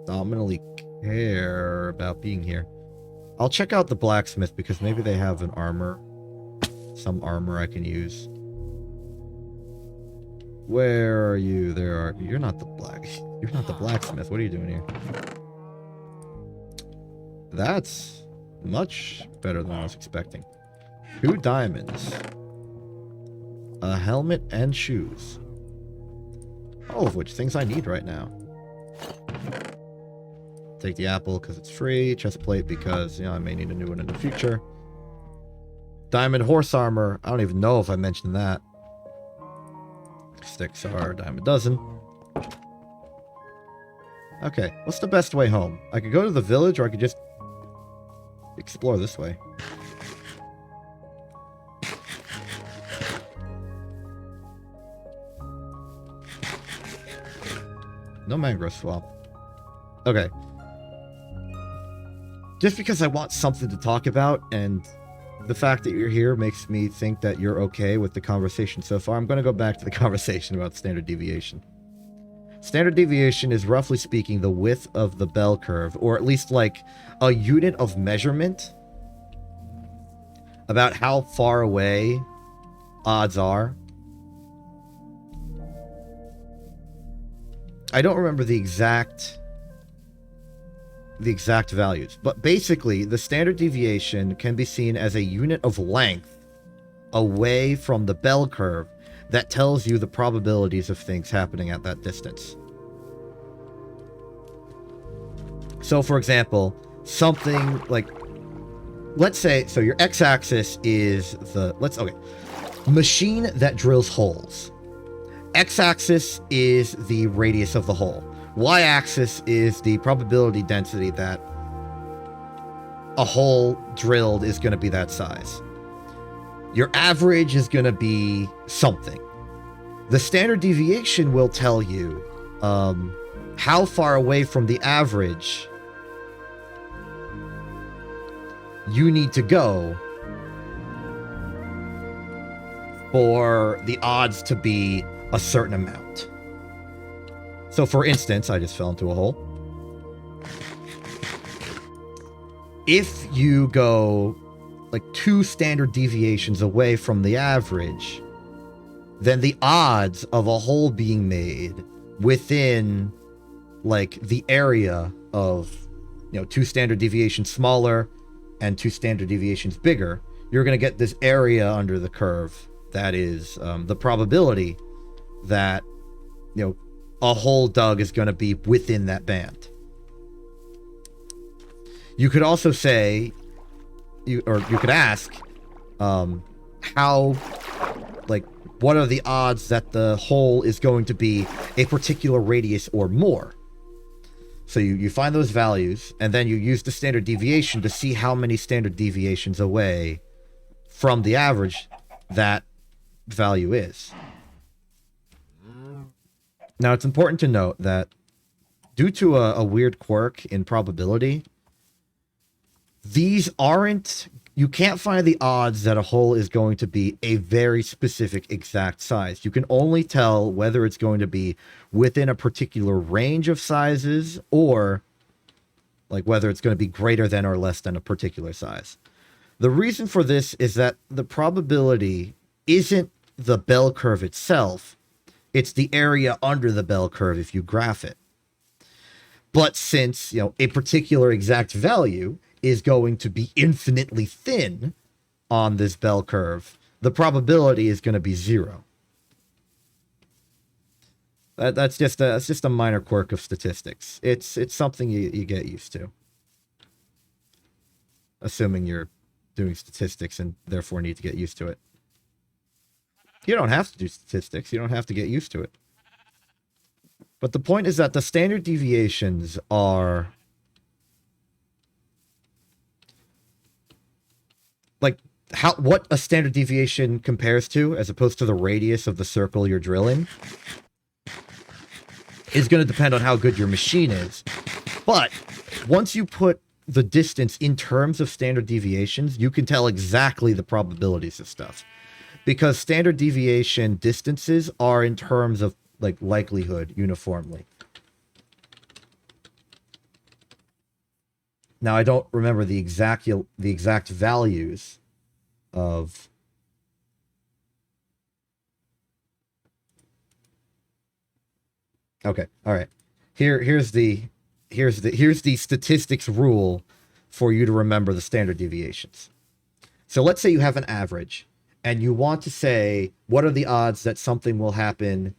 nominally care about being here. I'll check out the blacksmith because maybe they have an armor. Some armor I can use. Where are you? There are... You're not the blacksmith. What are you doing here? That's much better than I was expecting. 2 diamonds. A helmet and shoes. All of which things I need right now. Take the apple because it's free. Chest plate because, you know, I may need a new one in the future. Diamond horse armor. I don't even know if I mentioned that. Sticks are a dime a dozen. Okay, what's the best way home? I could go to the village or I could just explore this way. No mangrove swamp. Okay. Just because I want something to talk about, and the fact that you're here makes me think that you're okay with the conversation so far, I'm going to go back to the conversation about standard deviation. Standard deviation is, roughly speaking, the width of the bell curve, or at least like a unit of measurement about how far away odds are. I don't remember the exact values, but basically the standard deviation can be seen as a unit of length away from the bell curve that tells you the probabilities of things happening at that distance. So for example, something like, let's say, so your x-axis is the, machine that drills holes. X-axis is the radius of the hole. Y-axis is the probability density that a hole drilled is going to be that size. Your average is going to be something. The standard deviation will tell you how far away from the average you need to go for the odds to be a certain amount. So for instance, I just fell into a hole. If you go like 2 standard deviations away from the average, then the odds of a hole being made within like the area of, you know, 2 standard deviations smaller and 2 standard deviations bigger, you're going to get this area under the curve that is the probability that, you know, a hole dug is going to be within that band. You could also say, you could ask, how, like, what are the odds that the hole is going to be a particular radius or more? So you find those values, and then you use the standard deviation to see how many standard deviations away from the average that value is. Now, it's important to note that due to a weird quirk in probability, these aren't... You can't find the odds that a hole is going to be a very specific exact size. You can only tell whether it's going to be within a particular range of sizes or like whether it's going to be greater than or less than a particular size. The reason for this is that the probability isn't the bell curve itself. It's the area under the bell curve if you graph it. But since, a particular exact value is going to be infinitely thin on this bell curve, the probability is going to be 0. That's just a minor quirk of statistics. It's something you get used to, assuming you're doing statistics and therefore need to get used to it. You don't have to do statistics. You don't have to get used to it. But the point is that the standard deviations are like what a standard deviation compares to, as opposed to the radius of the circle you're drilling, is going to depend on how good your machine is. But once you put the distance in terms of standard deviations, you can tell exactly the probabilities of stuff. Because standard deviation distances are in terms of like likelihood uniformly. Now I don't remember the exact values of okay, all right. Here's the statistics rule for you to remember the standard deviations. So let's say you have an average and you want to say what are the odds that something will happen,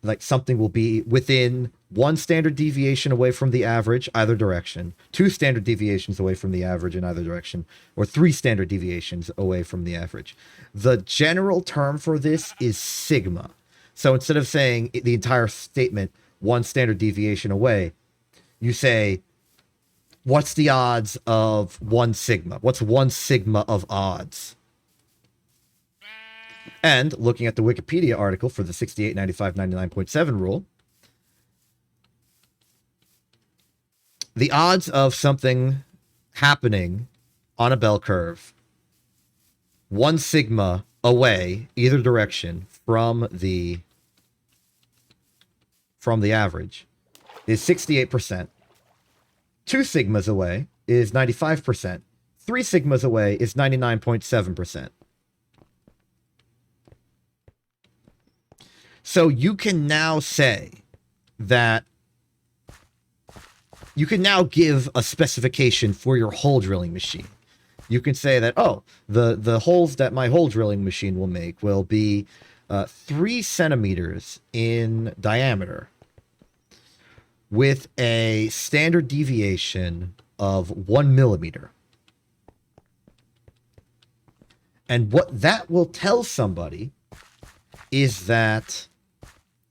like something will be within 1 standard deviation away from the average either direction, 2 standard deviations away from the average in either direction, or 3 standard deviations away from the average. The general term for this is sigma. So instead of saying the entire statement 1 standard deviation away, you say, what's the odds of 1 sigma? What's 1 sigma of odds? And looking at the Wikipedia article for the 68, 95, 99.7 rule, the odds of something happening on a bell curve 1 sigma away either direction from the average is 68%. 2 sigmas away is 95%. 3 sigmas away is 99.7%. So you can now say that you can now give a specification for your hole drilling machine. You can say that, oh, the holes that my hole drilling machine will make will be 3 centimeters in diameter with a standard deviation of 1 millimeter. And what that will tell somebody is that,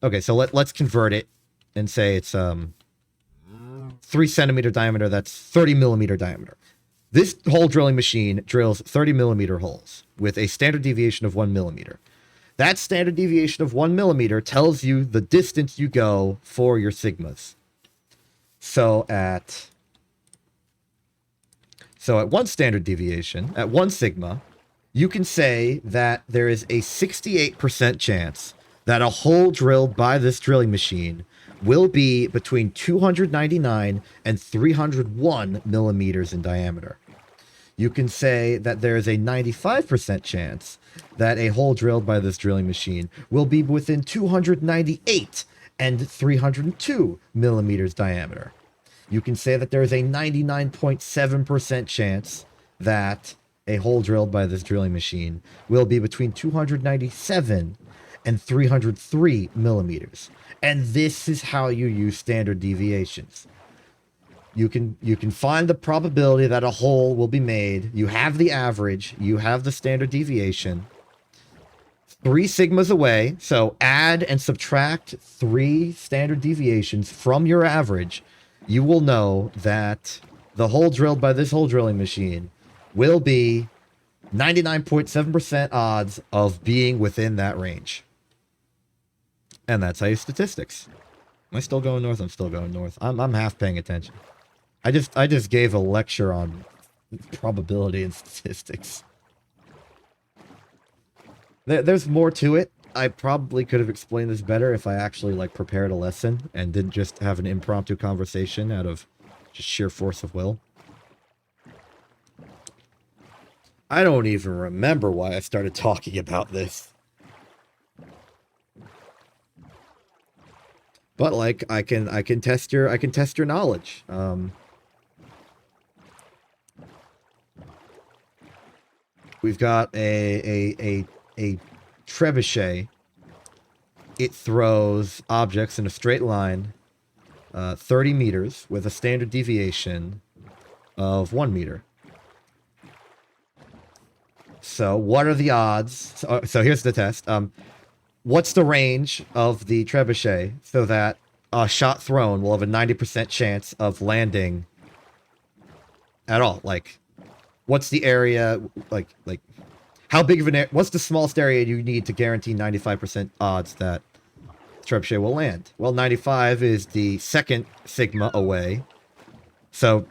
okay, so let's convert it and say it's 3 centimeter diameter, that's 30 millimeter diameter. This hole drilling machine drills 30 millimeter holes with a standard deviation of 1 millimeter. That standard deviation of 1 millimeter tells you the distance you go for your sigmas. So at 1 standard deviation, at 1 sigma, you can say that there is a 68% chance that a hole drilled by this drilling machine will be between 299 and 301 millimeters in diameter. You can say that there is a 95% chance that a hole drilled by this drilling machine will be within 298 and 302 millimeters diameter. You can say that there is a 99.7% chance that a hole drilled by this drilling machine will be between 297 and 303 millimeters. And this is how you use standard deviations. You can find the probability that a hole will be made. You have the average. You have the standard deviation. 3 sigmas away. So add and subtract 3 standard deviations from your average. You will know that the hole drilled by this hole drilling machine will be 99.7% odds of being within that range. And that's how you statistics. Am I still going north? I'm still going north. I'm half paying attention. I just gave a lecture on probability and statistics. There's more to it. I probably could have explained this better if I actually prepared a lesson and didn't just have an impromptu conversation out of just sheer force of will. I don't even remember why I started talking about this. But like I can test your knowledge. We've got a trebuchet. It throws objects in a straight line, 30 meters with a standard deviation of 1 meter. So what are the odds? So here's the test. What's the range of the trebuchet so that a shot thrown will have a 90% chance of landing at all? Like, what's the area, like how big of an area, what's the smallest area you need to guarantee 95% odds that trebuchet will land? Well, 95 is the second sigma away. So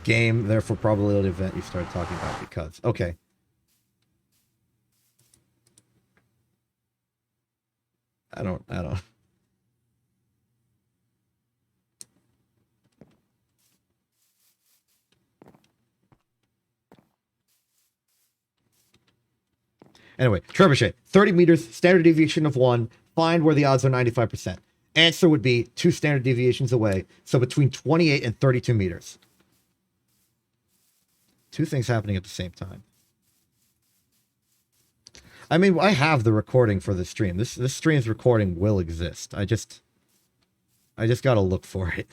game, therefore probability event you started talking about because. Okay. I don't. Anyway, trebuchet, 30 meters, standard deviation of 1, find where the odds are 95%. Answer would be 2 standard deviations away, so between 28 and 32 meters. 2 things happening at the same time. I mean, I have the recording for this stream. This stream's recording will exist. I just gotta look for it.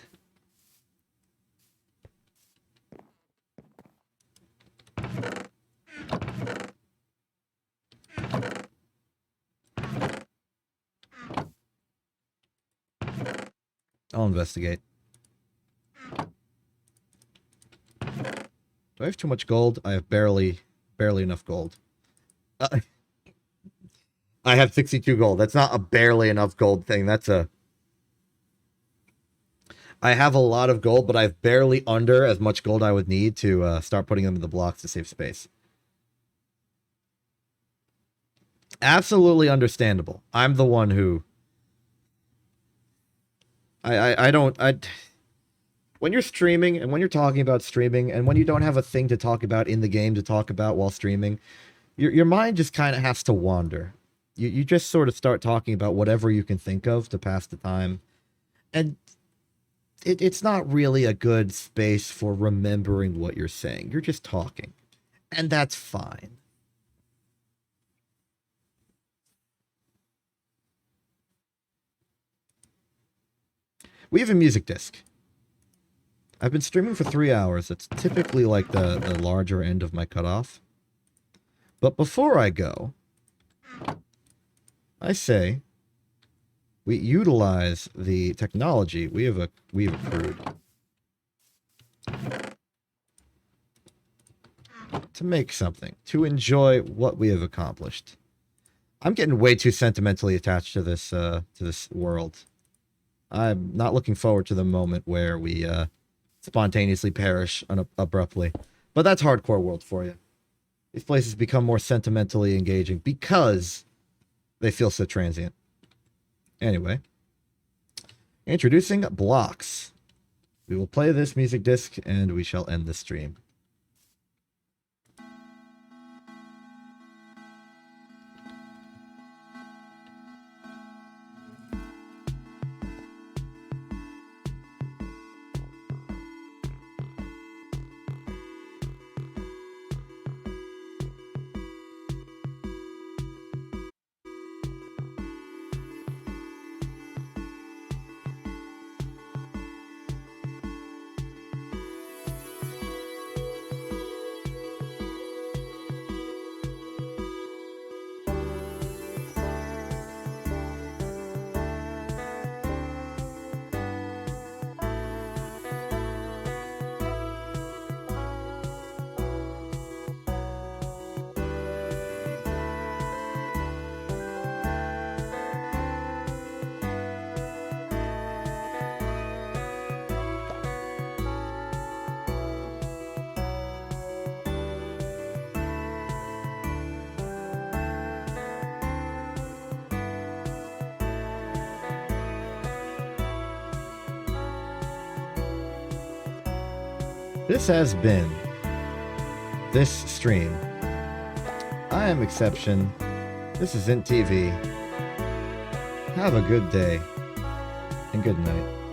I'll investigate. Do I have too much gold? I have barely enough gold. I have 62 gold. That's not a barely enough gold thing. That's a... I have a lot of gold, but I have barely under as much gold I would need to start putting them in the blocks to save space. Absolutely understandable. I'm the one who... I don't... When you're streaming, and when you're talking about streaming, and when you don't have a thing to talk about in the game to talk about while streaming, your mind just kind of has to wander. You just sort of start talking about whatever you can think of to pass the time. And it's not really a good space for remembering what you're saying. You're just talking. And that's fine. We have a music disc. I've been streaming for 3 hours. It's typically like the larger end of my cutoff. But before I go, I say we utilize the technology we've accrued to make something, to enjoy what we have accomplished. I'm getting way too sentimentally attached to this world. I'm not looking forward to the moment where we spontaneously perish abruptly. But that's hardcore world for you. These places become more sentimentally engaging because they feel so transient. Anyway, introducing blocks. We will play this music disc and we shall end the stream. This has been this stream. I I am Exception. This is Int TV. Have a good day, and good night.